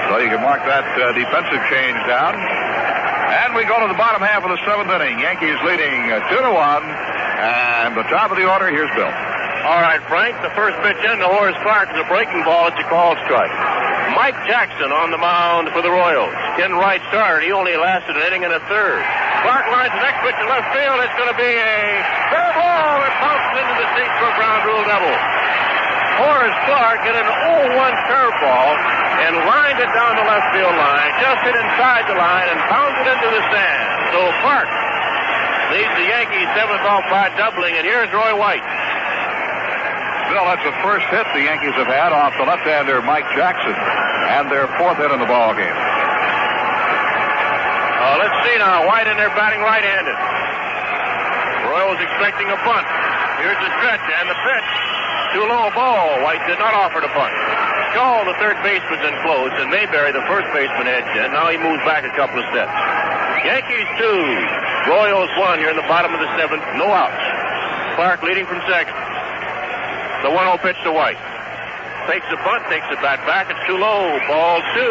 A: So you can mark that defensive change down. And we go to the bottom half of the 7th inning. Yankees leading 2-1. And the top of the order, here's Bill.
K: All right, Frank, the first pitch in to Horace Clark is a breaking ball. It's a called strike. Mike Jackson on the mound for the Royals. Ken Wright started. He only lasted an inning and a third. Clark lines the next pitch to left field. It's going to be a fair ball. It bounces into the seats for a ground rule double. Horace Clark hit an 0-1 curveball and lined it down the left field line, just hit inside the line and pounded into the stand. So Clark leads the Yankees 7th off by doubling, and here's Roy White.
A: Bill, that's the first hit the Yankees have had off the left-hander Mike Jackson, and their 4th hit in the ball game.
K: Let's see now. White in there batting right-handed. Royals expecting a bunt. Here's the stretch and the pitch. Too low ball. White did not offer to bunt. Shaw, the third baseman's in close, and Mayberry, the first baseman, edged in. Now he moves back a couple of steps. Yankees 2, Royals 1 here in the bottom of the 7th. No outs. Clark leading from second. The 1-0 pitch to White. Takes the bunt, takes the bat back. It's too low. Ball 2.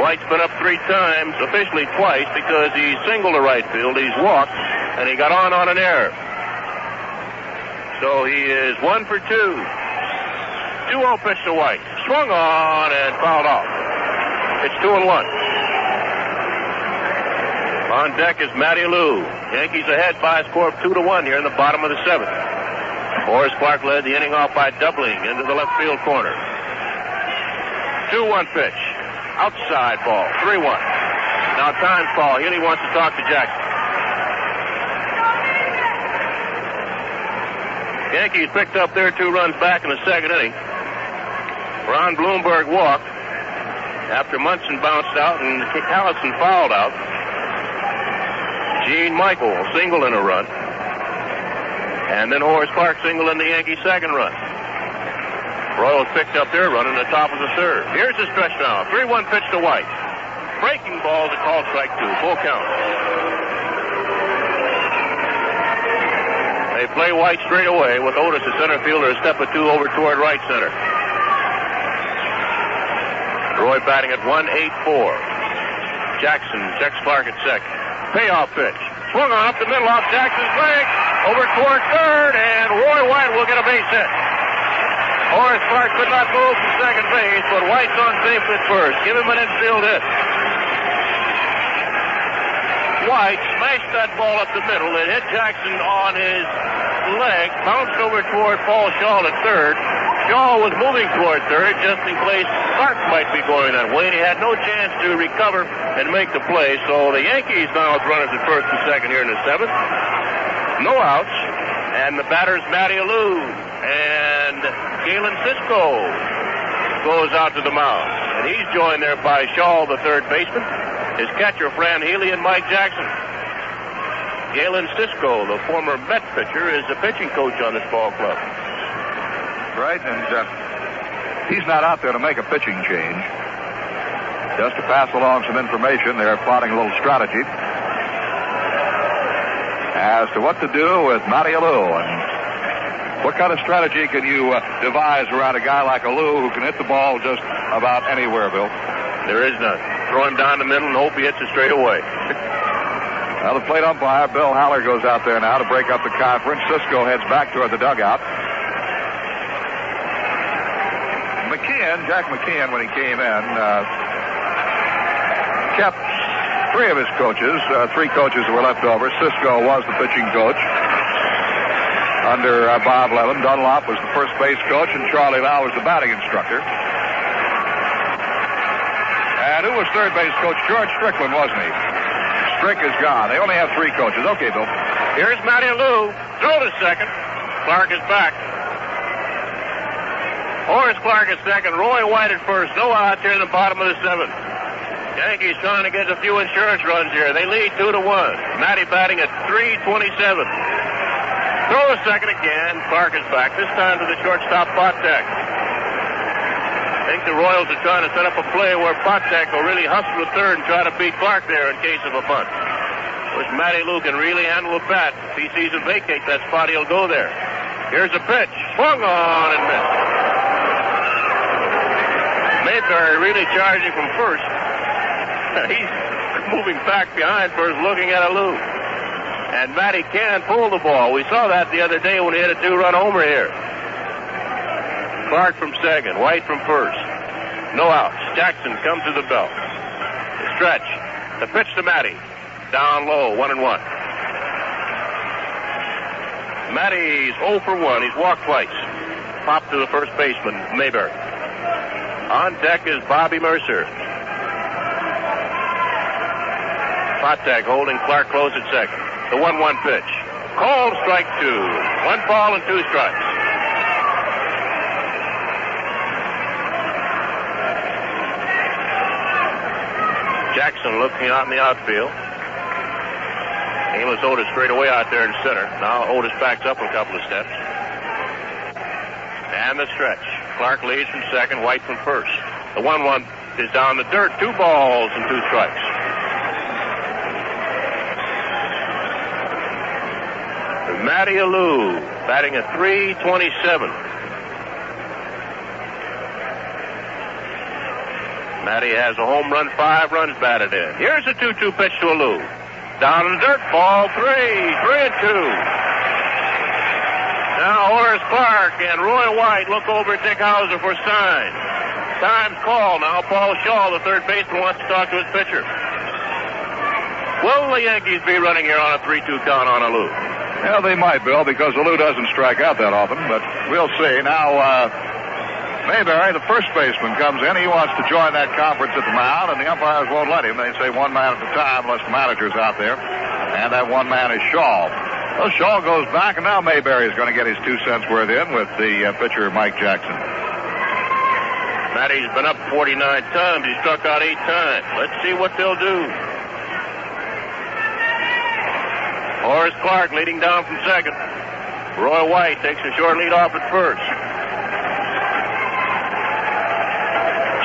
K: White's been up 3 times, officially twice, because he singled to right field. He's walked, and he got on an error. So he is 1 for 2. 2-0 pitch to White. Swung on and fouled off. It's 2-1. On deck is Matty Lou. Yankees ahead by a score of 2-1 here in the bottom of the 7th. Horace Clark led the inning off by doubling into the left field corner. 2-1 pitch. Outside ball. 3-1. Now time's call. Healy wants to talk to Jackson. Yankees picked up their 2 runs back in the 2nd inning. Ron Bloomberg walked after Munson bounced out and Callison fouled out. Gene Michael singled in a run. And then Horace Clark singled in the Yankee 2nd run. Royals picked up their run in the top of the 3rd. Here's the stretch now. 3-1 pitch to White. Breaking ball to call strike 2. Full count. They play White straight away with Otis, the center fielder, a step or 2 over toward right center. Roy batting at 1-8-4. Jackson checks Clark at second. Payoff pitch. Swung on up the middle off Jackson's leg. Over toward third, and Roy White will get a base hit. Horace Clark could not move from second base, but White's on safe at first. Give him an infield hit. White smashed that ball up the middle. It hit Jackson on his leg, bounced over toward Paul Shaw at third. Shaw was moving toward third just in case Clark might be going that way, and he had no chance to recover and make the play. So the Yankees now have runners at first and second here in the 7th. No outs.
B: And the batter's Matty Alou. And Galen Cisco goes out to the mound. And he's joined there by Shaw, the third baseman, his catcher, Fran Healy, and Mike Jackson. Galen Cisco, the former Met pitcher, is the pitching coach on this ball club.
A: Right, and he's not out there to make a pitching change. Just to pass along some information. They're plotting a little strategy as to what to do with Matty Alou. And what kind of strategy can you devise around a guy like Alou who can hit the ball just about anywhere, Bill?
B: There is none. Throw him down the middle and hope he hits it straight away.
A: Well, the plate umpire, Bill Haller, goes out there now to break up the conference. Cisco heads back toward the dugout. Jack McKeon, when he came in, kept three of his coaches, three coaches who were left over. Cisco was the pitching coach under Bob Levin. Dunlop was the first base coach, and Charlie Lau was the batting instructor. And who was third base coach? George Strickland, wasn't he? Strick is gone. They only have three coaches. Okay, Bill.
B: Here's Matty Alou. Throw to second. Clark is back. Horace Clark at second. Roy White at first. No out here in the bottom of the seventh. Yankees trying to get a few insurance runs here. They lead 2-1. Matty batting at .327. Throw a second again. Clark is back. This time to the shortstop, Botek. I think the Royals are trying to set up a play where Botek will really hustle the third and try to beat Clark there in case of a bunt. Of course, Matty Alou can really handle a bat. If he sees him vacate that spot, he'll go there. Here's a pitch. Swung on and missed. Mayberry really charging from first. He's moving back behind first, looking at Alou. And Matty can pull the ball. We saw that the other day when he hit a two-run homer here. Clark from second, White from first. No outs. Jackson comes to the belt. The stretch. The pitch to Matty. Down low, 1-1. Matty's 0 for 1. He's walked twice. Pop to the first baseman, Mayberry. On deck is Bobby Mercer. Botek holding Clark close at second. The 1-1 pitch. Called strike two. 1 ball and 2 strikes. Jackson looking out in the outfield. Amos Otis straight away out there in center. Now Otis backs up a couple of steps. And the stretch. Clark leads from second, White from first. The 1-1 is down the dirt. 2 balls and 2 strikes. Matty Alou batting at .327. Matty has a home run, 5 runs batted in. Here's a 2-2 pitch to Alou. Down in the dirt, ball 3, 3-2. Now Horace Clark and Roy White look over at Dick Hauser for signs. Time's call. Now Paul Shaw, the third baseman, wants to talk to his pitcher. Will the Yankees be running here on a 3-2 count on Alou?
A: Yeah, they might, Bill, because Alou doesn't strike out that often, but we'll see. Now, Mayberry, the first baseman, comes in. He wants to join that conference at the mound, and the umpires won't let him. They say one man at a time unless the manager's out there, and that one man is Shaw. Well, Shaw goes back, and now Mayberry is going to get his 2 cents worth in with the pitcher, Mike Jackson.
B: Matty's been up 49 times. He struck out 8 times. Let's see what they'll do. Horace Clark leading down from second. Roy White takes a short lead off at first.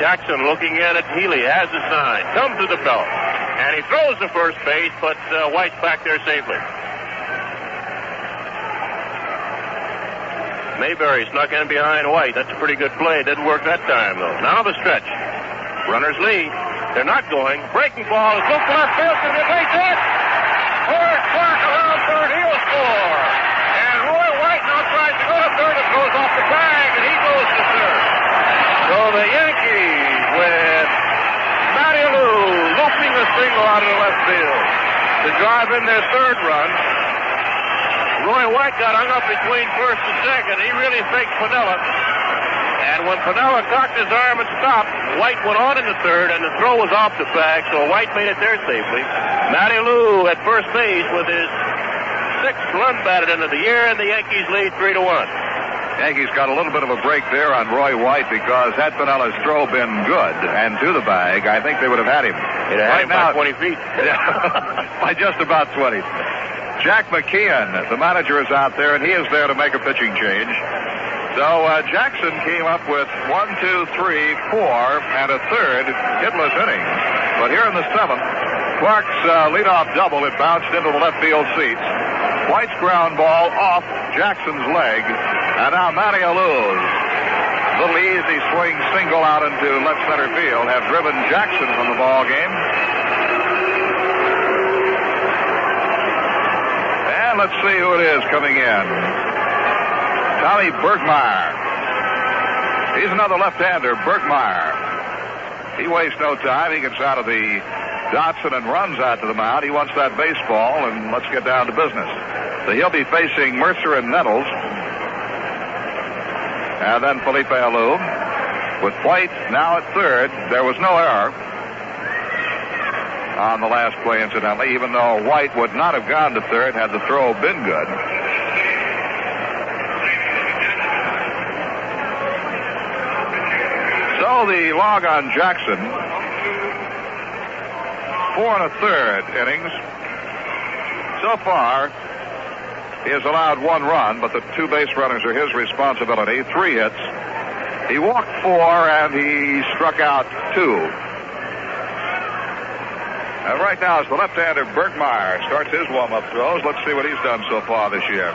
B: Jackson looking in at Healy, has the sign, comes to the belt, and he throws to first base, but White's back there safely. Mayberry snuck in behind White. That's a pretty good play. Didn't work that time, though. Now the stretch. Runners lead. They're not going. Breaking ball is looked to left field to the base hit. Horace Clark around third. He'll score. And Roy White now tries to go to third and throws off the bag, and he goes to third. So the Yankees with Matty Alou looping the single out of the left field to drive in their third run. Roy White got hung up between first and second. He really faked Piniella. And when Piniella cocked his arm and stopped, White went on in the third, and the throw was off the bag, so White made it there safely. Matty Alou at first base with his
K: sixth run batted into the year, and the Yankees lead 3-1.
A: Yankees got a little bit of a break there on Roy White because had Pinella's throw been good and to the bag, I think they would have had him.
K: It had him by 20 feet.
A: By just about 20. Jack McKeon, the manager, is out there, and he is there to make a pitching change. So Jackson came up with 1, 2, 3, 4, and a third hitless inning. But here in the seventh, Clark's leadoff double, it bounced into the left field seats. White's ground ball off Jackson's leg, and now Matty Allou's little easy swing single out into left center field have driven Jackson from the ball game. And let's see who it is coming in. Tommy Bergmeyer. He's another left-hander, Bergmeyer. He wastes no time. He gets out of the Dotson and runs out to the mound. He wants that baseball, and let's get down to business. So he'll be facing Mercer and Nettles. And then Felipe Alou. With White now at third, there was no error on the last play, incidentally, even though White would not have gone to third had the throw been good. So the log on Jackson, 4 1/3 innings. So far, he has allowed 1 run, but the 2 base runners are his responsibility. 3 hits. He walked 4, and he struck out 2. And right now, as the left-hander Bergmeyer starts his warm-up throws, let's see what he's done so far this year.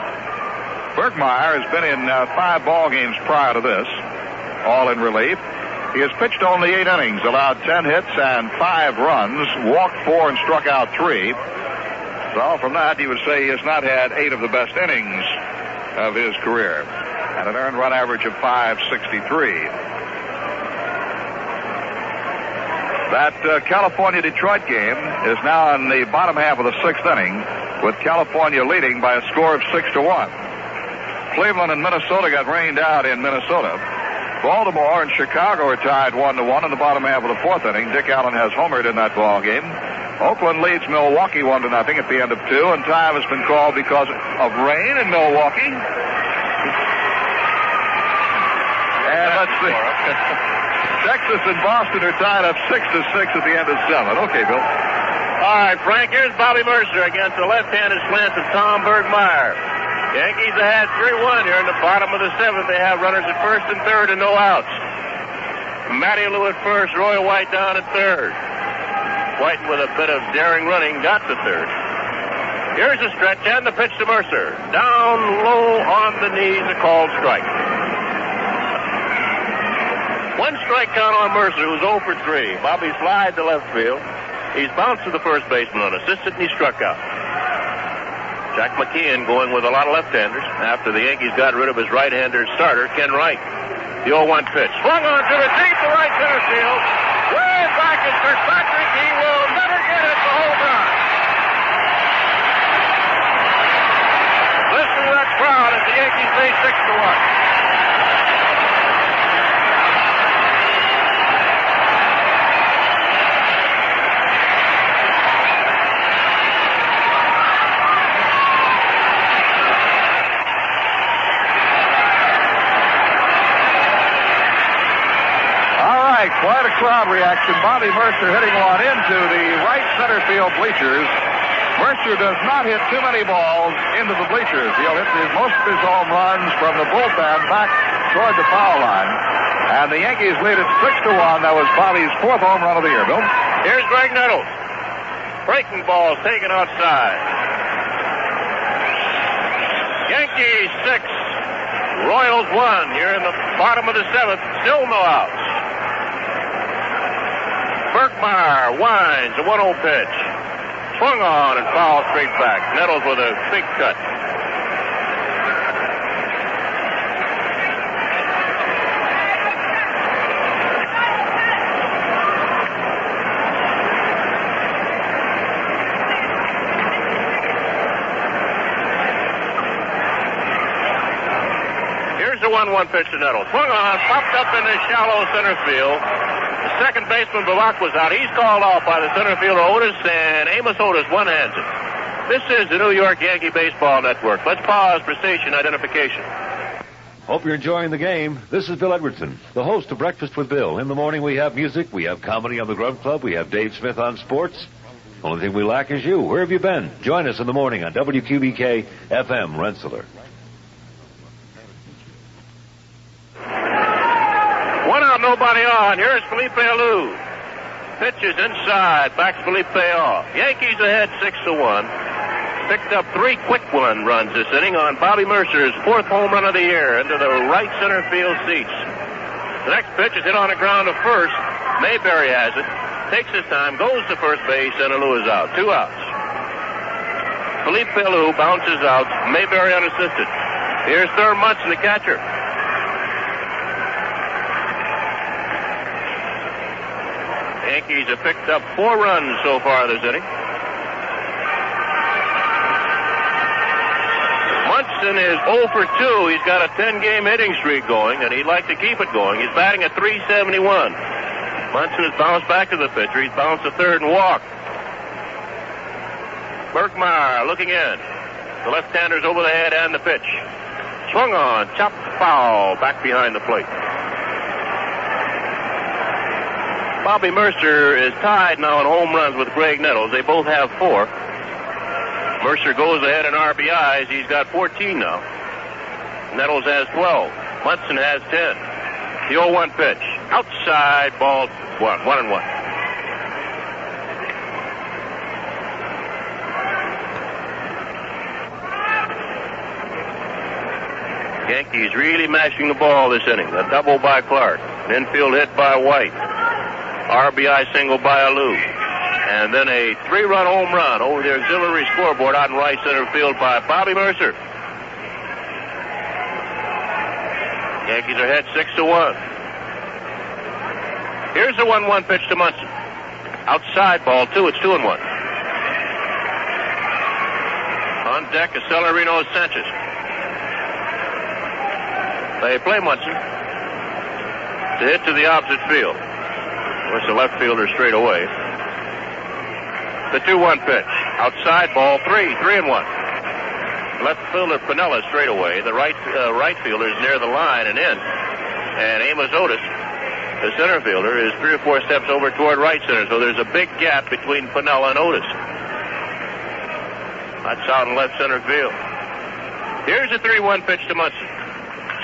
A: Bergmeyer has been in 5 ball games prior to this, all in relief. He has pitched only 8 innings, allowed 10 hits and 5 runs, walked 4 and struck out 3. So from that, you would say he has not had 8 of the best innings of his career, and an earned run average of 563. That California-Detroit game is now in the bottom half of the 6th inning, with California leading by a score of 6-1. Cleveland and Minnesota got rained out in Minnesota. Baltimore and Chicago are tied 1-1 in the bottom half of the 4th inning. Dick Allen has homered in that ball game. Oakland leads Milwaukee 1-0 at the end of 2, and time has been called because of rain in Milwaukee. And let's see. Texas and Boston are tied up 6-6 at the end of 7. Okay, Bill.
K: All right, Frank, here's Bobby Mercer against the left-handed slant of Tom Bergmeyer. Yankees have had 3-1 here in the bottom of the 7th. They have runners at first and third and no outs. Matty Alou at first, Roy White down at third. White, with a bit of daring running, got to third. Here's the stretch and the pitch to Mercer. Down low on the knees, a called strike. 1 strike count on Mercer, who's 0 for 3. Bobby slides to left field. He's bounced to the first baseman unassisted, and he struck out. Jack McKeon going with a lot of left-handers after the Yankees got rid of his right-hander starter, Ken Wright. The 0-1 pitch. Swung on to the deep to right center field. Way back is Kirkpatrick. He will never get it to home run. Listen to that crowd as the Yankees lead 6-1.
A: Quite a crowd reaction. Bobby Mercer hitting one into the right center field bleachers. Mercer does not hit too many balls into the bleachers. He'll hit most of his home runs from the bullpen back toward the foul line. And the Yankees lead it 6-1. That was Bobby's 4th home run of the year, Bill.
K: Here's Greg Nettles. Breaking balls taken outside. Yankees 6, Royals 1 here in the bottom of the 7th. Still no outs. Bergmeyer winds, a 1-0 pitch. Swung on and foul straight back. Nettles with a big cut. Here's the 1-1 pitch to Nettles. Swung on, popped up in the shallow center field. The second baseman, Bavak, was out. He's called off by the center fielder, Otis, and Amos Otis one-hands it. This is the New York Yankee Baseball Network. Let's pause for station identification.
C: Hope you're enjoying the game. This is Bill Edwardson, the host of Breakfast with Bill. In the morning we have music, we have comedy on the Grub Club, we have Dave Smith on sports. Only thing we lack is you. Where have you been? Join us in the morning on WQBK FM Rensselaer.
K: One out, nobody on. Here's Felipe Alou. Pitches inside, backs Felipe off. Yankees ahead 6-1. Picked up 3 quick runs this inning on Bobby Mercer's 4th home run of the year into the right center field seats. The next pitch is hit on the ground to first. Mayberry has it. Takes his time, goes to first base, and Alou is out. 2 outs. Felipe Alou bounces out. Mayberry unassisted. Here's Thurman Munson, the catcher. Yankees have picked up 4 runs so far this inning. Munson is 0 for 2. He's got a 10-game hitting streak going, and he'd like to keep it going. He's batting at .371. Munson has bounced back to the pitcher. He's bounced to third and walked. Berkmeyer looking in. The left-hander's over the head and the pitch. Swung on, chopped foul, back behind the plate. Bobby Mercer is tied now in home runs with Greg Nettles. They both have 4. Mercer goes ahead in RBIs. He's got 14 now. Nettles has 12. Munson has 10. The 0-1 pitch. Outside, ball 1. 1-1. Yankees really mashing the ball this inning. A double by Clark. An infield hit by White. RBI single by Alou. And then a 3-run home run over the auxiliary scoreboard out in right center field by Bobby Mercer. Yankees are ahead 6-1. Here's the 1-1 pitch to Munson. Outside, ball 2. It's 2-1. On deck is Celerino Sanchez. They play Munson to hit to the opposite field. It's the left fielder straight away. The 2-1 pitch. Outside, ball 3. 3-1. Left fielder Pinella straight away. The right fielder is near the line and in. And Amos Otis, the center fielder, is 3 or 4 steps over toward right center. So there's a big gap between Pinella and Otis. That's out in left center field. Here's a 3-1 pitch to Munson.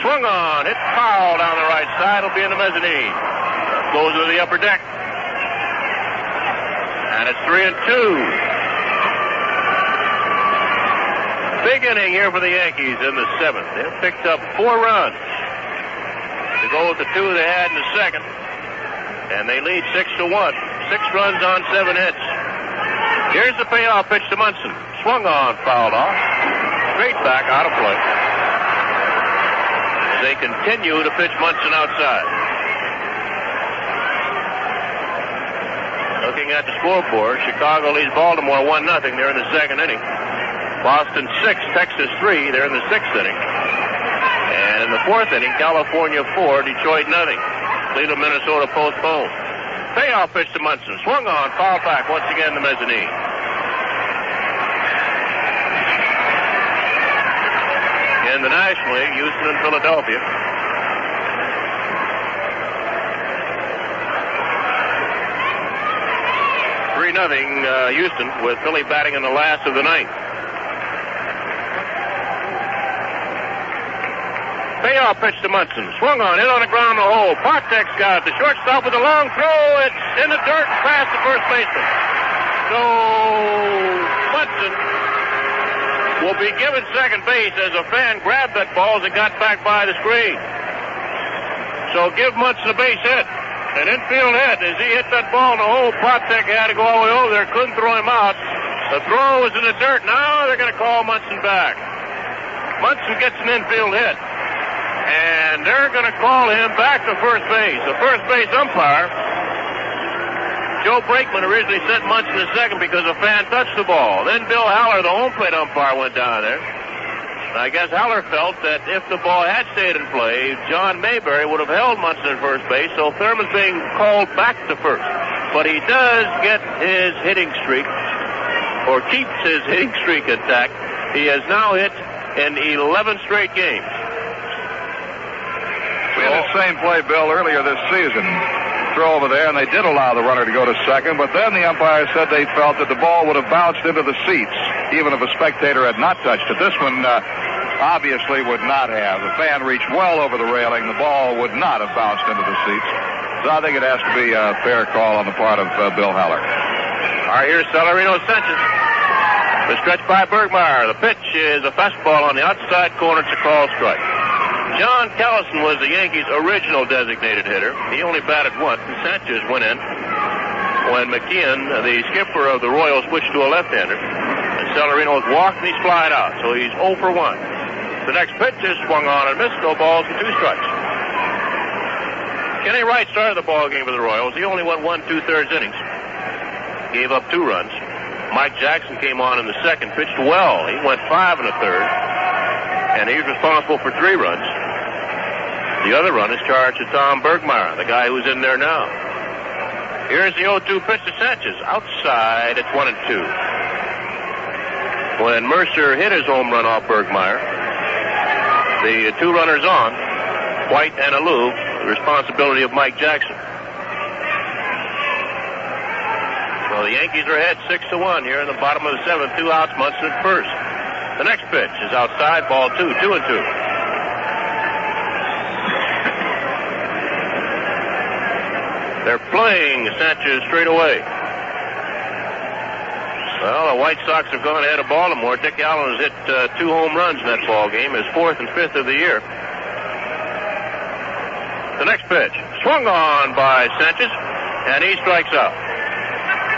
K: Swung on. Hit foul down the right side. It'll be in the mezzanine. Goes to the upper deck. And it's 3-2. Big inning here for the Yankees in the 7th. They've picked up 4 runs to go with the 2 they had in the 2nd. And they lead 6-1. 6 runs on 7 hits. Here's the payoff pitch to Munson. Swung on, fouled off. Straight back, out of play. They continue to pitch Munson outside. Looking at the scoreboard, Chicago leads Baltimore 1-0. They're in the 2nd inning. Boston 6, Texas 3. They're in the 6th inning. And in the 4th inning, California 4, Detroit 0. Cleveland, Minnesota postponed. Payoff pitch to Munson. Swung on, foul back once again the mezzanine. In the National League, Houston and Philadelphia. Houston, with Philly batting in the last of the 9th. Payoff pitch to Munson. Swung on, hit on the ground in the hole. Partek's got it. The shortstop with a long throw. It's in the dirt past the first baseman. So Munson will be given second base as a fan grabbed that ball as it got back by the screen. So give Munson a base hit. An infield hit. As he hit that ball in the hole, Partek had to go all the way over there. Couldn't throw him out. The throw was in the dirt. Now they're going to call Munson back. Munson gets an infield hit. And they're going to call him back to first base. The first base umpire, Joe Brakeman, originally sent Munson to second because a fan touched the ball. Then Bill Haller, the home plate umpire, went down there. I guess Haller felt that if the ball had stayed in play, John Mayberry would have held Munson at first base, so Thurman's being called back to first. But he does get his hitting streak or keeps his hitting streak intact. He has now hit in 11 straight games.
A: We had the same play, Bill, earlier this season. Throw over there, and they did allow the runner to go to second, but then the umpire said they felt that the ball would have bounced into the seats, even if a spectator had not touched it. This one obviously would not have. The fan reached well over the railing. The ball would not have bounced into the seats. So I think it has to be a fair call on the part of Bill Heller.
K: All right, here's Celerino Sanchez. The stretch by Bergmeyer. The pitch is a fastball on the outside corner. It's a call strike. John Callison was the Yankees' original designated hitter. He only batted once, and Sanchez went in when McKeon, the skipper of the Royals, switched to a left-hander. And Celerino has walked, and he's flied out, so he's 0 for 1. The next pitch is swung on and missed. No balls and 2 strikes. Kenny Wright started the ball game for the Royals. He only went 1 2/3 innings. Gave up 2 runs. Mike Jackson came on in the second, pitched well. He went 5 1/3, and he's responsible for 3 runs. The other run is charged to Tom Bergmeyer, the guy who's in there now. Here's the 0-2 pitch to Sanchez. Outside, it's 1-2. When Mercer hit his home run off Bergmeyer, the 2 runners on, White and Alou, the responsibility of Mike Jackson. So the Yankees are ahead 6-1 here in the bottom of the 7th. 2 outs, Munson at first. The next pitch is outside, ball 2, 2-2. They're playing Sanchez straight away. Well, the White Sox have gone ahead of Baltimore. Dick Allen has hit 2 home runs in that ball game, his 4th and 5th of the year. The next pitch, swung on by Sanchez, and he strikes out.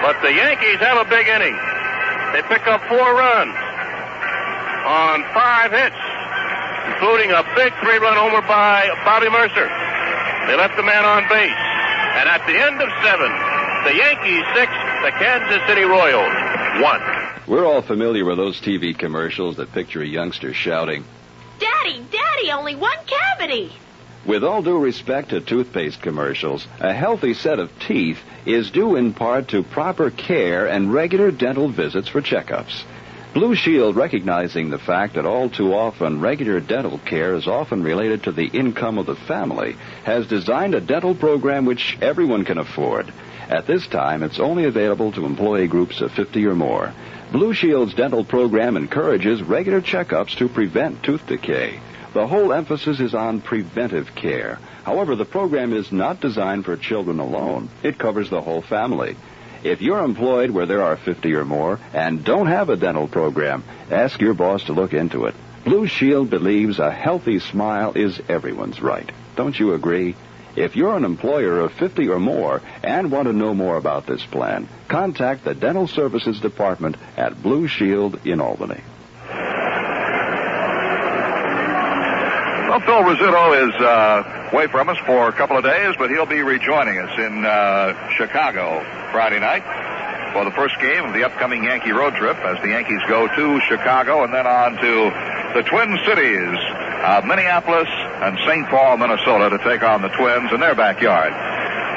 K: But the Yankees have a big inning. They pick up 4 runs on 5 hits, including a big 3-run homer by Bobby Mercer. They left the man on base. And at the end of 7, the Yankees 6, the Kansas City Royals 1.
S: We're all familiar with those TV commercials that picture a youngster shouting,
T: Daddy, Daddy, only 1 cavity.
S: With all due respect to toothpaste commercials, a healthy set of teeth is due in part to proper care and regular dental visits for checkups. Blue Shield, recognizing the fact that all too often regular dental care is often related to the income of the family, has designed a dental program which everyone can afford. At this time, it's only available to employee groups of 50 or more. Blue Shield's dental program encourages regular checkups to prevent tooth decay. The whole emphasis is on preventive care. However, the program is not designed for children alone. It covers the whole family. If you're employed where there are 50 or more and don't have a dental program, ask your boss to look into it. Blue Shield believes a healthy smile is everyone's right. Don't you agree? If you're an employer of 50 or more and want to know more about this plan, contact the Dental Services Department at Blue Shield in Albany.
A: Well, Phil Rizzuto is away from us for a couple of days, but he'll be rejoining us in Chicago Friday night for the first game of the upcoming Yankee road trip as the Yankees go to Chicago and then on to the Twin Cities of Minneapolis and St. Paul, Minnesota, to take on the Twins in their backyard.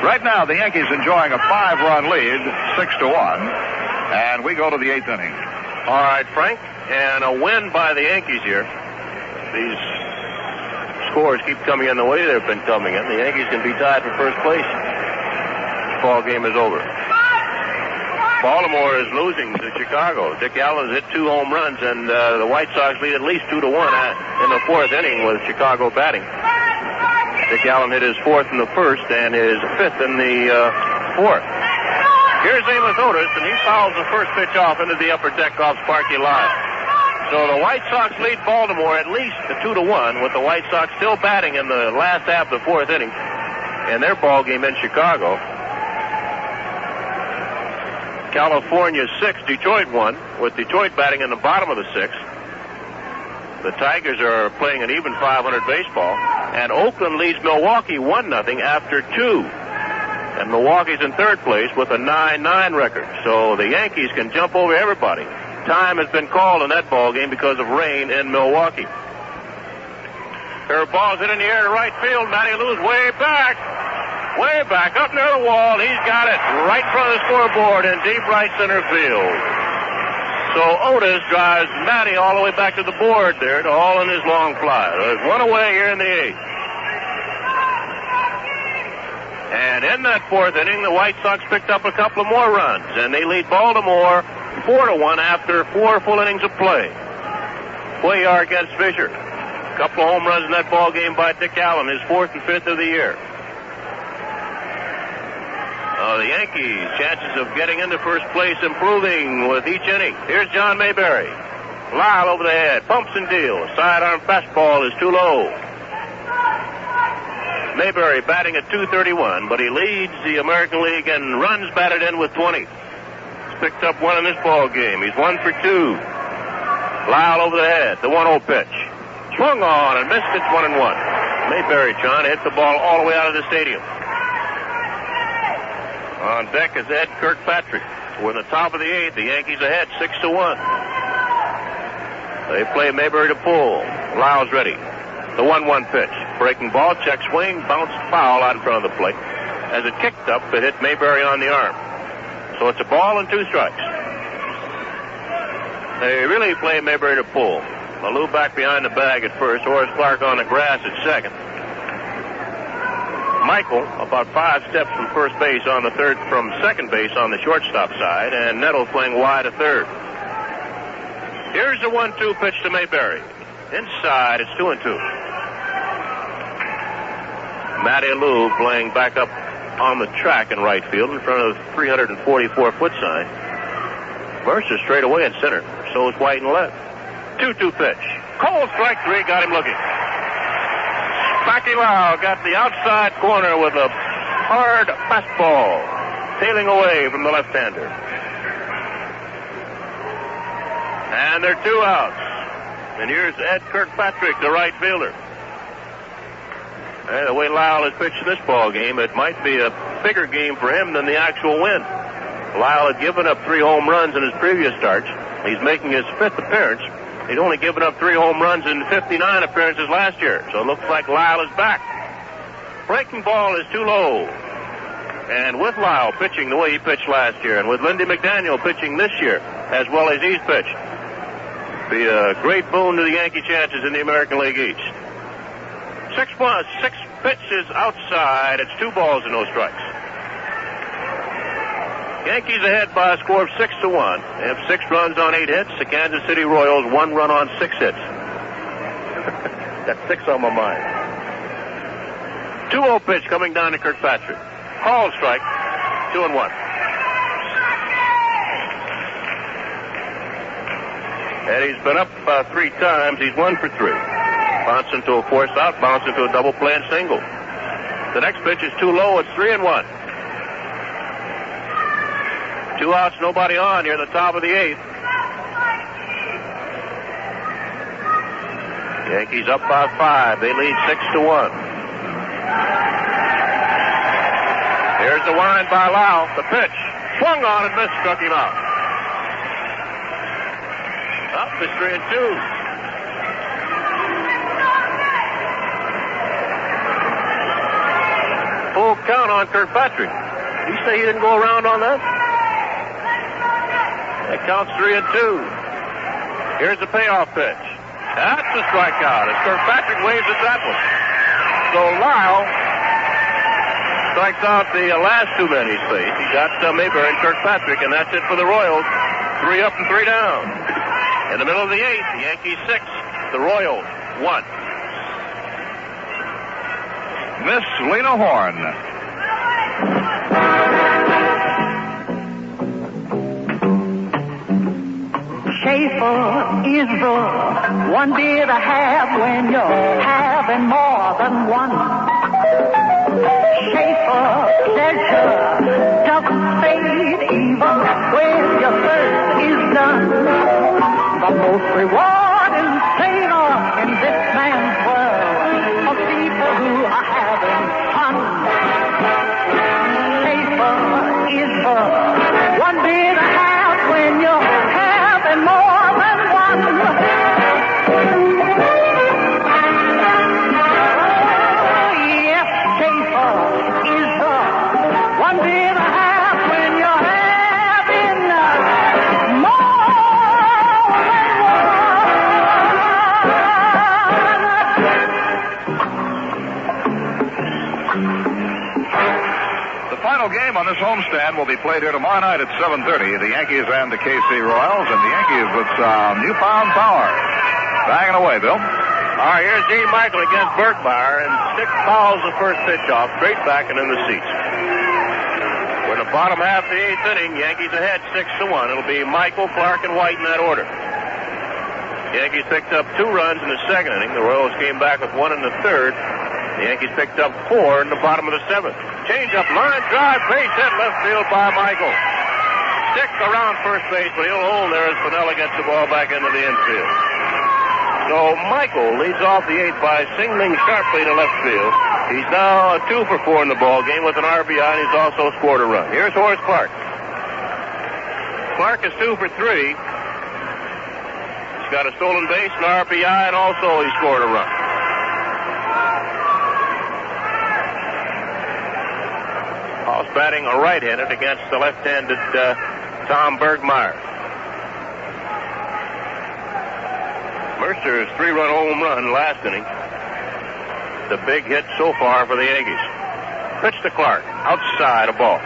A: Right now, the Yankees enjoying a 5-run lead, 6-1, and we go to the 8th inning.
K: All right, Frank, and a win by the Yankees here. These scores keep coming in the way they've been coming in. The Yankees can be tied for first place. This ball game is over. Baltimore is losing to Chicago. Dick Allen has hit 2 home runs, and the White Sox lead at least 2-1 in the 4th inning with Chicago batting. Dick Allen hit his 4th in the 1st and his 5th in the 4th. Here's Amos Otis, and he fouls the first pitch off into the upper deck off Sparky Lyle. So the White Sox lead Baltimore at least 2-1, with the White Sox still batting in the last half of the 4th inning in their ball game in Chicago. California 6, Detroit 1, with Detroit batting in the bottom of the 6th. The Tigers are playing an even 500 baseball, and Oakland leads Milwaukee 1-0 after 2. And Milwaukee's in 3rd place with a 9-9 record. So the Yankees can jump over everybody. Time has been called in that ball game because of rain in Milwaukee. Her ball's hit in the air to right field. Matty Lou's way back up near the wall. He's got it right in front of the scoreboard in deep right center field. So Otis drives Matty all the way back to the board there to haul in his long fly. There's one away here in the eighth. And in that fourth inning, the White Sox picked up a couple of more runs, and they lead Baltimore 4-1 after 4 full innings of play. Cuellar against Fisher. A couple of home runs in that ball game by Dick Allen, his 4th and 5th of the year. The Yankees' chances of getting into first place improving with each inning. Here's John Mayberry. Lyle over the head, pumps and deals. Sidearm fastball is too low. Mayberry batting at .231, but he leads the American League in runs batted in with 20. He's picked up 1 in this ball game. He's 1 for 2. Lyle over the head, the 1-0 pitch. Swung on and missed it, 1-1. Mayberry trying to hit the ball all the way out of the stadium. On deck is Ed Kirkpatrick. We're in the top of the 8th. The Yankees ahead 6-1. They play Mayberry to pull. Lyle's ready. The 1-1 pitch. Breaking ball, check swing, bounced foul out in front of the plate. As it kicked up, it hit Mayberry on the arm. So it's a ball and 2 strikes. They really play Mayberry to pull. Malou back behind the bag at first. Horace Clark on the grass at second. Michael about 5 steps from first base on the third, from second base on the shortstop side, and Nettles playing wide at third. Here's the 1-2 pitch to Mayberry. Inside, it's 2-2. Matty Lou playing back up on the track in right field in front of the 344-foot sign. Mercer straight away in center. So is White in left. 2-2 pitch. Cold strike 3, got him looking. Sparky Lyle got the outside corner with a hard fastball, tailing away from the left-hander. And there are 2 outs. And here's Ed Kirkpatrick, the right fielder. And the way Lyle has pitched in this ball game, it might be a bigger game for him than the actual win. Lyle had given up 3 home runs in his previous starts. He's making his 5th appearance. He'd only given up 3 home runs in 59 appearances last year. So it looks like Lyle is back. Breaking ball is too low. And with Lyle pitching the way he pitched last year, and with Lindy McDaniel pitching this year as well as he's pitched, be a great boon to the Yankee chances in the American League East. 6 pitches outside. It's 2 balls and no strikes. Yankees ahead by a score of 6-1. They have 6 runs on 8 hits. The Kansas City Royals 1 run on 6 hits. That's 6 on my mind. 2-0 pitch coming down to Kirkpatrick. Call strike. 2-1. Eddie's been up 3 times. He's 1 for 3. Bounce into a force out, bounce into a double play and single. The next pitch is too low. It's 3-1. 2 outs, nobody on here at the top of the 8th. Yankees up by 5. They lead 6-1. Here's the wind by Lyle. The pitch. Swung on and missed, struck him out. Up is 3-2. Full count on Kirkpatrick. You say he didn't go around on that? It counts 3-2. Here's the payoff pitch. That's a strikeout as Kirkpatrick waves at that one. So Lyle strikes out the last 2 men he's faced. He got Mayberry and Kirkpatrick, and that's it for the Royals. 3 up and 3 down. In the middle of the 8th, the Yankees 6, the Royals 1.
A: Miss Lena Horne.
U: Schaefer is the one beer to have when you're having more than one. Schaefer pleasure doesn't fade even when your thirst is done. The most rewarding flavor in this man's world of people who are having fun. Schaefer is the one beer to have when you're having more than one. Yes, Schaefer is the one beer to have when you're having more
A: game on this homestand will be played here tomorrow night at 7:30. The Yankees and the KC Royals, and the Yankees with some newfound power. Banging away, Bill.
B: All right, here's Gene Michael against Bergmeyer, and Stick fouls the first pitch off, straight back and in the seats. We're in the bottom half of the 8th inning. Yankees ahead 6-1. It'll be Michael, Clark, and White in that order. Yankees picked up 2 runs in the 2nd inning. The Royals came back with 1 in the 3rd. The Yankees picked up 4 in the bottom of the 7th. Change up, line drive, base hit left field by Michael. Stick around first base, but he'll hold there as Piniella gets the ball back into the infield. So Michael leads off the 8th by singling sharply to left field. He's now 2 for 4 in the ball game with an RBI, and he's also scored a run. Here's Horace Clark. Clark is 2 for 3. He's got a stolen base, an RBI, and also he scored a run. House batting a right-handed against the left-handed Tom Bergmeyer. Mercer's 3-run home run last inning. The big hit so far for the Yankees. Pitch to Clark. Outside, a ball.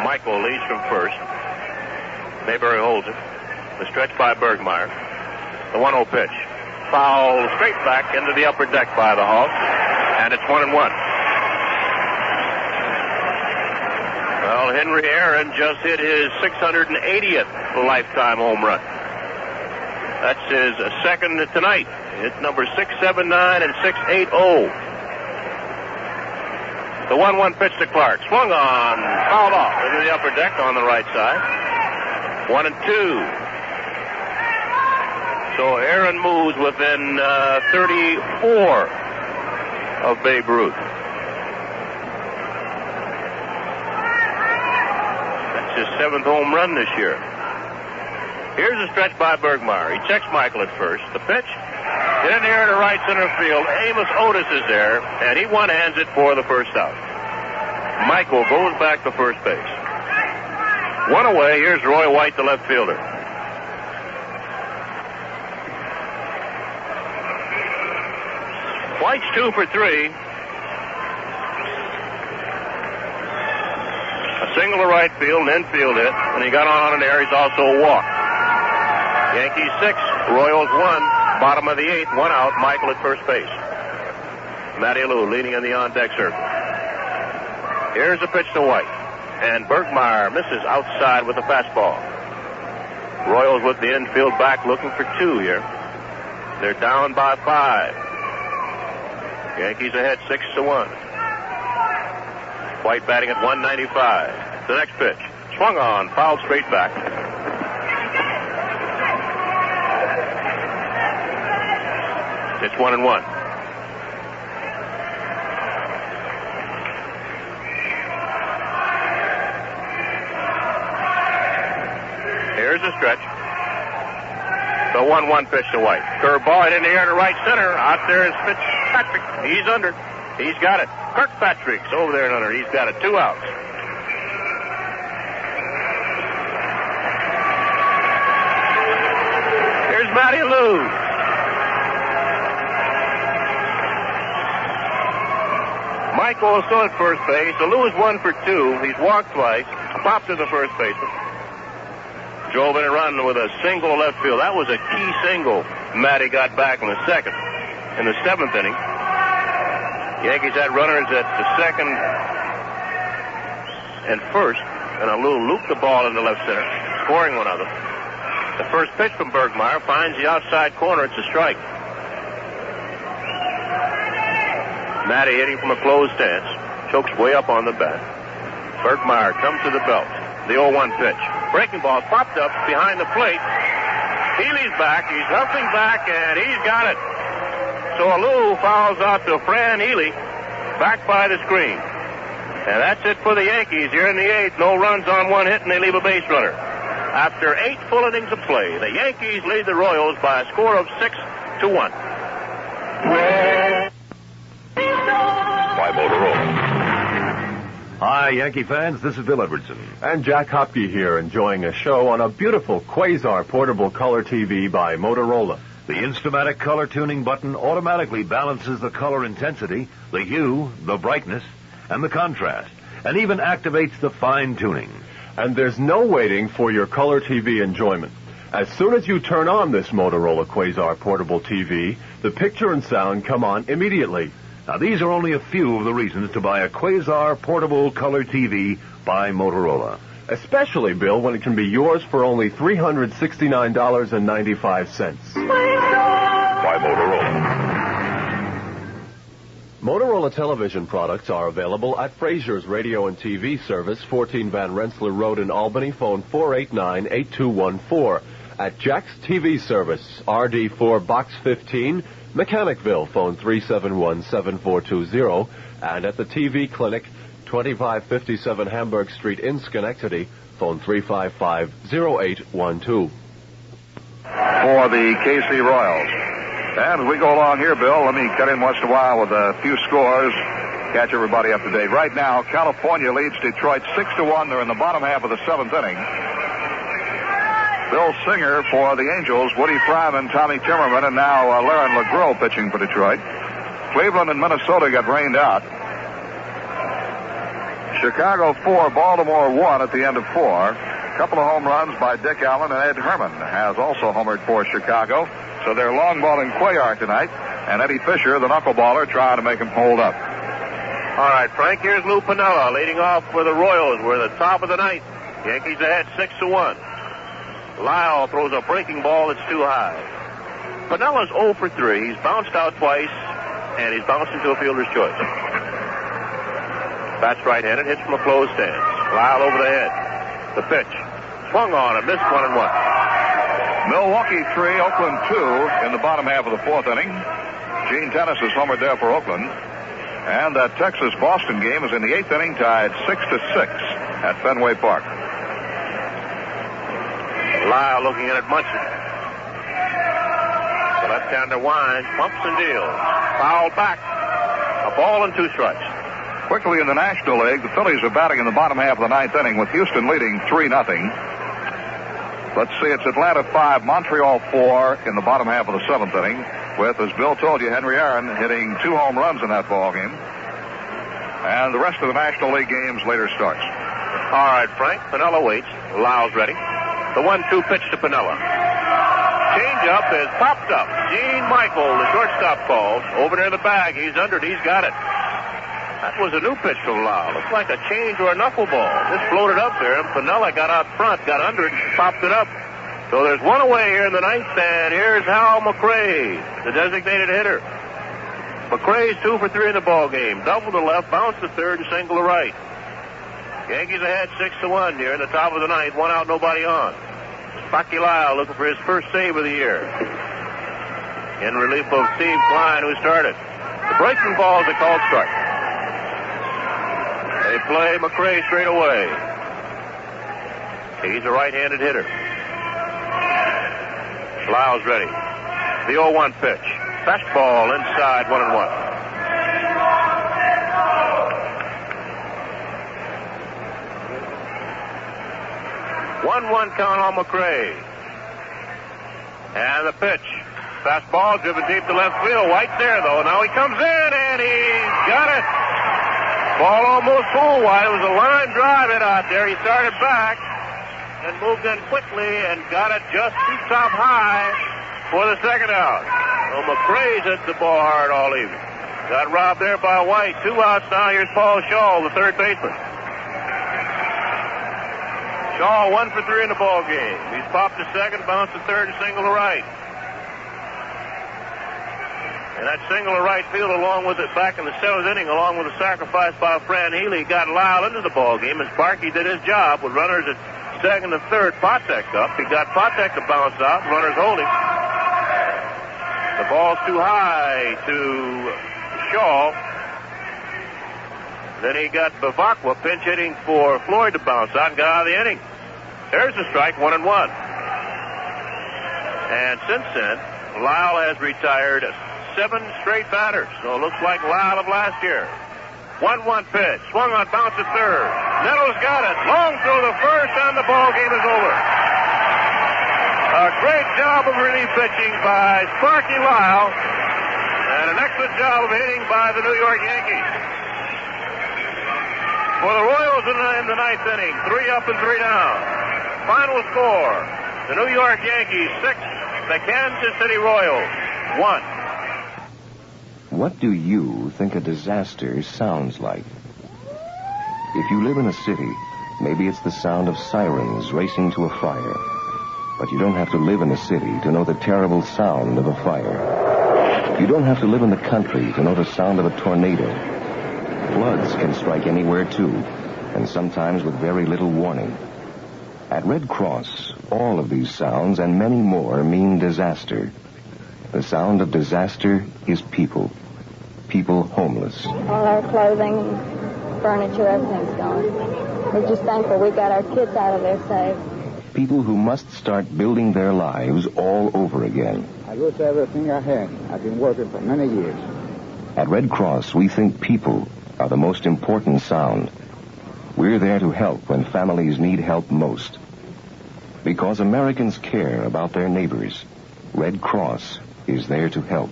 B: Michael leads from first. Mayberry holds it. The stretch by Bergmeyer. The 1-0 pitch. Foul straight back into the upper deck by the Hawks. And it's 1-1. Well, Henry Aaron just hit his 680th lifetime home run. That's his second tonight. It's number 679 and 680. The 1-1 pitch to Clark. Swung on, fouled off into the upper deck on the right side. 1-2. So Aaron moves within 34 of Babe Ruth. His 7th home run this year. Here's a stretch by Bergmeyer. He checks Michael at first. The pitch hit in the air to right center field. Amos Otis is there, and he one-hands it for the first out. Michael goes back to first base. 1 away. Here's Roy White, the left fielder. White's 2 for 3. A single to right field, an infield hit. When he got on an air, he's also a walk. Yankees 6, Royals 1, bottom of the 8th, 1 out, Michael at first base. Matty Lou leading in the on-deck circle. Here's a pitch to White. And Bergmeyer misses outside with a fastball. Royals with the infield back looking for 2 here. They're down by 5. Yankees ahead 6-1. White batting at 195. The next pitch. Swung on, fouled straight back. It's 1-1. Here's a stretch. The 1-1 pitch to White. Curveball hit in the air to right center. Out there is Fitzpatrick. He's under. He's got it. Kirkpatrick's over there and under. He's got it. 2 outs. Here's Matty Lou. Michael is still at first base. So Lou is 1 for 2. He's walked twice. Popped to the first baseman. Drove in a run with a single left field. That was a key single Matty got back in the 2nd. In the 7th inning. Yankees had runners at the 2nd and 1st, and Lou looped the ball into left center, scoring one of them. The first pitch from Bergmeyer finds the outside corner. It's a strike. Matty hitting from a closed stance, chokes way up on the bat. Bergmeyer comes to the belt. The 0-1 pitch. Breaking ball popped up behind the plate. Healy's back. He's hustling back, and he's got it. So Lou fouls out to Fran Healy, back by the screen. And that's it for the Yankees here in the 8th. No runs on 1 hit, and they leave a base runner. After 8 full innings of play, the Yankees lead the Royals by a score of 6-1.
R: By Motorola.
C: Hi, Yankee fans. This is Bill Edwardson.
H: And Jack Hopke here, enjoying a show on a beautiful Quasar portable color TV by Motorola.
C: The Instamatic color tuning button automatically balances the color intensity, the hue, the brightness, and the contrast, and even activates the fine tuning.
H: And there's no waiting for your color TV enjoyment. As soon as you turn on this Motorola Quasar portable TV, the picture and sound come on immediately.
C: Now, these are only a few of the reasons to buy a Quasar portable color TV by Motorola.
H: Especially, Bill, when it can be yours for only $369.95.
R: By Motorola.
H: Motorola television products are available at Frazier's Radio and TV Service, 14 Van Rensselaer Road in Albany, phone 489-8214. At Jack's TV Service, RD4 Box 15, Mechanicville, phone 371-7420. And at the TV Clinic, 2557 Hamburg Street in Schenectady, phone 355-0812.
A: For the KC Royals. And as we go along here, Bill, let me cut in once in a while with a few scores, catch everybody up to date. Right now, California leads Detroit 6-1. They're in the bottom half of the seventh inning. Bill Singer for the Angels, Woody Fryman, Tommy Timmerman, and now Laren LeGros pitching for Detroit. Cleveland and Minnesota got rained out. Chicago 4, Baltimore 1 at the end of 4. A couple of home runs by Dick Allen, and Ed Herman has also homered for Chicago. So they're long balling Cuellar tonight, and Eddie Fisher, the knuckleballer, trying to make him hold up.
B: All right, Frank, here's Lou Piniella leading off for the Royals. We're at the top of the ninth. Yankees ahead 6-1. Lyle throws a breaking ball that's too high. Piniella's 0 for 3. He's bounced out twice, and he's bounced into a fielder's choice. That's right-handed, hits from a closed stance. Lyle over the head. The pitch. Swung on and missed 1-1.
A: Milwaukee 3, Oakland 2 in the bottom half of the fourth inning. Gene Tennis is homered there for Oakland. And that Texas-Boston game is in the eighth inning, tied 6-6 at Fenway Park.
B: Lyle looking at it, Munson. The left-hander winds, pumps and deals. Fouled back. A ball and 2 strikes.
A: Quickly in the National League, the Phillies are batting in the bottom half of the ninth inning with Houston leading 3-0. Let's see, it's Atlanta 5, Montreal 4 in the bottom half of the seventh inning with, as Bill told you, Henry Aaron hitting 2 home runs in that ball game. And the rest of the National League games later starts.
B: All right, Frank. Piniella waits. Lyle's ready. The 1-2 pitch to Piniella. Change-up is popped up. Gene Michael, the shortstop, calls. Over near the bag. He's under it. He's got it. That was a new pitch from Lyle. Looks like a change or a knuckleball. This floated up there, and Piniella got out front, got under it, and popped it up. So there's one away here in the ninth, and here's Hal McRae, the designated hitter. McRae's 2 for 3 in the ball game. Double to left, bounce to third, and single to right. Yankees ahead 6-1 here in the top of the ninth. 1 out, nobody on. Sparky Lyle looking for his first save of the year. In relief of Steve Klein, who started. The breaking ball is a called strike. They play McRae straight away. He's a right-handed hitter. Lyle's ready. The 0-1 pitch. Fastball inside, 1-1. One count on McRae. And the pitch. Fastball driven deep to left field. White there, though. Now he comes in, and he's got it. Ball almost full wide. It was a line drive hit out there. He started back and moved in quickly and got it just too top high for the second out. So McRae's hit the ball hard all evening. Got robbed there by White. 2 outs now. Here's Paul Shaw, the third baseman. Shaw 1 for 3 in the ball game. He's popped to second, bounced to third, and single to right. And that single to right field, along with it back in the seventh inning, along with a sacrifice by Fran Healy, got Lyle into the ball game as Sparky did his job with runners at second and third. Potek up. He got Potek to bounce out. Runners holding. The ball's too high to Shaw. Then he got Bavacqua pinch hitting for Floyd to bounce out and got out of the inning. There's the strike, 1-1. And since then, Lyle has retired 7 straight batters. So it looks like Lyle of last year. 1-1 pitch. Swung on, bounce to third. Nettles got it. Long throw to first, and the ball game is over. A great job of relief pitching by Sparky Lyle, and an excellent job of hitting by the New York Yankees. For the Royals in the ninth inning, 3 up and 3 down. Final score, the New York Yankees 6, the Kansas City Royals 1.
D: What do you think a disaster sounds like? If you live in a city, maybe it's the sound of sirens racing to a fire. But you don't have to live in a city to know the terrible sound of a fire. You don't have to live in the country to know the sound of a tornado. Floods can strike anywhere, too, and sometimes with very little warning. At Red Cross, all of these sounds and many more mean disaster. The sound of disaster is people. People homeless.
L: All our clothing and furniture, everything's gone. We're just thankful we got our kids out of there safe.
D: People who must start building their lives all over again.
M: I lose everything I had. I've been working for many years.
D: At Red Cross, we think people are the most important sound. We're there to help when families need help most. Because Americans care about their neighbors, Red Cross is there to help.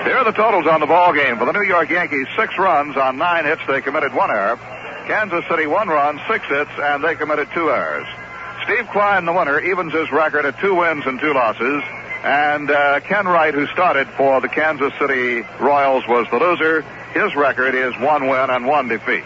A: Here are the totals on the ball game. For the New York Yankees, 6 runs on 9 hits. They committed 1 error. Kansas City, 1 run, 6 hits, and they committed 2 errors. Steve Klein, the winner, evens his record at 2 wins and 2 losses. And Ken Wright, who started for the Kansas City Royals, was the loser. His record is 1 win and 1 defeat.